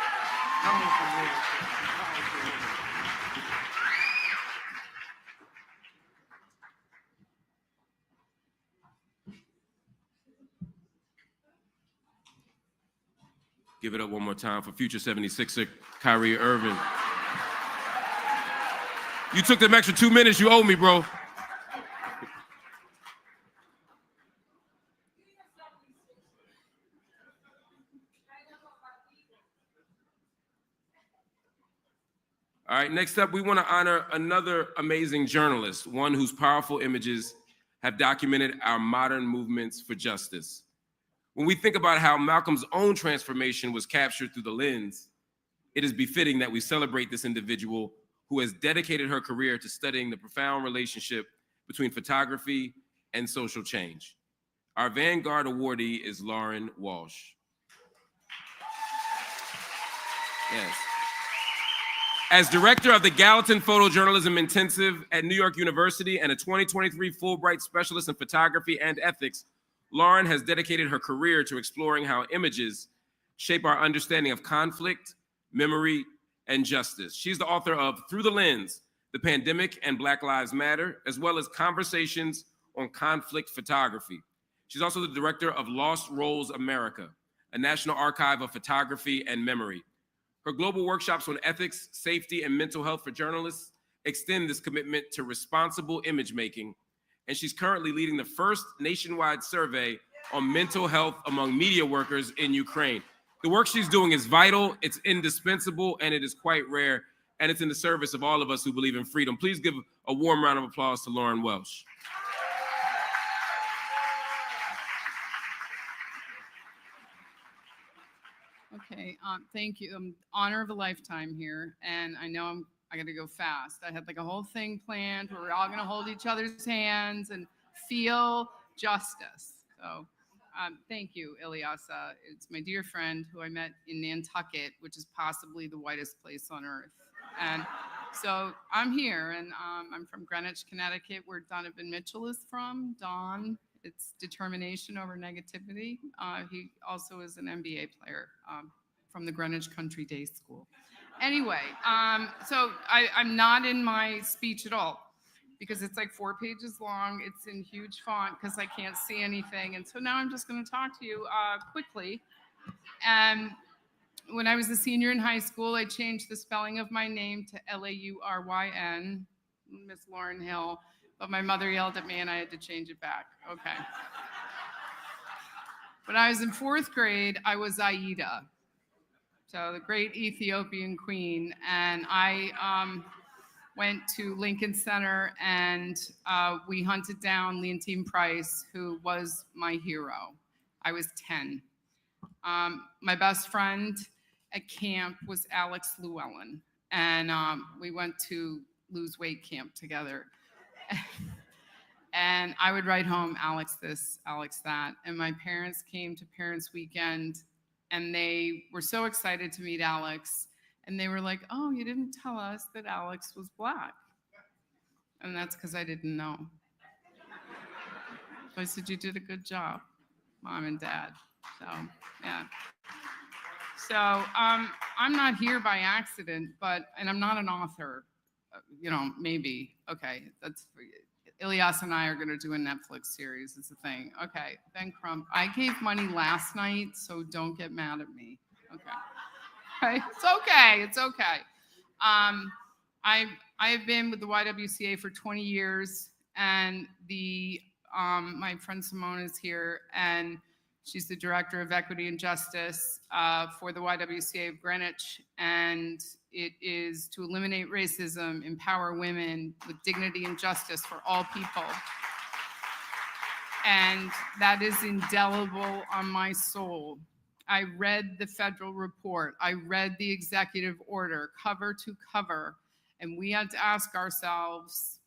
Give it up one more time for future 76er Kyrie Irving. You took them extra 2 minutes you owe me, bro. All right, next up, we want to honor another amazing journalist, one whose powerful images have documented our modern movements for justice. When we think about how Malcolm's own transformation was captured through the lens, it is befitting that we celebrate this individual who has dedicated her career to studying the profound relationship between photography and social change. Our Vanguard awardee is Lauryn Walsh. Yes. As director of the Gallatin Photojournalism Intensive at New York University and a 2023 Fulbright Specialist in Photography and Ethics, Lauryn has dedicated her career to exploring how images shape our understanding of conflict, memory, and justice. She's the author of Through the Lens, The Pandemic and Black Lives Matter, as well as Conversations on Conflict Photography. She's also the director of Lost Roles America, a national archive of photography and memory. Her global workshops on ethics, safety, and mental health for journalists extend this commitment to responsible image making, and she's currently leading the first nationwide survey on mental health among media workers in Ukraine. The work she's doing is vital, it's indispensable, and it is quite rare, and it's in the service of all of us who believe in freedom. Please give A warm round of applause to Lauryn Welsh. Okay, thank you. Honor of a lifetime here, and I know I got to go fast. I had like a whole thing planned where we're all going to hold each other's hands and feel justice. So, thank you, Ilyasah. It's my dear friend who I met in Nantucket, which is possibly the whitest place on earth. And so I'm here, and I'm from Greenwich, Connecticut, where Donovan Mitchell is from. Don. It's determination over negativity. He also is an NBA player from the Greenwich Country Day School. Anyway, so I'm not in my speech at all because it's like 4 pages long. It's in huge font because I can't see anything. And so now I'm just going to talk to you quickly. And when I was a senior in high school, I changed the spelling of my name to Lauryn, Miss Lauryn Hill. But my mother yelled at me and I had to change it back. Okay. When I was in 4th grade, I was Aida, so the great Ethiopian queen. And I went to Lincoln Center and we hunted down Leontine Price, who was my hero. I was 10. My best friend at camp was Alex Llewellyn. And we went to lose weight camp together. And I would write home, Alex this, Alex that. And my parents came to Parents Weekend and they were so excited to meet Alex. And they were like, oh, you didn't tell us that Alex was Black. And that's because I didn't know. So I said, you did a good job, Mom and Dad. So, yeah. So I'm not here by accident, and I'm not an author. Maybe. Okay, that's Ilyasah and I are going to do a Netflix series. It's a thing. Okay, Ben Crump. I gave money last night, so don't get mad at me. Okay, it's okay. It's okay. I have been with the YWCA for 20 years, and my friend Simone is here, and she's the Director of Equity and Justice for the YWCA of Greenwich, and it is to eliminate racism, empower women with dignity and justice for all people. And that is indelible on my soul. I read the federal report. I read the executive order cover to cover, and we had to ask ourselves,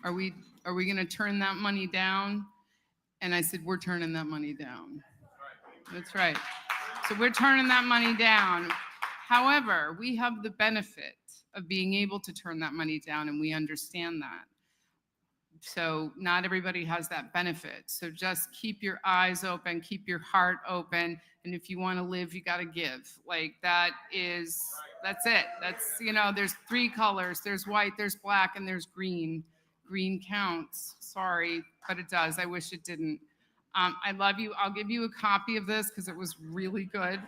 are we going to turn that money down? And I said, we're turning that money down. That's right. So we're turning that money down. However, we have the benefit of being able to turn that money down, and we understand that. So not everybody has that benefit. So just keep your eyes open, keep your heart open, and if you want to live, you got to give. That's it. There's 3 colors. There's white, there's black, and there's green. Green counts. Sorry, but it does. I wish it didn't. I love you. I'll give you a copy of this because it was really good.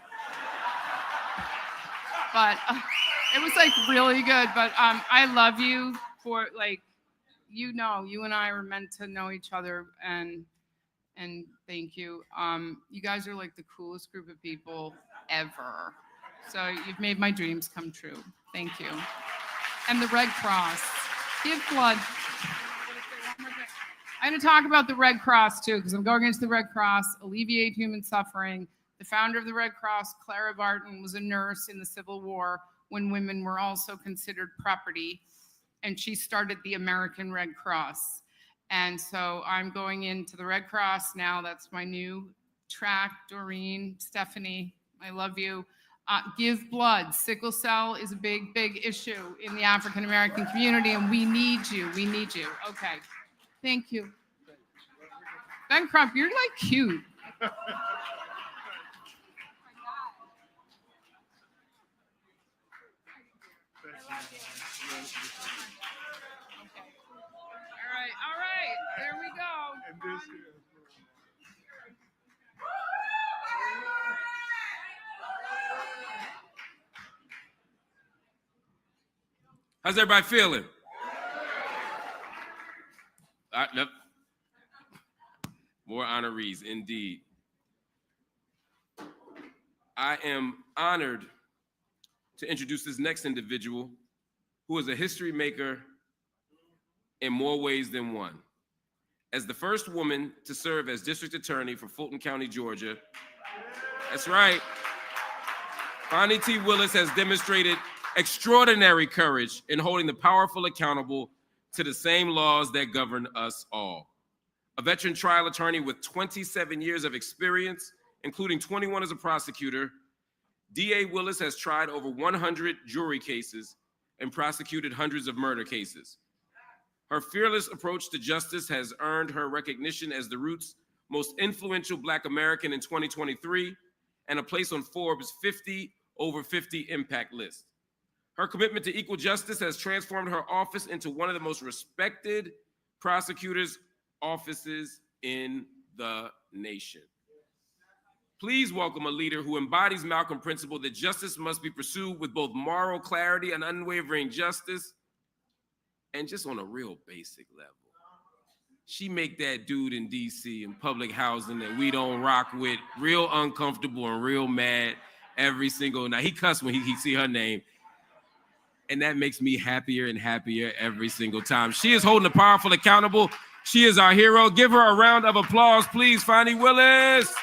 But it was really good. But I love you for you and I were meant to know each other, and thank you. You guys are the coolest group of people ever. So you've made my dreams come true. Thank you. And the Red Cross. Give blood. I'm going to talk about the Red Cross too, because I'm going into the Red Cross, alleviate human suffering. The founder of the Red Cross, Clara Barton, was a nurse in the Civil War when women were also considered property. And she started the American Red Cross. And so I'm going into the Red Cross now. That's my new track. Doreen, Stephanie, I love you. Give blood. Sickle cell is a big, big issue in the African-American community, and we need you. We need you. Okay. Thank you. Ben Crump, you're cute. All right, there we go. How's everybody feeling? Nope. More honorees, indeed. I am honored to introduce this next individual who is a history maker in more ways than one. As the first woman to serve as district attorney for Fulton County, Georgia, that's right, Fonnie T. Willis has demonstrated extraordinary courage in holding the powerful accountable to the same laws that govern us all. A veteran trial attorney with 27 years of experience, including 21 as a prosecutor, DA Willis has tried over 100 jury cases and prosecuted hundreds of murder cases. Her fearless approach to justice has earned her recognition as the Root's most influential Black American in 2023 and a place on Forbes' 50 over 50 impact list. Her commitment to equal justice has transformed her office into one of the most respected prosecutors' offices in the nation. Please welcome a leader who embodies Malcolm's principle that justice must be pursued with both moral clarity and unwavering justice, and just on a real basic level. She make that dude in DC in public housing that we don't rock with real uncomfortable and real mad every single night. He cussed when he see her name, and that makes me happier and happier every single time. She is holding the powerful accountable. She is our hero. Give her a round of applause, please, Fonnie Willis.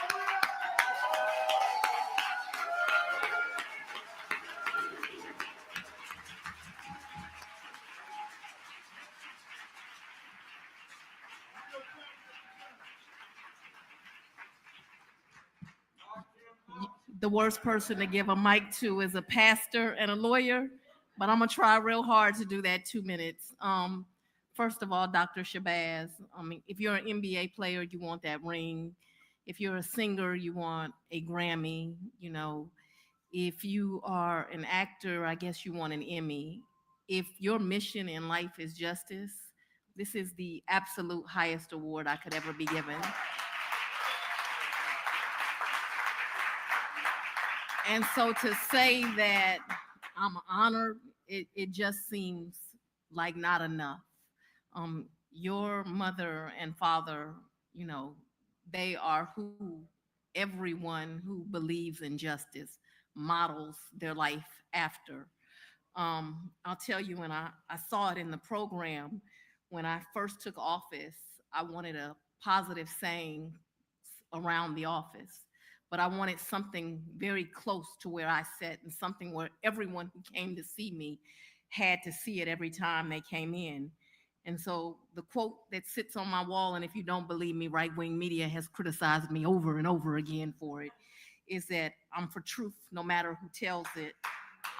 The worst person to give a mic to is a pastor and a lawyer, but I'm gonna try real hard to do that 2 minutes. First of all, Dr. Shabazz, I mean, if you're an NBA player, you want that ring. If you're a singer, you want a Grammy. You know, if you are an actor, I guess you want an Emmy. If your mission in life is justice, this is the absolute highest award I could ever be given. And so to say that I'm honored, it just seems like not enough. Your mother and father, you know, they are who everyone who believes in justice models their life after. I'll tell you, when I saw it in the program, when I first took office, I wanted a positive saying around the office. But I wanted something very close to where I sat and something where everyone who came to see me had to see it every time they came in. And so the quote that sits on my wall, and if you don't believe me, right-wing media has criticized me over and over again for it, is that I'm for truth no matter who tells it.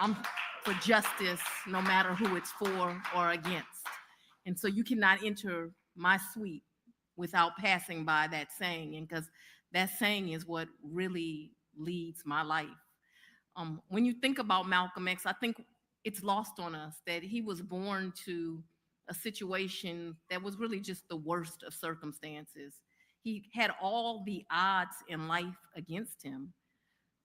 I'm for justice no matter who it's for or against. And so you cannot enter my suite without passing by that saying, and because that saying is what really leads my life. When you think about Malcolm X, I think it's lost on us that he was born to a situation that was really just the worst of circumstances. He had all the odds in life against him,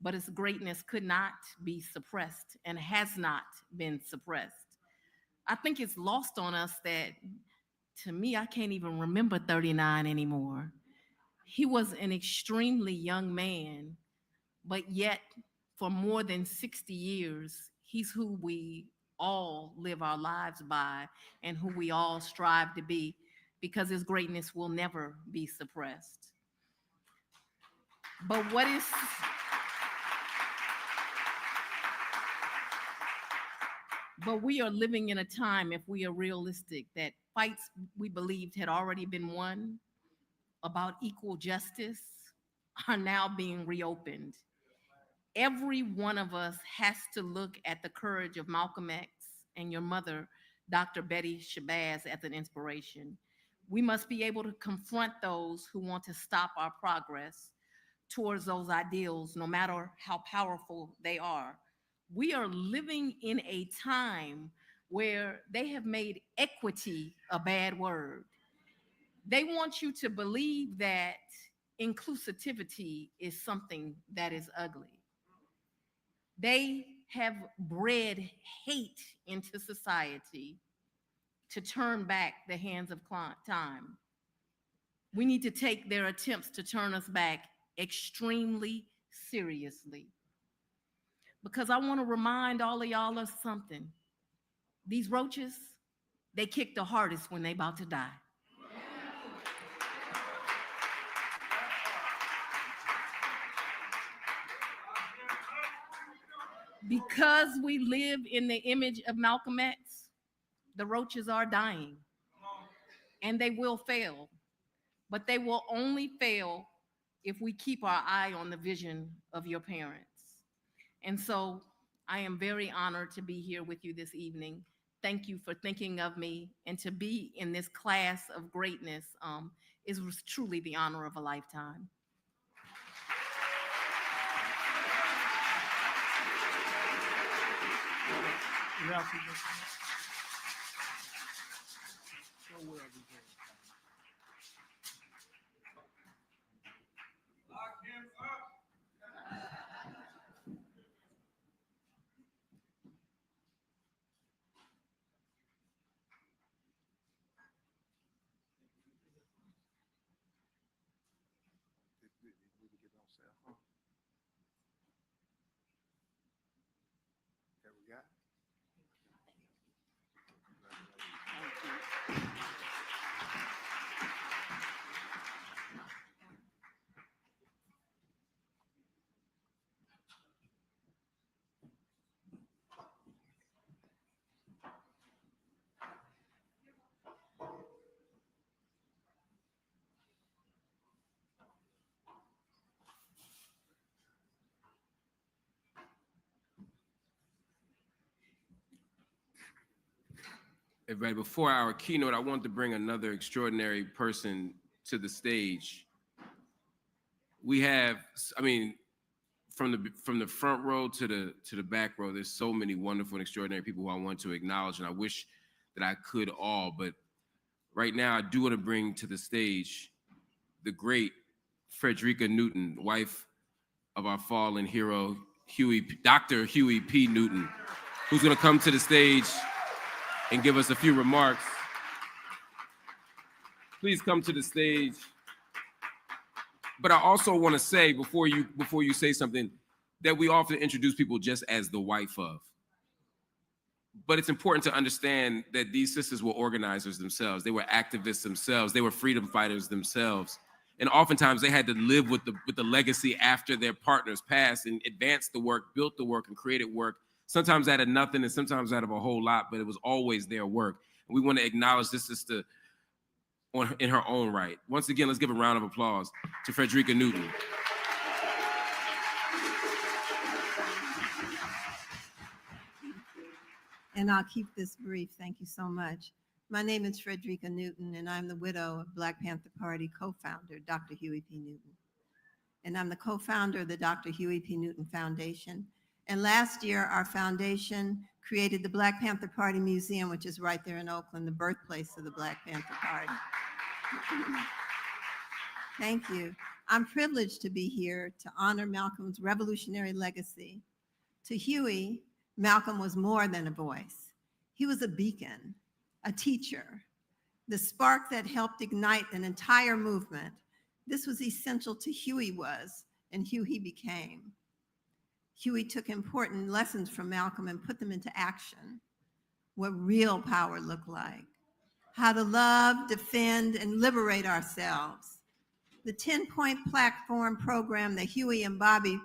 but his greatness could not be suppressed and has not been suppressed. I think it's lost on us that, to me, I can't even remember 39 anymore. He was an extremely young man, but yet for more than 60 years, he's who we all live our lives by and who we all strive to be, because his greatness will never be suppressed. But we are living in a time, if we are realistic, that fights we believed had already been won about equal justice are now being reopened. Every one of us has to look at the courage of Malcolm X and your mother, Dr. Betty Shabazz, as an inspiration. We must be able to confront those who want to stop our progress towards those ideals, no matter how powerful they are. We are living in a time where they have made equity a bad word. They want you to believe that inclusivity is something that is ugly. They have bred hate into society to turn back the hands of time. We need to take their attempts to turn us back extremely seriously. Because I want to remind all of y'all of something. These roaches, they kick the hardest when they about to die. Because we live in the image of Malcolm X, the roaches are dying, and they will fail, but they will only fail if we keep our eye on the vision of your parents. And so I am very honored to be here with you this evening. Thank you for thinking of me, and to be in this class of greatness is truly the honor of a lifetime. Everybody, before our keynote, I want to bring another extraordinary person to the stage. We have, I mean, from the front row to the back row, there's so many wonderful and extraordinary people who I want to acknowledge, and I wish that I could all, but right now I do want to bring to the stage the great Frederica Newton, wife of our fallen hero, Dr. Huey P. Newton, who's going to come to the stage and give us a few remarks. Please come to the stage. But I also want to say, before you say something, that we often introduce people just as the wife of. But it's important to understand that these sisters were organizers themselves. They were activists themselves. They were freedom fighters themselves. And oftentimes they had to live with the legacy after their partners passed, and advanced the work, built the work, and created work, sometimes out of nothing and sometimes out of a whole lot, but it was always their work. And we want to acknowledge this sister in her own right. Once again, let's give a round of applause to Frederica Newton. And I'll keep this brief. Thank you so much. My name is Frederica Newton, and I'm the widow of Black Panther Party co-founder, Dr. Huey P. Newton. And I'm the co-founder of the Dr. Huey P. Newton Foundation. And last year, our foundation created the Black Panther Party Museum, which is right there in Oakland, the birthplace of the Black Panther Party. Thank you. I'm privileged to be here to honor Malcolm's revolutionary legacy. To Huey, Malcolm was more than a voice. He was a beacon, a teacher, the spark that helped ignite an entire movement. This was essential to Huey was, and who he became. Huey took important lessons from Malcolm and put them into action. What real power looked like, how to love, defend, and liberate ourselves. The 10-point platform program that Huey and Bobby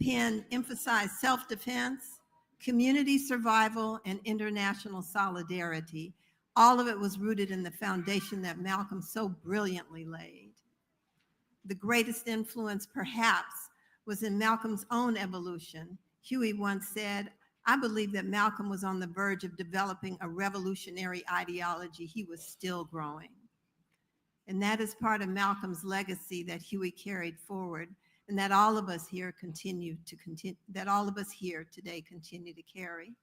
penned emphasized self-defense, community survival, and international solidarity. All of it was rooted in the foundation that Malcolm so brilliantly laid. The greatest influence, perhaps, was in Malcolm's own evolution. Huey once said, "I believe that Malcolm was on the verge of developing a revolutionary ideology. He was still growing." And that is part of Malcolm's legacy that Huey carried forward, and that all of us here today continue to carry.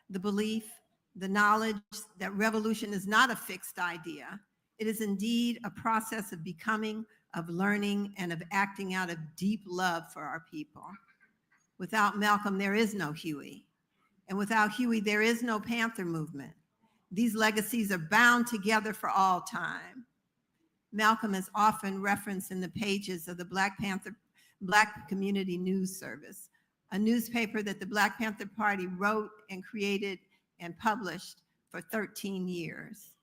The belief, the knowledge that revolution is not a fixed idea. It is indeed a process of becoming, of learning, and of acting out of deep love for our people. Without Malcolm, there is no Huey. And without Huey, there is no Panther movement. These legacies are bound together for all time. Malcolm is often referenced in the pages of the Black Community News Service, a newspaper that the Black Panther Party wrote and created and published for 13 years.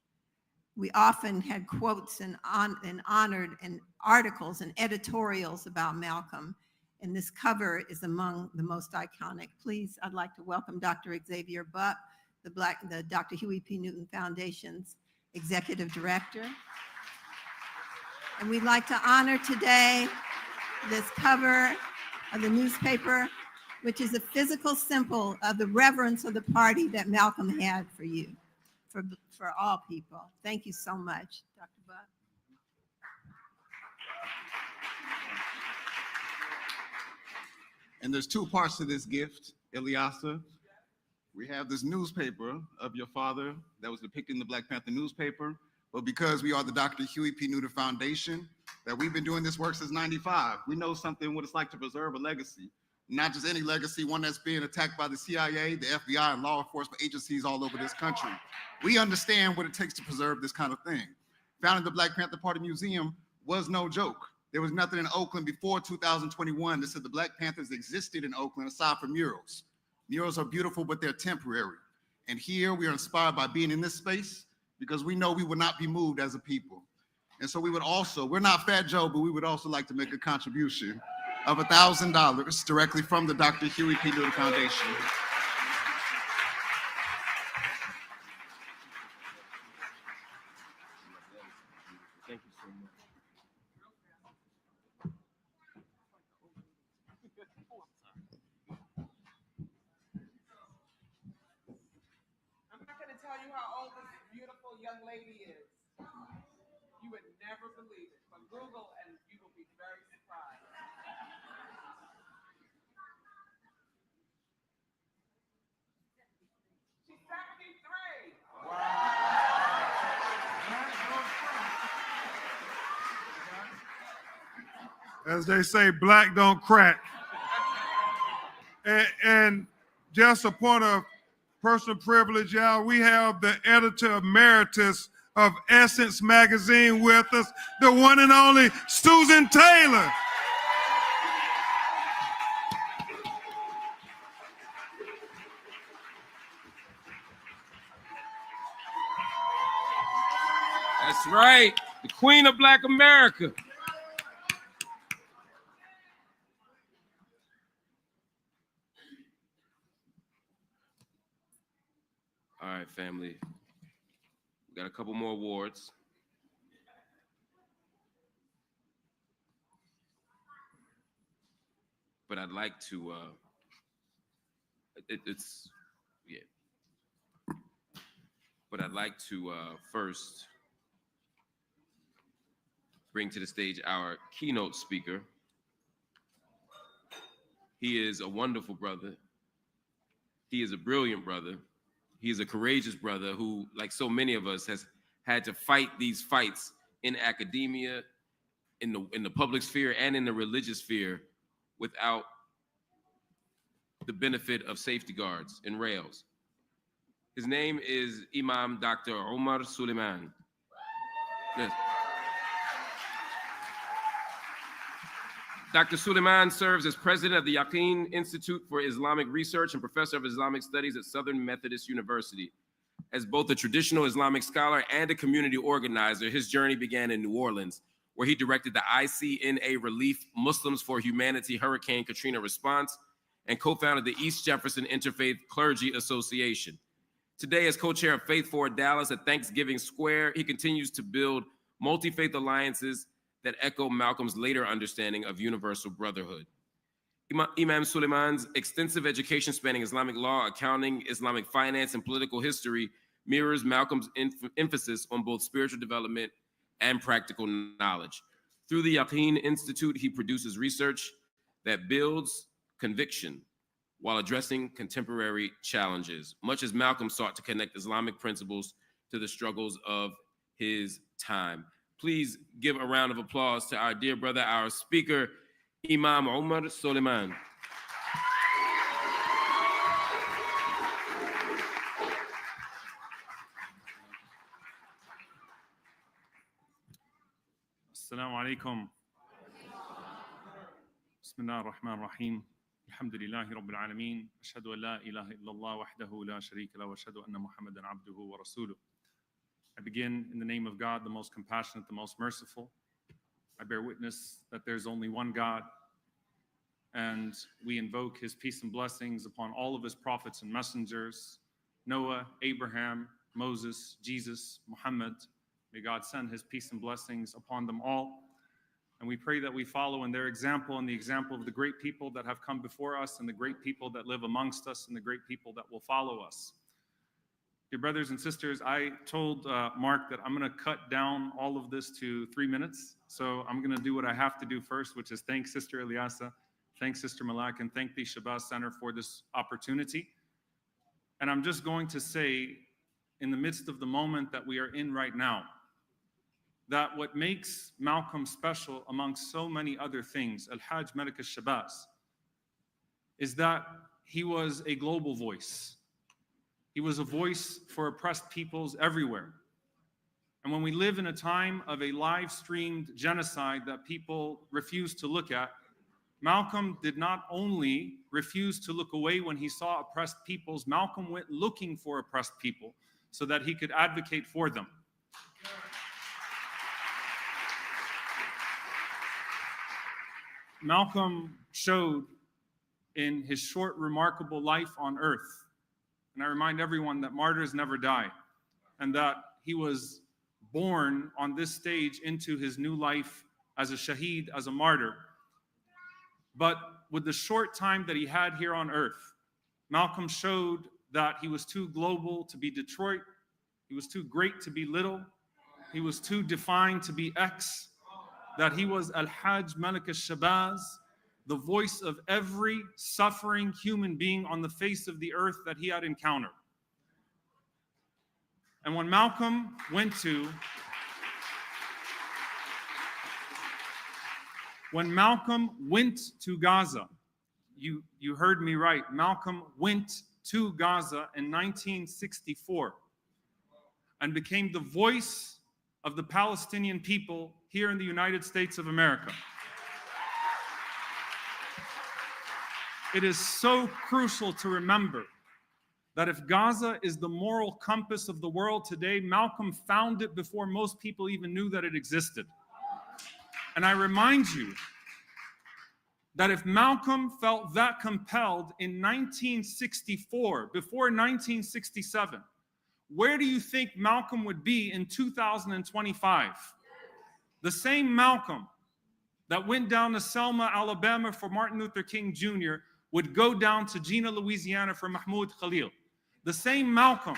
We often had quotes and honored and articles and editorials about Malcolm, and this cover is among the most iconic. Please, I'd like to welcome Dr. Xavier Buck, the Dr. Huey P. Newton Foundation's Executive Director. And we'd like to honor today this cover of the newspaper, which is a physical symbol of the reverence of the party that Malcolm had for you, for all people. Thank you so much, Dr. Buck. And there's two parts to this gift, Ilyasah. We have this newspaper of your father that was depicted in the Black Panther newspaper, but because we are the Dr. Huey P. Newton Foundation, that we've been doing this work since '95, we know something what it's like to preserve a legacy. Not just any legacy, one that's being attacked by the CIA, the FBI, and law enforcement agencies all over this country. We understand what it takes to preserve this kind of thing. Founding the Black Panther Party Museum was no joke. There was nothing in Oakland before 2021 that said the Black Panthers existed in Oakland aside from murals. Murals are beautiful, but they're temporary. And here we are inspired by being in this space because we know we will not be moved as a people. And so we would also, we're not Fat Joe, but we would also like to make a contribution of $1,000 directly from the Dr. Huey P. Newton Foundation. Thank you so much. I'm not going to tell you how old this beautiful young lady is. You would never believe it, but Google and you will be very surprised. She's 73. As they say, black don't crack. And just a point of personal privilege, y'all, we have the editor emeritus of Essence magazine with us, the one and only Susan Taylor. That's right, the Queen of Black America. All right, family. We got a couple more awards. But I'd like to, But I'd like to first bring to the stage our keynote speaker. He is a wonderful brother. He is a brilliant brother. He is a courageous brother who, like so many of us, has had to fight these fights in academia, in the public sphere, and in the religious sphere without the benefit of safety guards and rails. His name is Imam Dr. Omar Suleiman. Yes. Dr. Suleiman serves as president of the Yaqeen Institute for Islamic Research and professor of Islamic Studies at Southern Methodist University. As both a traditional Islamic scholar and a community organizer, his journey began in New Orleans, where he directed the ICNA Relief Muslims for Humanity Hurricane Katrina response and co-founded the East Jefferson Interfaith Clergy Association. Today, as co-chair of Faith Forward Dallas at Thanksgiving Square, he continues to build multi-faith alliances that echo Malcolm's later understanding of universal brotherhood. Imam Suleiman's extensive education spanning Islamic law, accounting, Islamic finance, and political history mirrors Malcolm's emphasis on both spiritual development and practical knowledge. Through the Yaqeen Institute, he produces research that builds conviction while addressing contemporary challenges, much as Malcolm sought to connect Islamic principles to the struggles of his time. Please give a round of applause to our dear brother, our speaker, Imam Omar Suleiman. Assalamu alaikum. Bismillah ar-Rahman ar-Rahim. الحمد لله رب العالمين أشهد أن لا إله إلا الله وحده لا شريك له وأشهد أن محمدا عبده ورسوله. I begin in the name of God, the most compassionate, the most merciful. I bear witness that there's only one God, and we invoke his peace and blessings upon all of his prophets and messengers, Noah, Abraham, Moses, Jesus, Muhammad. May God send his peace and blessings upon them all. And we pray that we follow in their example and the example of the great people that have come before us and the great people that live amongst us and the great people that will follow us. Dear brothers and sisters, I told Mark that I'm going to cut down all of this to 3 minutes. So I'm going to do what I have to do first, which is thank Sister Ilyasah, thank Sister Malak, and thank the Shabazz Center for this opportunity. And I'm just going to say, in the midst of the moment that we are in right now, that what makes Malcolm special amongst so many other things, El-Hajj Malik El-Shabazz, is that he was a global voice. He was a voice for oppressed peoples everywhere. And when we live in a time of a live-streamed genocide that people refuse to look at, Malcolm did not only refuse to look away when he saw oppressed peoples, Malcolm went looking for oppressed people so that he could advocate for them. Malcolm showed in his short, remarkable life on earth, and I remind everyone that martyrs never die, and that he was born on this stage into his new life as a shaheed, as a martyr. But with the short time that he had here on earth, Malcolm showed that he was too global to be Detroit, he was too great to be little, he was too defined to be X, that he was El-Hajj Malik El-Shabazz, the voice of every suffering human being on the face of the earth that he had encountered. And when Malcolm went to Gaza, you heard me right, Malcolm went to Gaza in 1964 and became the voice of the Palestinian people here in the United States of America. It is so crucial to remember that if Gaza is the moral compass of the world today, Malcolm found it before most people even knew that it existed. And I remind you that if Malcolm felt that compelled in 1964, before 1967, where do you think Malcolm would be in 2025? The same Malcolm that went down to Selma, Alabama for Martin Luther King Jr. would go down to Jena, Louisiana for Mahmoud Khalil. The same Malcolm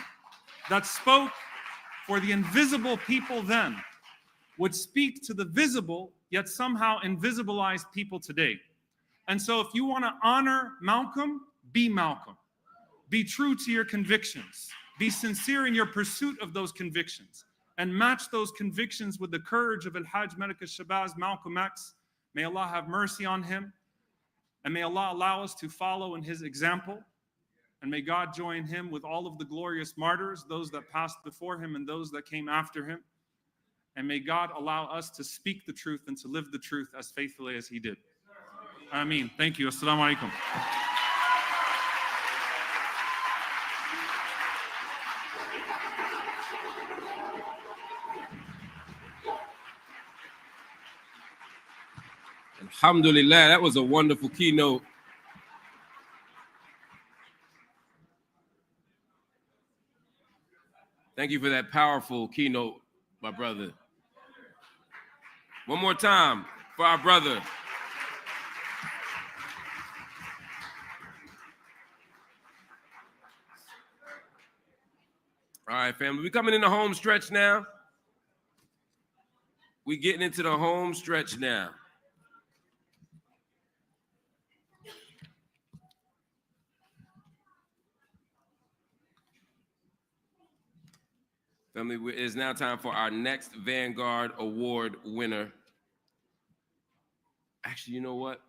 that spoke for the invisible people then would speak to the visible, yet somehow invisibilized people today. And so if you want to honor Malcolm, be Malcolm. Be true to your convictions. Be sincere in your pursuit of those convictions, and match those convictions with the courage of El-Hajj Malik El-Shabazz, Malcolm X. May Allah have mercy on him, and may Allah allow us to follow in his example, and may God join him with all of the glorious martyrs, those that passed before him and those that came after him, and may God allow us to speak the truth and to live the truth as faithfully as he did. Ameen. Thank you. Assalamu alaikum. Alhamdulillah, that was a wonderful keynote. Thank you for that powerful keynote, my brother. One more time for our brother. All right, family, we're coming in the home stretch now. We're getting into the home stretch now. Family, it is now time for our next Vanguard Award winner. Actually, you know what?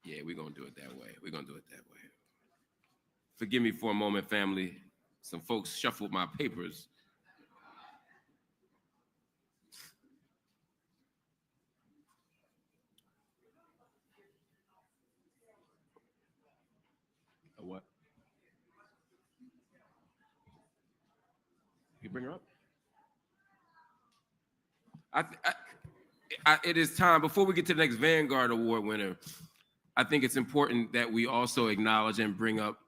Yeah, we're going to do it that way. We're going to do it that way. Forgive me for a moment, family. Some folks shuffled my papers. bring her up? It is time, before we get to the next Vanguard Award winner, I think it's important that we also acknowledge and bring up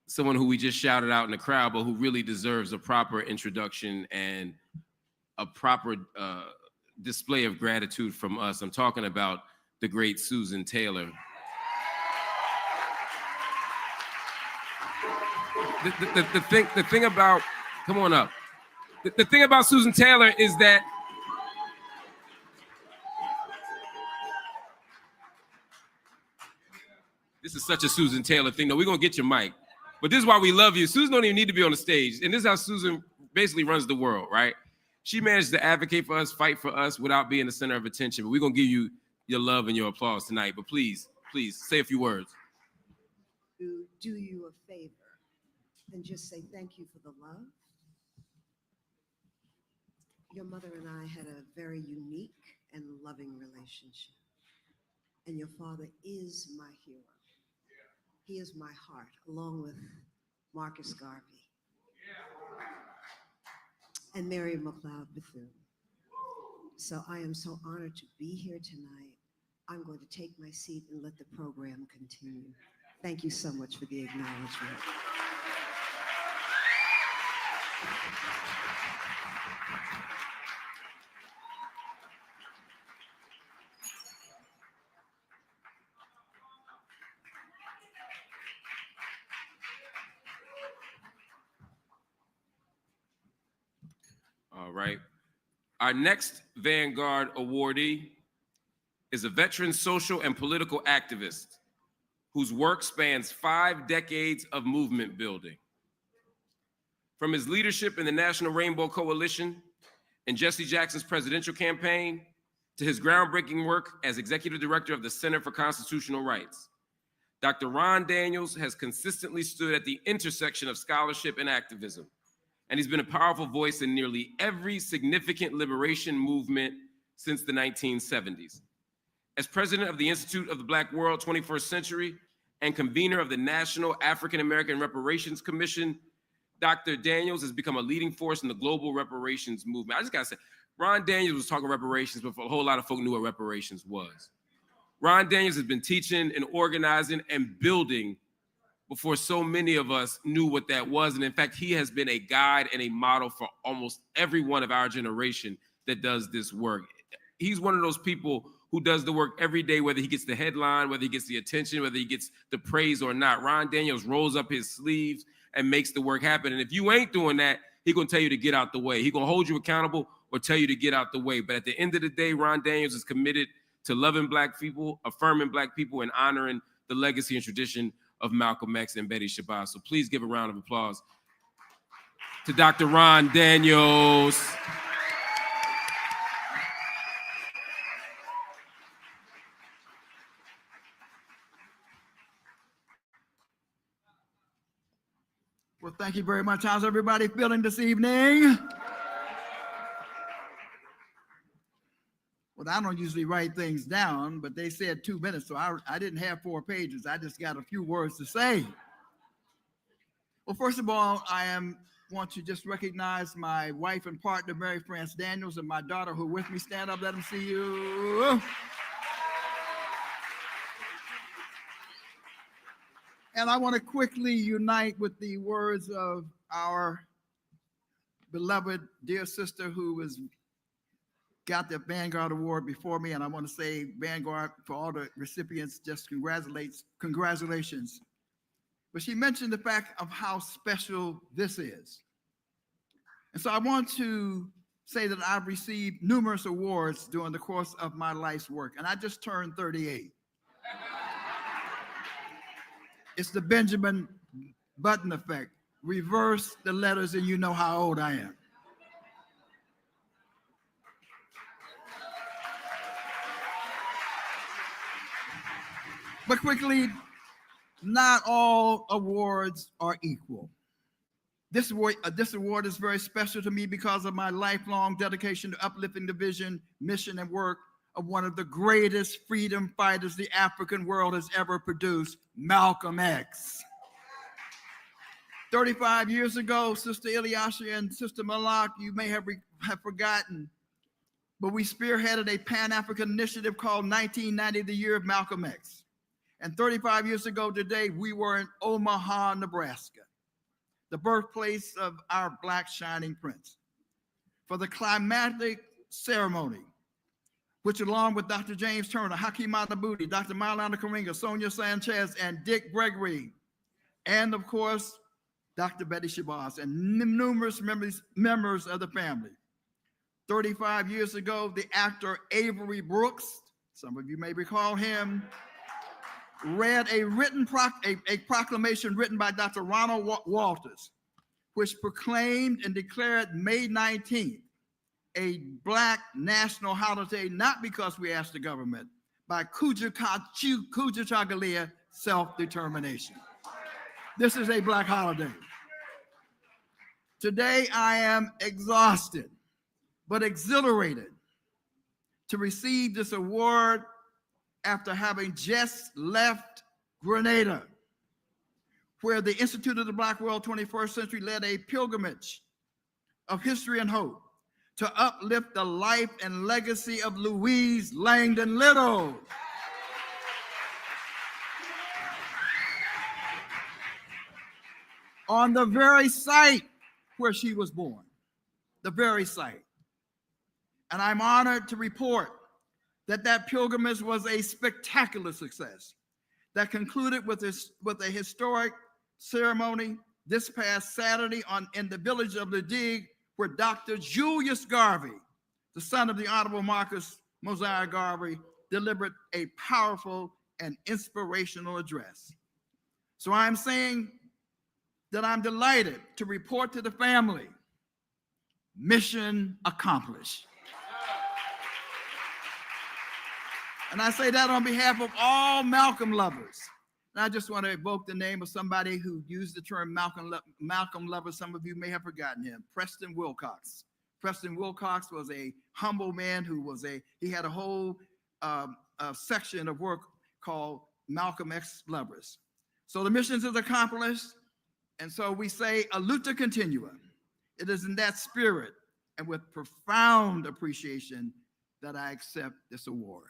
someone who we just shouted out in the crowd, but who really deserves a proper introduction and a proper display of gratitude from us. I'm talking about the great Susan Taylor. The thing about, come on up. The thing about Susan Taylor is that this is such a Susan Taylor thing. No, we're gonna get your mic. But this is why we love you. Susan don't even need to be on the stage. And this is how Susan basically runs the world, right? She managed to advocate for us, fight for us without being the center of attention. But we're gonna give you your love and your applause tonight. But please, please say a few words. To do you a favor and just say thank you for the love. Your mother and I had a very unique and loving relationship. And your father is my hero. He is my heart, along with Marcus Garvey and Mary McLeod Bethune. So I am so honored to be here tonight. I'm going to take my seat and let the program continue. Thank you so much for the acknowledgement. All right. Our next Vanguard awardee is a veteran social and political activist whose work spans 5 decades of movement building. From his leadership in the National Rainbow Coalition and Jesse Jackson's presidential campaign to his groundbreaking work as executive director of the Center for Constitutional Rights, Dr. Ron Daniels has consistently stood at the intersection of scholarship and activism, and he's been a powerful voice in nearly every significant liberation movement since the 1970s. As president of the Institute of the Black World 21st Century and convener of the National African American Reparations Commission, Dr. Daniels has become a leading force in the global reparations movement. I just gotta say, Ron Daniels was talking reparations, but a whole lot of folk knew what reparations was. Ron Daniels has been teaching and organizing and building before so many of us knew what that was. And in fact, he has been a guide and a model for almost every one of our generation that does this work. He's one of those people who does the work every day, whether he gets the headline, whether he gets the attention, whether he gets the praise or not. Ron Daniels rolls up his sleeves and makes the work happen. And if you ain't doing that, he's gonna tell you to get out the way. He's gonna hold you accountable or tell you to get out the way. But at the end of the day, Ron Daniels is committed to loving Black people, affirming Black people, and honoring the legacy and tradition of Malcolm X and Betty Shabazz. So please give a round of applause to Dr. Ron Daniels. Well, thank you very much. How's everybody feeling this evening? Well, I don't usually write things down, but they said 2 minutes, so I didn't have 4 pages. I just got a few words to say. Well, first of all, want to just recognize my wife and partner, Mary France Daniels, and my daughter who are with me. Stand up, let them see you. And I want to quickly unite with the words of our beloved dear sister who got the Vanguard Award before me. And I want to say, Vanguard, for all the recipients, just congratulations. But she mentioned the fact of how special this is. And so I want to say that I've received numerous awards during the course of my life's work. And I just turned 38. It's the Benjamin Button effect. Reverse the letters and you know how old I am. But quickly, not all awards are equal. This award is very special to me because of my lifelong dedication to uplifting the vision, mission, and work of one of the greatest freedom fighters the African world has ever produced, Malcolm X. 35 years ago, Sister Ilyasah and Sister Malak, you may have forgotten, but we spearheaded a Pan-African initiative called 1990, the year of Malcolm X. And 35 years ago today, we were in Omaha, Nebraska, the birthplace of our Black shining prince, for the climactic ceremony, which along with Dr. James Turner, Hakeem Adabuti, Dr. Maulana Karinga, Sonia Sanchez, and Dick Gregory, and of course, Dr. Betty Shabazz, and numerous members of the family. 35 years ago, the actor Avery Brooks, some of you may recall him, read a proclamation written by Dr. Ronald Walters, which proclaimed and declared May 19th a Black national holiday, not because we asked the government, by Kujichagulia self-determination. This is a Black holiday. Today, I am exhausted, but exhilarated to receive this award after having just left Grenada, where the Institute of the Black World 21st Century led a pilgrimage of history and hope to uplift the life and legacy of Louise Langdon Little. On the very site where she was born, the very site. And I'm honored to report that that pilgrimage was a spectacular success that concluded with a historic ceremony this past Saturday in the village of the Dig, where Dr. Julius Garvey, the son of the Honorable Marcus Mosiah Garvey, delivered a powerful and inspirational address. So I'm saying that I'm delighted to report to the family, mission accomplished. And I say that on behalf of all Malcolm lovers. And I just want to evoke the name of somebody who used the term Malcolm lover. Some of you may have forgotten him, Preston Wilcox. Preston Wilcox was a humble man he had a whole section of work called Malcolm X Lovers. So the mission is accomplished. And so we say, a luta continua. It is in that spirit and with profound appreciation that I accept this award.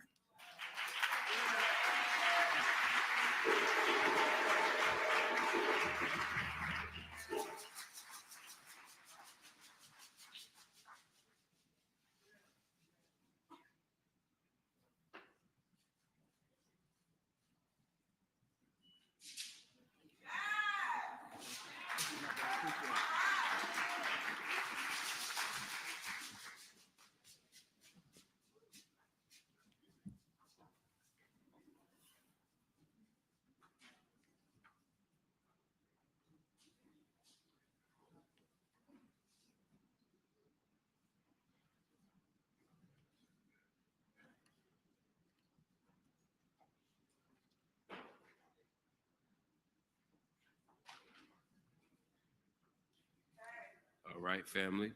All right, family.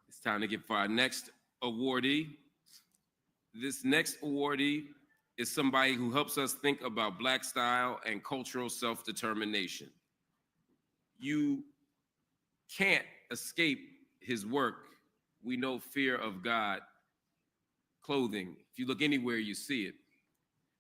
It's time to get for our next awardee. This next awardee is somebody who helps us think about Black style and cultural self-determination. You can't escape his work. We know fear of God clothing. If you look anywhere, you see it.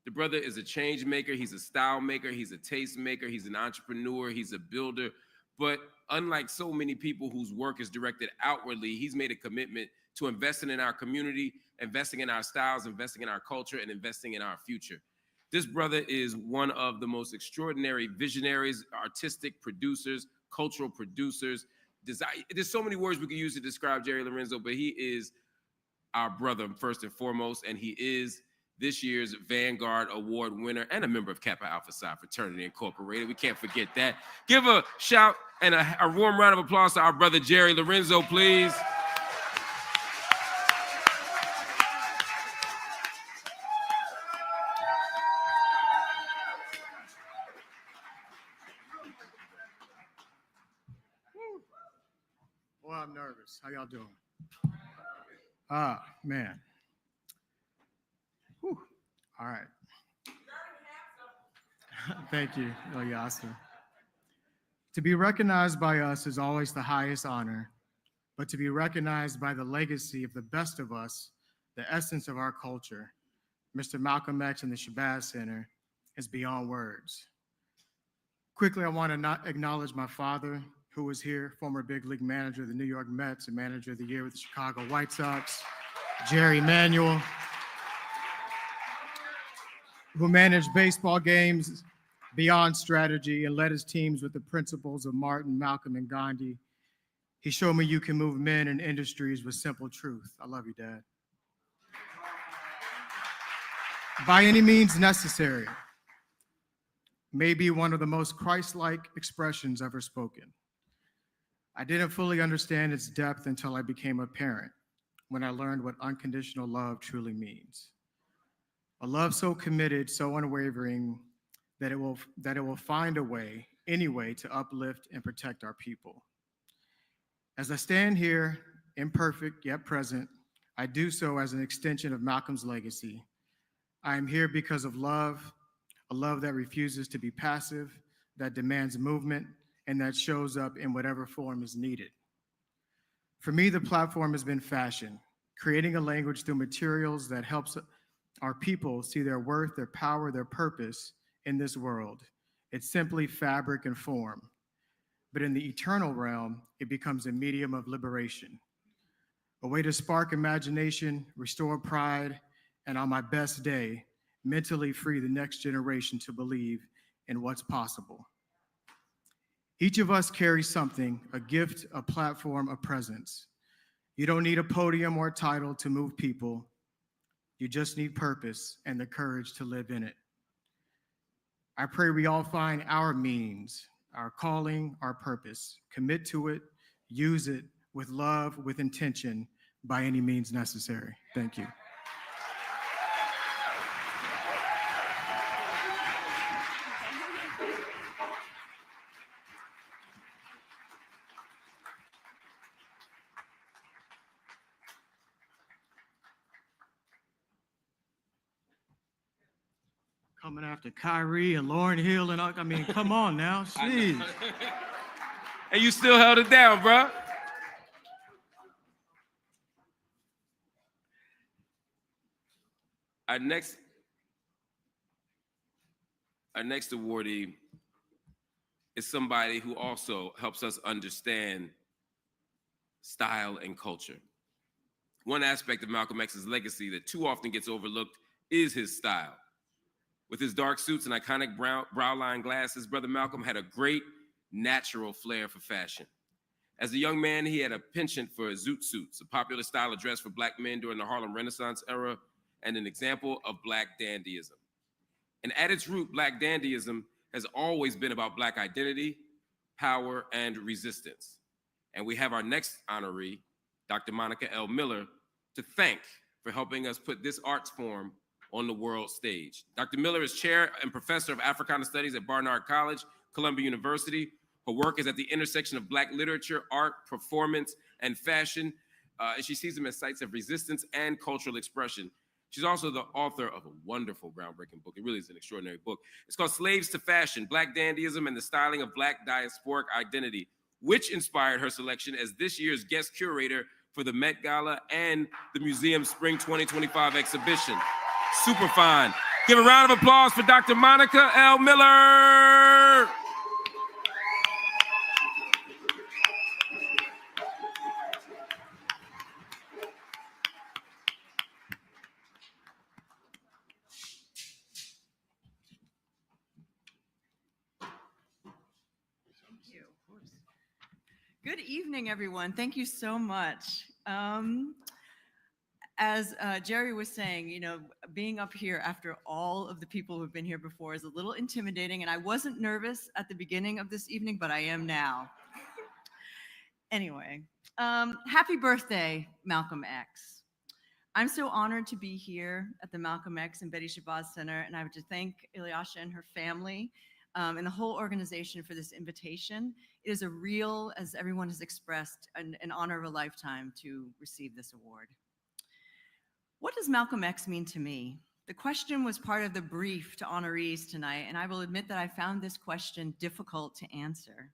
The brother is a change maker. He's a style maker. He's a taste maker. He's an entrepreneur. He's a builder. But unlike so many people whose work is directed outwardly, he's made a commitment to investing in our community, investing in our styles, investing in our culture, and investing in our future. This brother is one of the most extraordinary visionaries, artistic producers, cultural producers. There's so many words we could use to describe Jerry Lorenzo, but he is our brother first and foremost, and he is this year's Vanguard Award winner and a member of Kappa Alpha Psi Fraternity Incorporated. We can't forget that. Give a shout and a warm round of applause to our brother Jerry Lorenzo, please. Well, I'm nervous. How y'all doing? Man. Whew. All right. Thank you, Ilyasah. To be recognized by us is always the highest honor, but to be recognized by the legacy of the best of us, the essence of our culture, Mr. Malcolm X and the Shabazz Center, is beyond words. Quickly, I want to acknowledge my father, who was here, former big league manager of the New York Mets and manager of the year with the Chicago White Sox, Jerry Manuel, who managed baseball games beyond strategy and led his teams with the principles of Martin, Malcolm, and Gandhi. He showed me you can move men and industries with simple truth. I love you, Dad. By any means necessary may be one of the most Christ-like expressions ever spoken. I didn't fully understand its depth until I became a parent, when I learned what unconditional love truly means. A love so committed, so unwavering, that it will find a way, any way, to uplift and protect our people. As I stand here, imperfect yet present, I do so as an extension of Malcolm's legacy. I am here because of love, a love that refuses to be passive, that demands movement, and that shows up in whatever form is needed. For me, the platform has been fashion, creating a language through materials that helps our people see their worth, their power, their purpose in this world. It's simply fabric and form. But in the eternal realm, it becomes a medium of liberation, a way to spark imagination, restore pride, and on my best day, mentally free the next generation to believe in what's possible. Each of us carries something, a gift, a platform, a presence. You don't need a podium or a title to move people. You just need purpose and the courage to live in it. I pray we all find our means, our calling, our purpose, commit to it, use it with love, with intention, by any means necessary. Thank you. Coming after Kyrie and Lauryn Hill and I mean, come on now, jeez. And you still held it down, bro. Our next awardee is somebody who also helps us understand style and culture. One aspect of Malcolm X's legacy that too often gets overlooked is his style. With his dark suits and iconic brow-line glasses, Brother Malcolm had a great natural flair for fashion. As a young man, he had a penchant for zoot suits, a popular style of dress for Black men during the Harlem Renaissance era, and an example of Black dandyism. And at its root, Black dandyism has always been about Black identity, power, and resistance. And we have our next honoree, Dr. Monica L. Miller, to thank for helping us put this arts form on the world stage. Dr. Miller is chair and professor of Africana Studies at Barnard College, Columbia University. Her work is at the intersection of Black literature, art, performance, and fashion, and she sees them as sites of resistance and cultural expression. She's also the author of a wonderful, groundbreaking book. It really is an extraordinary book. It's called Slaves to Fashion, Black Dandyism and the Styling of Black Diasporic Identity, which inspired her selection as this year's guest curator for the Met Gala and the museum's Spring 2025 exhibition. Super fine. Give a round of applause for Dr. Monica L. Miller. Good evening, everyone. Thank you so much. As Jerry was saying, you know, being up here after all of the people who've been here before is a little intimidating, and I wasn't nervous at the beginning of this evening, but I am now. Anyway, happy birthday, Malcolm X. I'm so honored to be here at the Malcolm X and Betty Shabazz Center, and I would to thank Ilyasah and her family and the whole organization for this invitation. It is a real, as everyone has expressed, an honor of a lifetime to receive this award. What does Malcolm X mean to me? The question was part of the brief to honorees tonight, and I will admit that I found this question difficult to answer.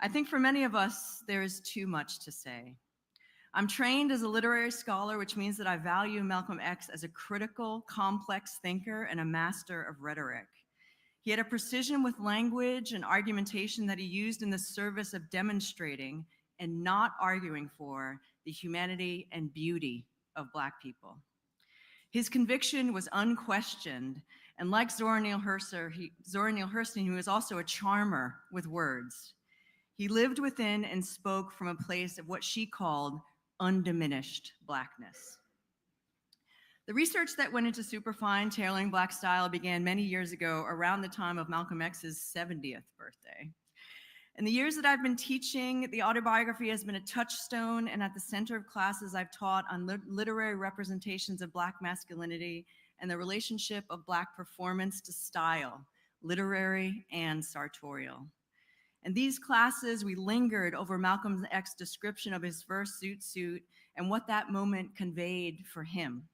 I think for many of us, there is too much to say. I'm trained as a literary scholar, which means that I value Malcolm X as a critical, complex thinker and a master of rhetoric. He had a precision with language and argumentation that he used in the service of demonstrating and not arguing for the humanity and beauty of Black people. His conviction was unquestioned, and like Zora Neale Hurston, he was also a charmer with words. He lived within and spoke from a place of what she called undiminished Blackness. The research that went into superfine tailoring Black style began many years ago around the time of Malcolm X's 70th birthday. In the years that I've been teaching, the autobiography has been a touchstone and at the center of classes I've taught on literary representations of Black masculinity and the relationship of Black performance to style, literary and sartorial. In these classes, we lingered over Malcolm X's description of his first zoot suit and what that moment conveyed for him.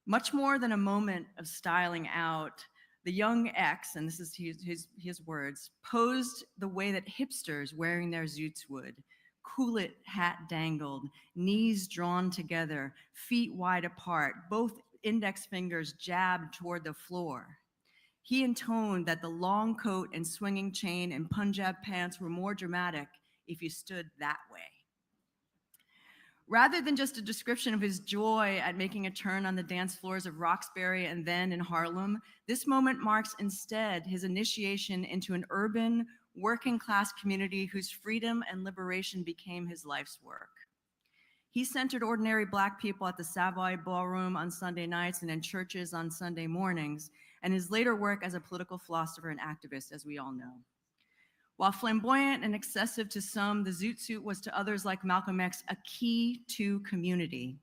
Much more than a moment of styling out, the young X, and this is his words, posed the way that hipsters wearing their zoots would. Coolit hat dangled, knees drawn together, feet wide apart, both index fingers jabbed toward the floor. He intoned that the long coat and swinging chain and Punjab pants were more dramatic if you stood that way. Rather than just a description of his joy at making a turn on the dance floors of Roxbury and then in Harlem, this moment marks instead his initiation into an urban, working-class community whose freedom and liberation became his life's work. He centered ordinary Black people at the Savoy Ballroom on Sunday nights and in churches on Sunday mornings, and his later work as a political philosopher and activist, as we all know. While flamboyant and excessive to some, the zoot suit was to others like Malcolm X a key to community,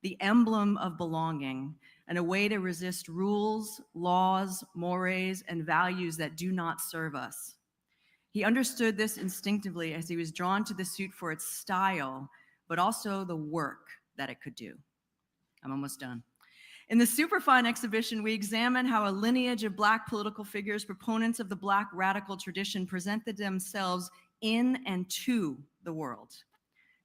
the emblem of belonging, and a way to resist rules, laws, mores, and values that do not serve us. He understood this instinctively as he was drawn to the suit for its style, but also the work that it could do. I'm almost done. In the Superfine exhibition, we examine how a lineage of Black political figures, proponents of the Black radical tradition, presented themselves in and to the world.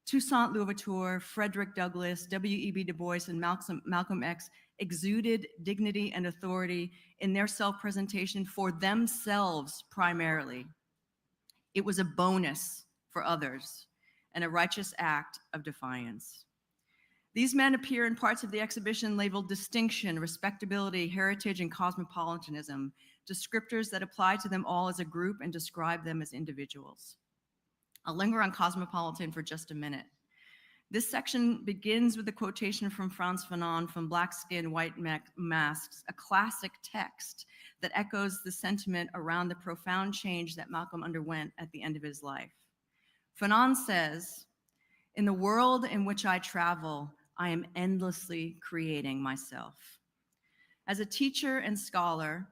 Toussaint Louverture, Frederick Douglass, W.E.B. Du Bois, and Malcolm X exuded dignity and authority in their self-presentation for themselves primarily. It was a bonus for others and a righteous act of defiance. These men appear in parts of the exhibition labeled distinction, respectability, heritage, and cosmopolitanism, descriptors that apply to them all as a group and describe them as individuals. I'll linger on cosmopolitan for just a minute. This section begins with a quotation from Frantz Fanon from Black Skin, White Masks, a classic text that echoes the sentiment around the profound change that Malcolm underwent at the end of his life. Fanon says, "In the world in which I travel, I am endlessly creating myself." As a teacher and scholar,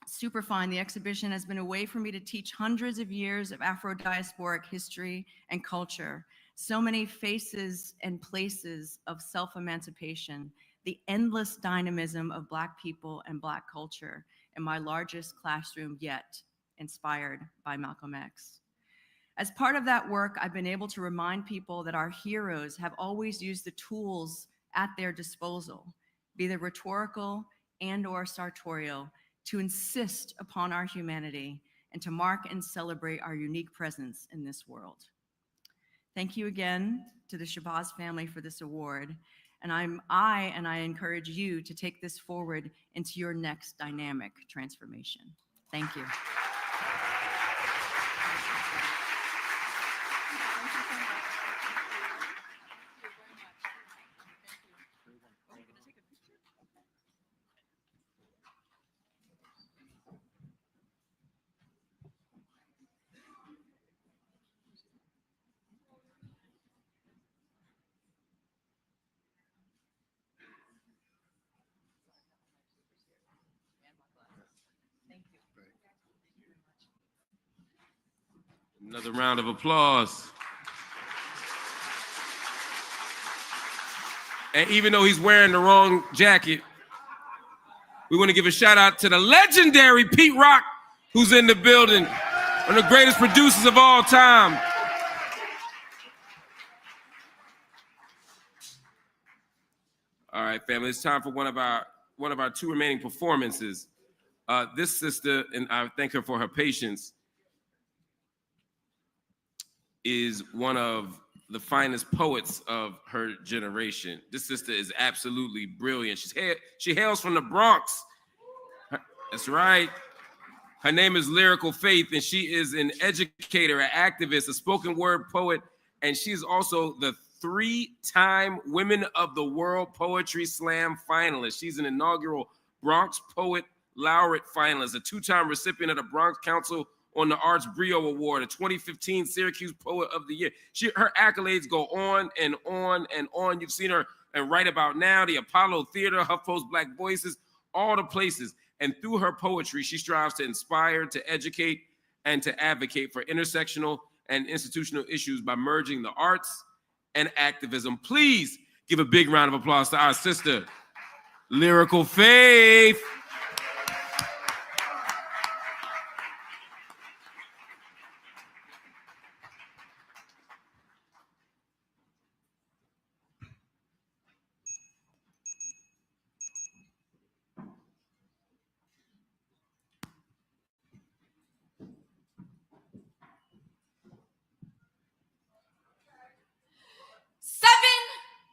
Superfine, the exhibition has been a way for me to teach hundreds of years of Afro-diasporic history and culture, so many faces and places of self-emancipation, the endless dynamism of Black people and Black culture in my largest classroom yet, inspired by Malcolm X. As part of that work, I've been able to remind people that our heroes have always used the tools at their disposal, be they rhetorical and/or sartorial, to insist upon our humanity and to mark and celebrate our unique presence in this world. Thank you again to the Shabazz family for this award, and I encourage you to take this forward into your next dynamic transformation. Thank you. Another round of applause. And even though he's wearing the wrong jacket, we want to give a shout out to the legendary Pete Rock, who's in the building. One of the greatest producers of all time. All right, family, it's time for one of our two remaining performances. This sister, and I thank her for her patience, is one of the finest poets of her generation. This sister is absolutely brilliant. She hails from the Bronx. That's right. Her name is Lyrical Faith, and she is an educator, an activist, a spoken word poet, and she's also the 3-time Women of the World Poetry Slam finalist. She's an inaugural Bronx Poet Laureate finalist, a 2-time recipient of the Bronx Council on the Arts Brio Award, a 2015 Syracuse Poet of the Year. Her accolades go on and on and on. You've seen her and Right About Now, the Apollo Theater, HuffPost Black Voices, all the places. And through her poetry, she strives to inspire, to educate, and to advocate for intersectional and institutional issues by merging the arts and activism. Please give a big round of applause to our sister, Lyrical Faith.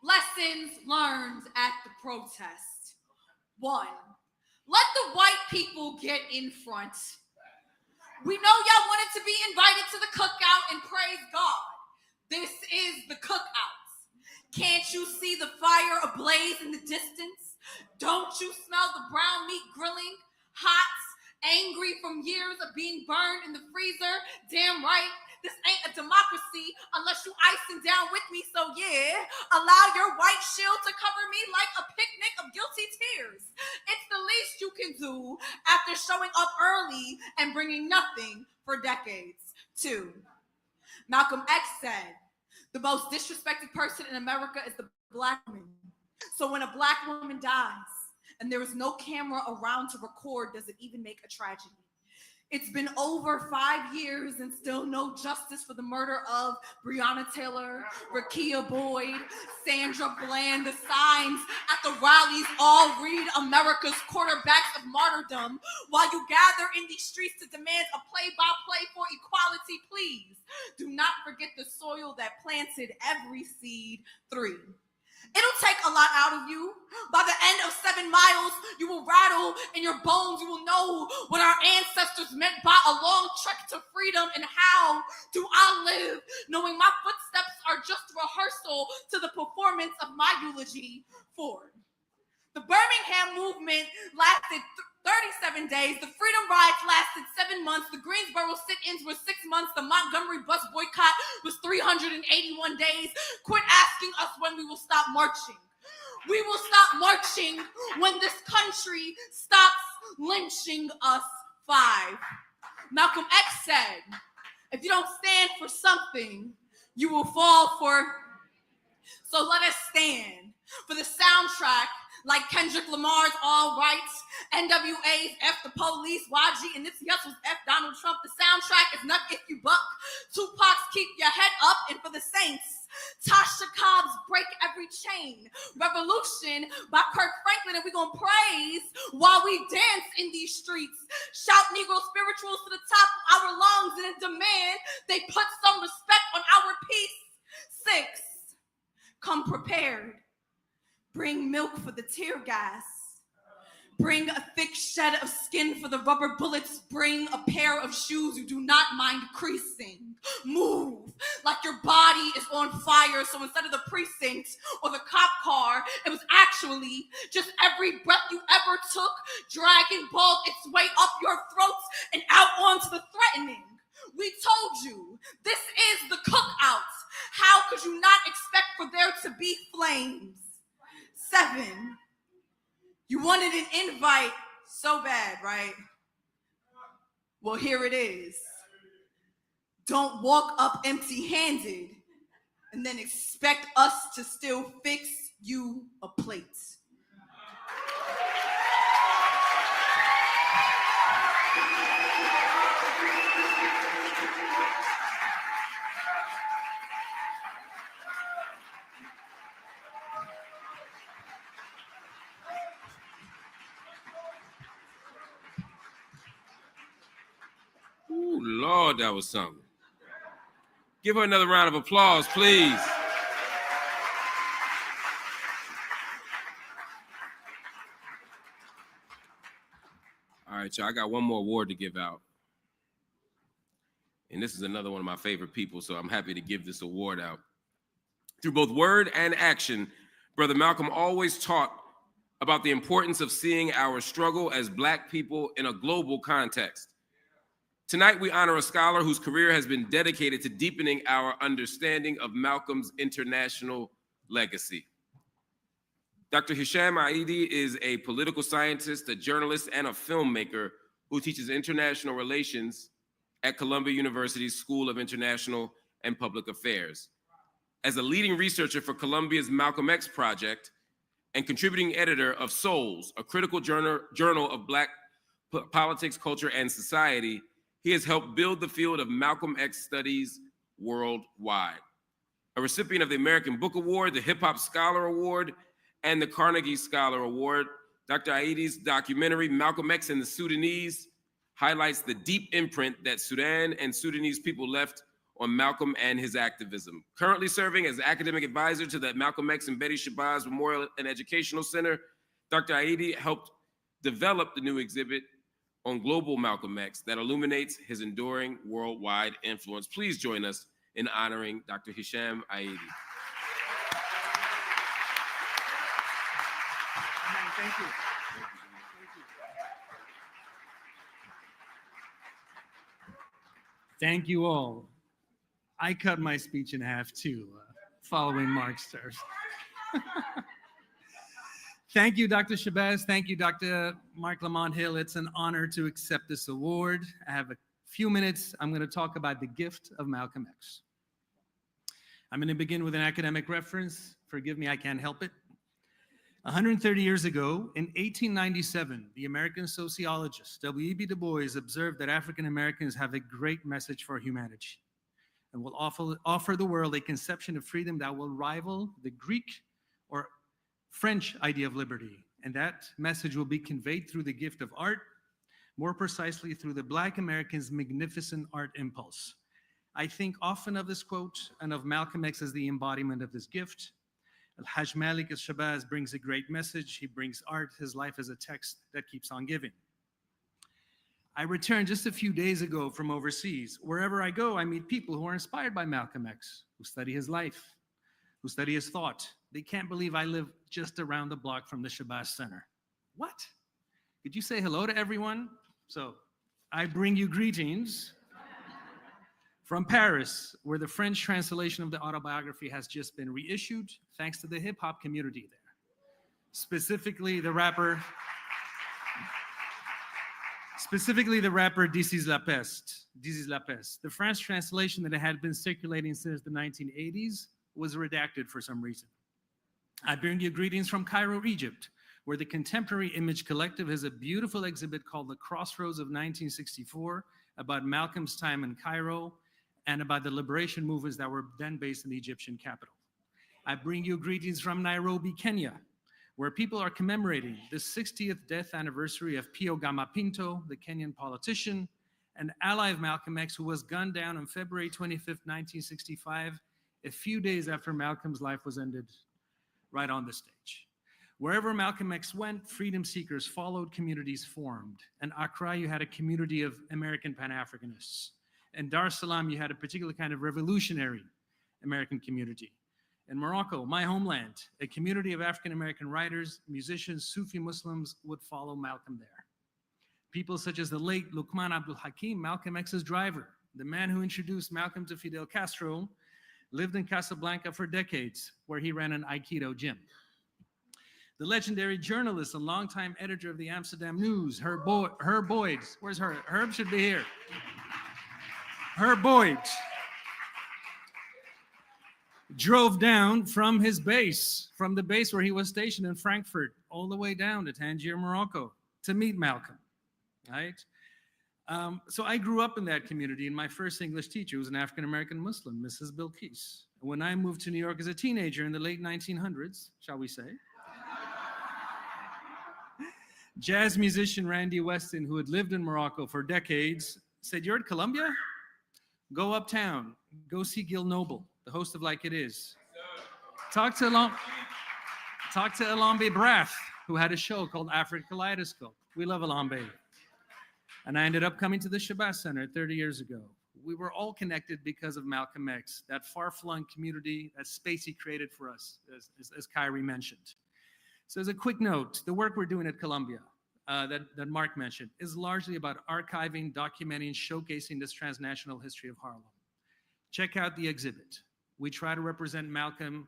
Lessons learned at the protest. 1, let the white people get in front. We know y'all wanted to be invited to the cookout, and praise God, this is the cookout. Can't you see the fire ablaze in the distance? Don't you smell the brown meat grilling, hot, angry from years of being burned in the freezer? Damn right. This ain't a democracy unless you icing down with me, so yeah, allow your white shield to cover me like a picnic of guilty tears. It's the least you can do after showing up early and bringing nothing for decades. 2, Malcolm X said, the most disrespected person in America is the Black woman. So when a Black woman dies and there is no camera around to record, does it even make a tragedy? It's been over 5 years and still no justice for the murder of Breonna Taylor, Rakia Boyd, Sandra Bland. The signs at the rallies all read America's quarterbacks of martyrdom while you gather in these streets to demand a play-by-play for equality. Please do not forget the soil that planted every seed. 3, it'll take a lot out of you. By the end of 7 miles, you will rattle in your bones. You will know what our ancestors meant by a long trek to freedom. And how do I live knowing my footsteps are just rehearsal to the performance of my eulogy? 4, the Birmingham movement lasted 37 days. The freedom rides lasted 7 months. The Greensboro sit-ins were 6 months. The Montgomery bus boycott was 381 days. Quit asking us when we will stop marching. We will stop marching when this country stops lynching us. 5, Malcolm X said, if you don't stand for something, you will fall for. So let us stand for the soundtrack like Kendrick Lamar's All Right, NWA's F the Police, YG and Nipsey Hussle's F Donald Trump. The soundtrack is Nut If You Buck, Tupac's Keep Your Head Up, and for the Saints, Tasha Cobb's Break Every Chain. Revolution by Kirk Franklin, and we're gonna praise while we dance in these streets. Shout Negro spirituals to the top of our lungs and demand they put some respect on our peace. 6, come prepared. Bring milk for the tear gas. Bring a thick shed of skin for the rubber bullets. Bring a pair of shoes you do not mind creasing. Move like your body is on fire. So instead of the precinct or the cop car, it was actually just every breath you ever took, Dragon Ball its way up your throats and out onto the threatening. We told you, this is the cookout. How could you not expect for there to be flames? 7, you wanted an invite so bad, right? Well, here it is. Don't walk up empty-handed and then expect us to still fix you a plate. Oh, Lord, that was something. Give her another round of applause, please. All right, y'all, I got one more award to give out. And this is another one of my favorite people, so I'm happy to give this award out. Through both word and action, Brother Malcolm always taught about the importance of seeing our struggle as Black people in a global context. Tonight, we honor a scholar whose career has been dedicated to deepening our understanding of Malcolm's international legacy. Dr. Hisham Aidi is a political scientist, a journalist, and a filmmaker who teaches international relations at Columbia University's School of International and Public Affairs. As a leading researcher for Columbia's Malcolm X Project and contributing editor of Souls, a critical journal of Black politics, culture, and society, he has helped build the field of Malcolm X studies worldwide. A recipient of the American Book Award, the Hip Hop Scholar Award, and the Carnegie Scholar Award, Dr. Aidi's documentary, Malcolm X and the Sudanese, highlights the deep imprint that Sudan and Sudanese people left on Malcolm and his activism. Currently serving as academic advisor to the Malcolm X and Betty Shabazz Memorial and Educational Center, Dr. Aidi helped develop the new exhibit on global Malcolm X that illuminates his enduring worldwide influence. Please join us in honoring Dr. Hisham Aidi. Thank you. Thank you all. I cut my speech in half too, following Mark's terms. Thank you, Dr. Shabazz. Thank you, Dr. Marc Lamont Hill. It's an honor to accept this award. I have a few minutes. I'm going to talk about the gift of Malcolm X. I'm going to begin with an academic reference. Forgive me, I can't help it. 130 years ago, in 1897, the American sociologist W.E.B. Du Bois observed that African Americans have a great message for humanity and will offer the world a conception of freedom that will rival the Greek or French idea of liberty. And that message will be conveyed through the gift of art, more precisely through the Black Americans' magnificent art impulse. I think often of this quote and of Malcolm X as the embodiment of this gift. El-Hajj Malik El-Shabazz brings a great message. He brings art, his life as a text that keeps on giving. I returned just a few days ago from overseas. Wherever I go, I meet people who are inspired by Malcolm X, who study his life, who study his thought. They can't believe I live just around the block from the Shabazz Center. What? Could you say hello to everyone? So I bring you greetings from Paris, where the French translation of the autobiography has just been reissued, thanks to the hip hop community there. Specifically the rapper This Is La Peste. This Is La Peste. The French translation that had been circulating since the 1980s was redacted for some reason. I bring you greetings from Cairo, Egypt, where the Contemporary Image Collective has a beautiful exhibit called The Crossroads of 1964 about Malcolm's time in Cairo and about the liberation movements that were then based in the Egyptian capital. I bring you greetings from Nairobi, Kenya, where people are commemorating the 60th death anniversary of Pio Gama Pinto, the Kenyan politician, an ally of Malcolm X who was gunned down on February 25th, 1965, a few days after Malcolm's life was ended right on the stage. Wherever Malcolm X went, freedom seekers followed, communities formed. In Accra, you had a community of American Pan-Africanists. In Dar es Salaam, you had a particular kind of revolutionary American community. In Morocco, my homeland, a community of African-American writers, musicians, Sufi Muslims would follow Malcolm there. People such as the late Luqman Abdul Hakim, Malcolm X's driver, the man who introduced Malcolm to Fidel Castro, lived in Casablanca for decades, where he ran an Aikido gym. The legendary journalist and longtime editor of the Amsterdam News, Herb Boyd. Where's Herb? Herb should be here. Herb Boyd drove down from his base, from the base where he was stationed in Frankfurt, all the way down to Tangier, Morocco, to meet Malcolm, right? So I grew up in that community, and my first English teacher was an African-American Muslim, Mrs. Bilkis. When I moved to New York as a teenager in the late 1900s, shall we say, jazz musician Randy Weston, who had lived in Morocco for decades, Said, you're at Columbia? Go uptown. Go see Gil Noble, the host of Like It Is. Talk to Alambe Braff, who had a show called African Kaleidoscope. We love Alambe. And I ended up coming to the Shabazz Center 30 years ago. We were all connected because of Malcolm X, that far-flung community, that space he created for us, as Kyrie mentioned. So as a quick note, the work we're doing at Columbia that Mark mentioned is largely about archiving, documenting, showcasing this transnational history of Harlem. Check out the exhibit. We try to represent Malcolm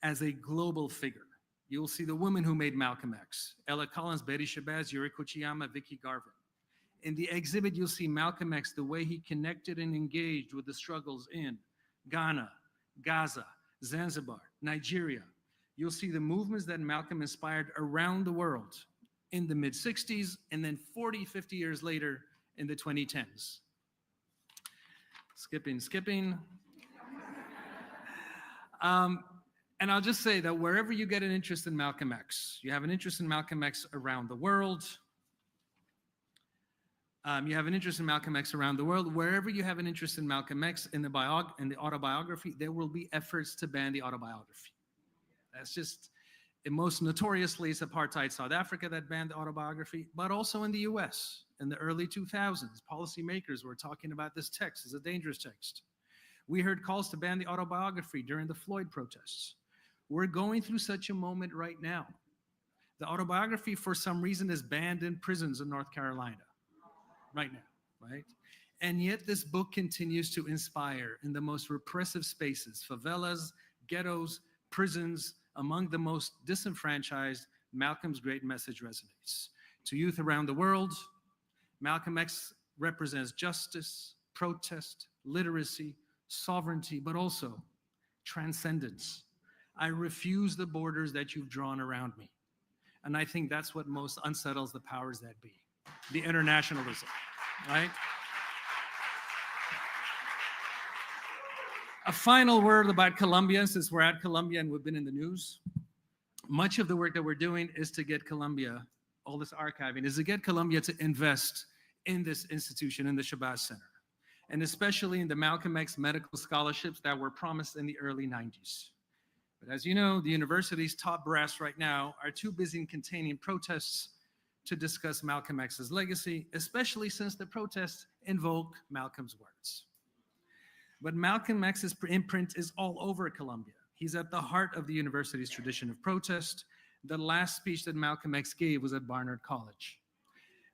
as a global figure. You'll see the women who made Malcolm X: Ella Collins, Betty Shabazz, Yuri Kochiyama, Vicky Garvin. In the exhibit, you'll see Malcolm X, the way he connected and engaged with the struggles in Ghana, Gaza, Zanzibar, Nigeria. You'll see the movements that Malcolm inspired around the world in the mid-60s, and then 40, 50 years later in the 2010s. Skipping. And I'll just say that wherever you get an interest in Malcolm X, you have an interest in Malcolm X around the world. Wherever you have an interest in Malcolm X in the autobiography, there will be efforts to ban the autobiography. That's just, most notoriously, it's apartheid South Africa that banned the autobiography, but also in the US in the early 2000s, policymakers were talking about this text as a dangerous text. We heard calls to ban the autobiography during the Floyd protests. We're going through such a moment right now. The autobiography, for some reason, is banned in prisons in North Carolina right now, right? And yet this book continues to inspire in the most repressive spaces, favelas, ghettos, prisons, among the most disenfranchised. Malcolm's great message resonates. To youth around the world, Malcolm X represents justice, protest, literacy, sovereignty, but also transcendence. I refuse the borders that you've drawn around me. And I think that's what most unsettles the powers that be, the internationalism, right? A final word about Columbia, since we're at Columbia and we've been in the news. Much of the work that we're doing is to get Columbia, all this archiving, is to get Columbia to invest in this institution, in the Shabazz Center, and especially in the Malcolm X medical scholarships that were promised in the early 90s. But as you know, the university's top brass right now are too busy in containing protests to discuss Malcolm X's legacy, especially since the protests invoke Malcolm's words. But Malcolm X's imprint is all over Columbia. He's at the heart of the university's tradition of protest. The last speech that Malcolm X gave was at Barnard College.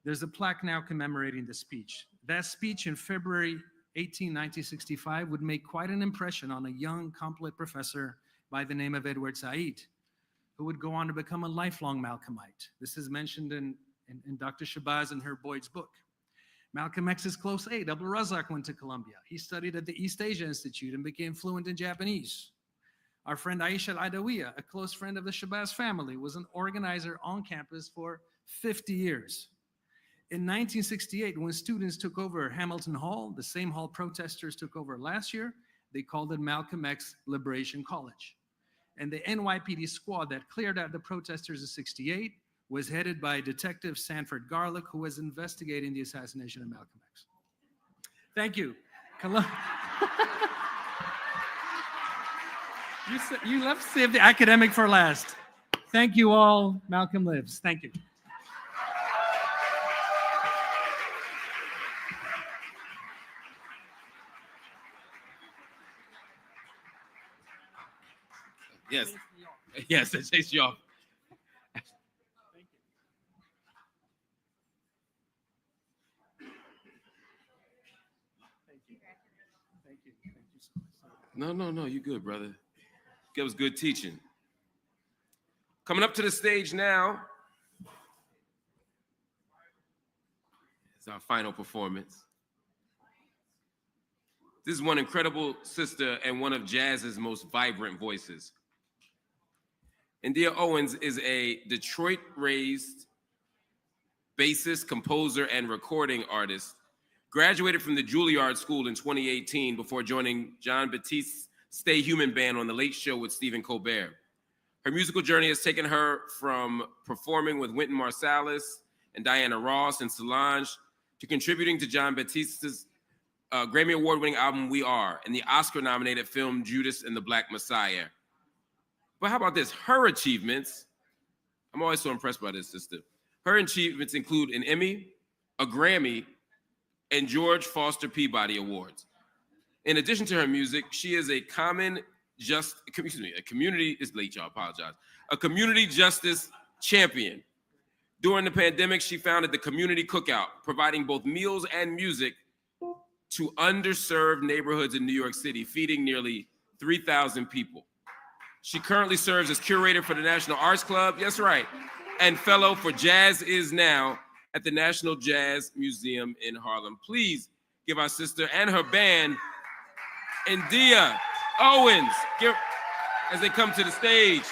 There's a plaque now commemorating the speech. That speech in February 18, 1965 would make quite an impression on a young Complet professor by the name of Edward Said, who would go on to become a lifelong Malcolmite. This is mentioned in Dr. Shabazz and her Boyd's book. Malcolm X's close aide, Abdul Razak, went to Columbia. He studied at the East Asia Institute and became fluent in Japanese. Our friend Aisha Al-Adawiya, a close friend of the Shabazz family, was an organizer on campus for 50 years. In 1968, when students took over Hamilton Hall, the same hall protesters took over last year, they called it Malcolm X Liberation College. And the NYPD squad that cleared out the protesters in '68 was headed by Detective Sanford Garlick, who was investigating the assassination of Malcolm X. Thank you. You left to save the academic for last. Thank you all. Malcolm lives. Thank you. Yes. Yes, it takes you off. No, you good, brother. That was good teaching. Coming up to the stage now is our final performance. This is one incredible sister and one of jazz's most vibrant voices. India Owens is a Detroit-raised bassist, composer, and recording artist. Graduated from the Juilliard School in 2018 before joining John Batiste's Stay Human Band on The Late Show with Stephen Colbert. Her musical journey has taken her from performing with Wynton Marsalis and Diana Ross and Solange to contributing to John Baptiste's Grammy Award-winning album We Are and the Oscar-nominated film Judas and the Black Messiah. But how about this? Her achievements, I'm always so impressed by this sister. Her achievements include an Emmy, a Grammy, and George Foster Peabody Awards. In addition to her music, she is a community justice champion. During the pandemic, she founded the Community Cookout, providing both meals and music to underserved neighborhoods in New York City, feeding nearly 3,000 people. She currently serves as curator for the National Arts Club, yes, right, and fellow for Jazz Is Now at the National Jazz Museum in Harlem. Please give our sister and her band, India Owens, as they come to the stage.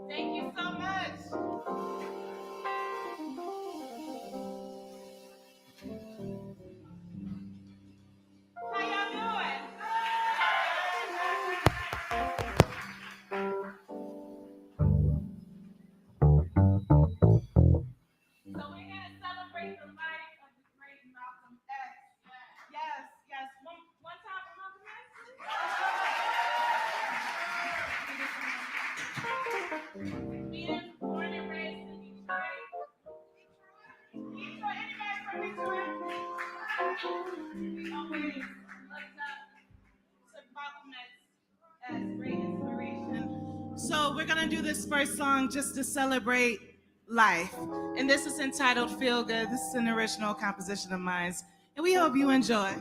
Thank you so much. How y'all doing? So we're gonna celebrate the life of the great Malcolm X. Yes. One time for Malcolm X. Being born and raised in Detroit. Detroit, anybody from Detroit? We always looked up to Malcolm X as great inspiration. So we're gonna do this first song just to celebrate life. And this is entitled Feel Good. This is an original composition of mine. And we hope you enjoy.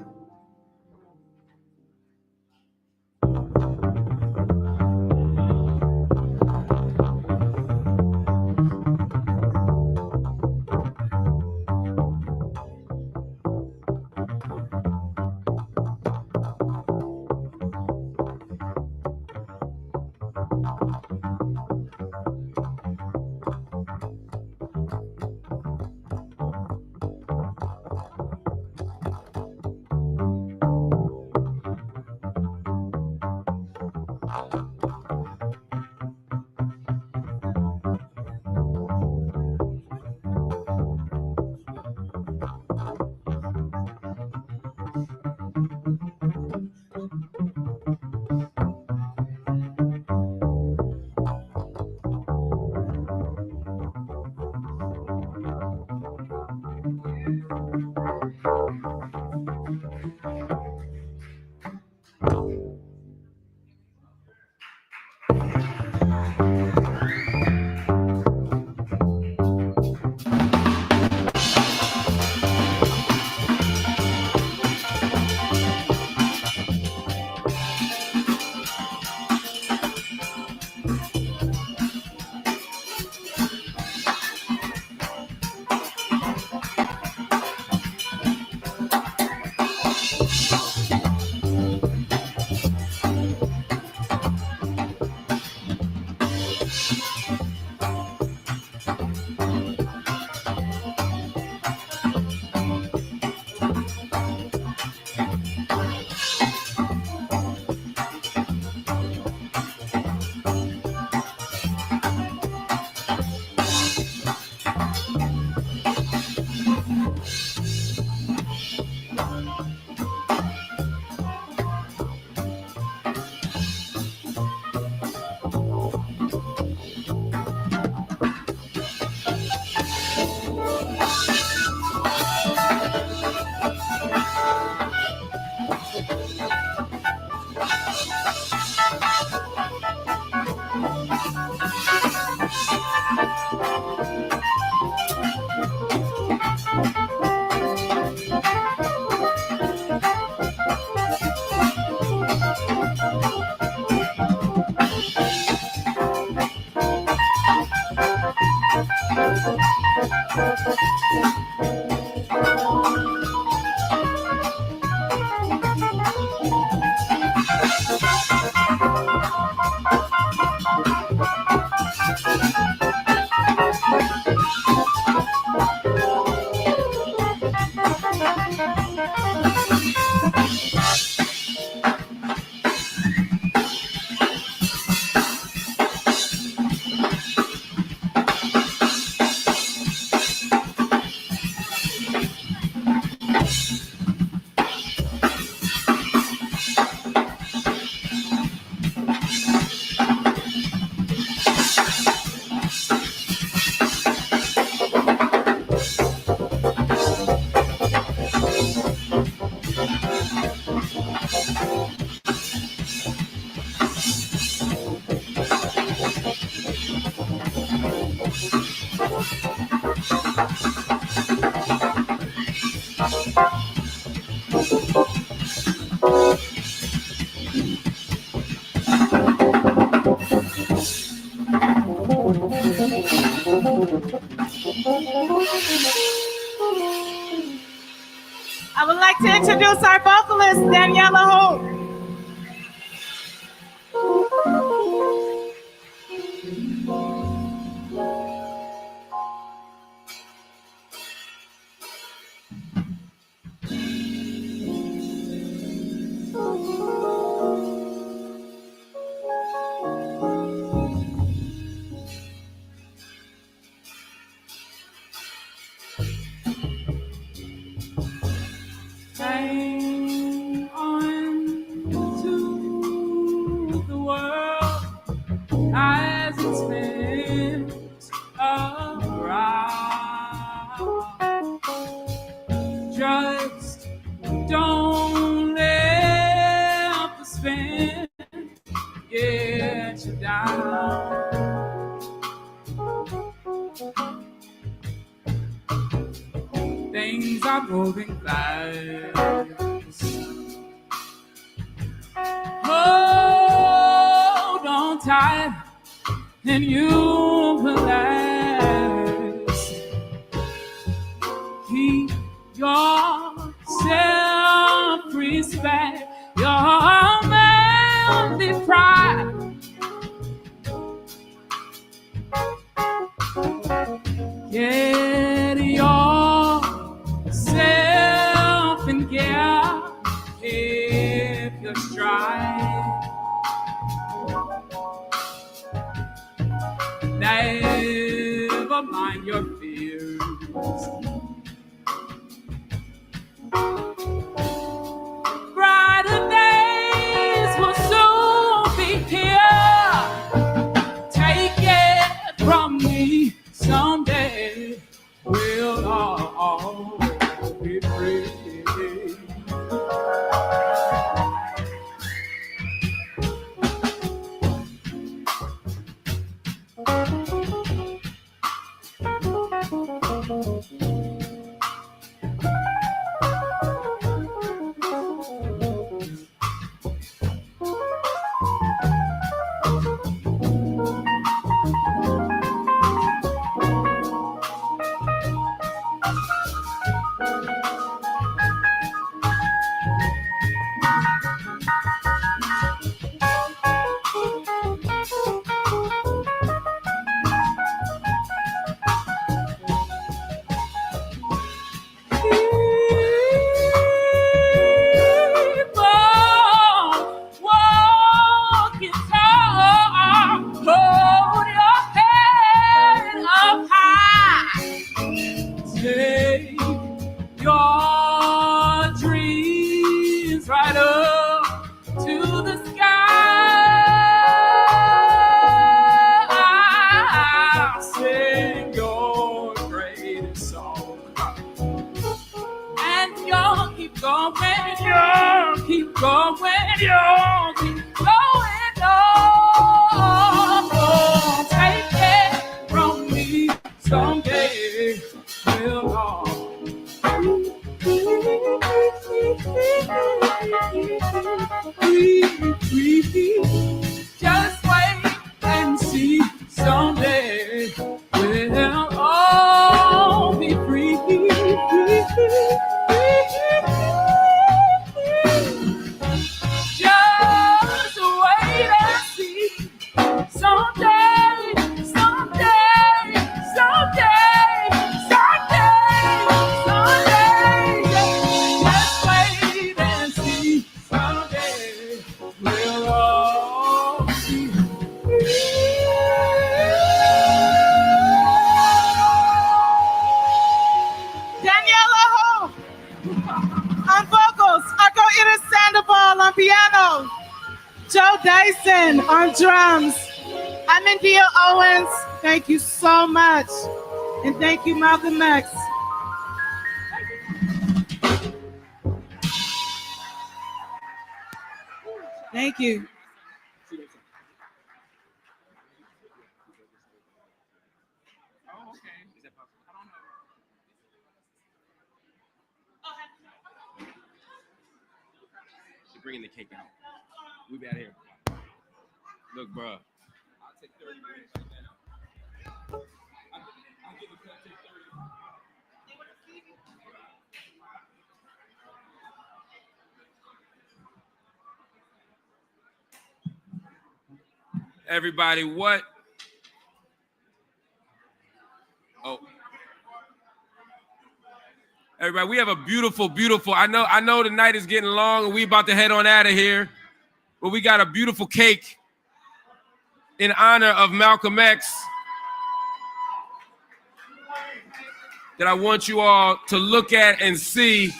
to introduce our vocalist, Daniela Holt. Hang on to the world as it spins around. Just don't let the spin get you down. Things are moving fast. Hold on tight and you will last. Keep your self-respect, your manly pride. Get yourself in gear if you're stride. Never mind your fears. Brighter days will soon be here. Take it from me, someday we'll all be free. Just wait and see, someday we'll all be free. Just wait and see, someday, someday, someday, someday, someday. Just wait and see, someday we'll all be Daniela Holt on vocals, Echo Ida Sandoval on piano, Joe Dyson on drums. I'm India Owens. Thank you so much. And thank you, Malcolm X. Thank you. She's bringing the cake out. We be out here. Look, bro. I'll take 30 minutes right now. I'll give a cut, take 30. Everybody, what? Oh. Everybody, we have a beautiful, beautiful, I know the night is getting long and we about to head on out of here, but we got a beautiful cake in honor of Malcolm X that I want you all to look at and see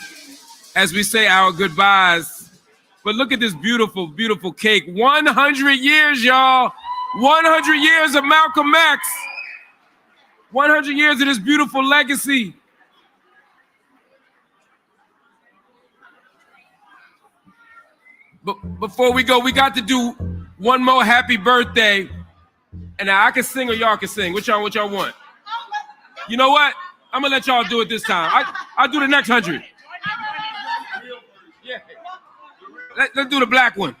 as we say our goodbyes. But look at this beautiful, beautiful cake. 100 years, y'all. 100 years of Malcolm X. 100 years of this beautiful legacy. But before we go, we got to do one more happy birthday. And now I can sing or y'all can sing. What y'all want? You know what? I'm gonna let y'all do it this time. I'll do the next 100. Yeah. Let's do the black one.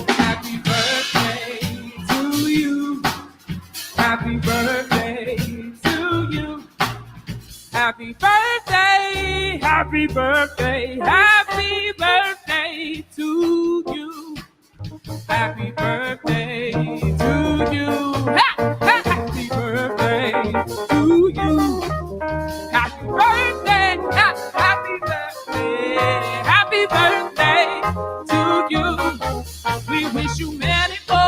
Happy birthday to you. Happy birthday to you. Happy birthday, happy birthday, happy birthday to you. Happy birthday to you. Happy birthday to you. Happy birthday, happy birthday, happy birthday to you. We wish you many more.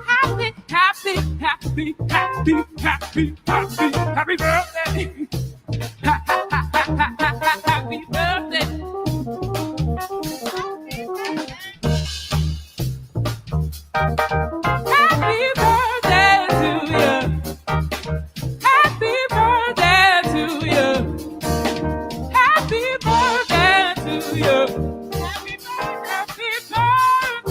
Happy, happy, happy, happy, happy, happy, happy birthday. Happy birthday. Happy birthday to you. Happy birthday to you. Happy birthday to you. Happy birthday.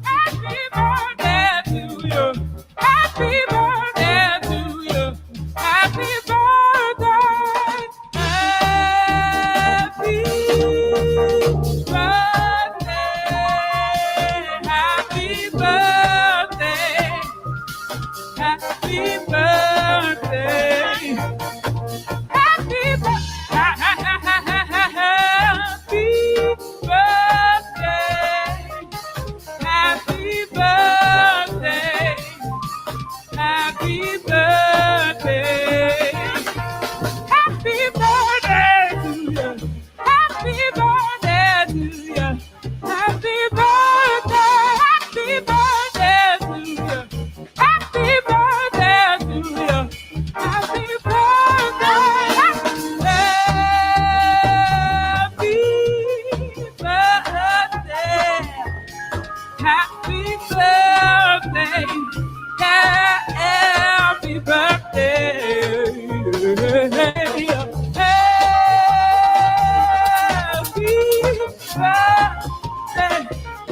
Happy birthday to you. Happy birthday to you. Happy birthday. Happy birthday. Happy birthday. Happy birthday. Happy birthday. Happy birthday. Happy birthday. Happy birthday to you. Happy birthday to you. Happy birthday. Happy birthday to you. Happy birthday to you. Happy birthday. Happy birthday. Happy birthday. Happy birthday. Happy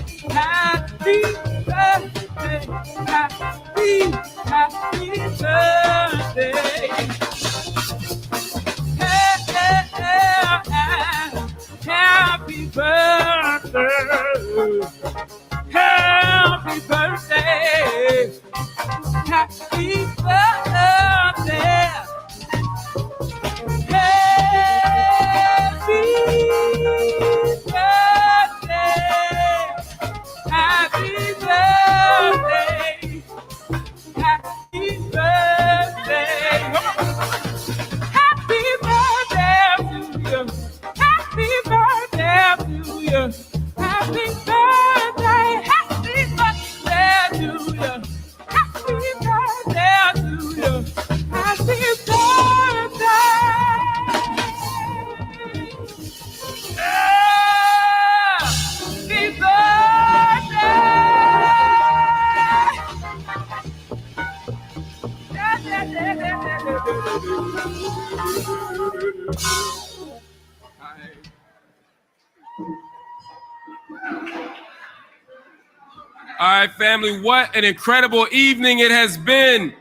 birthday. Happy birthday. Happy birthday. Happy birthday. Happy birthday. Happy birthday. Happy birthday. Happy birthday to you. Happy birthday to you. Happy birthday. Happy birthday to you. Happy birthday to you. Happy birthday. Happy All right, family, what an incredible evening it has been.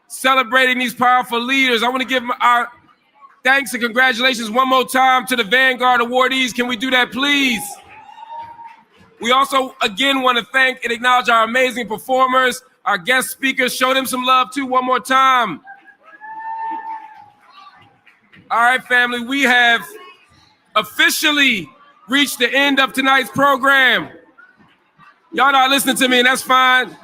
celebrating these powerful leaders. I want to give our thanks and congratulations one more time to the Vanguard awardees. Can we do that, please? We also, again, want to thank and acknowledge our amazing performers, our guest speakers. Show them some love, too, one more time. All right, family, we have officially reached the end of tonight's program. Y'all not listening to me, and that's fine.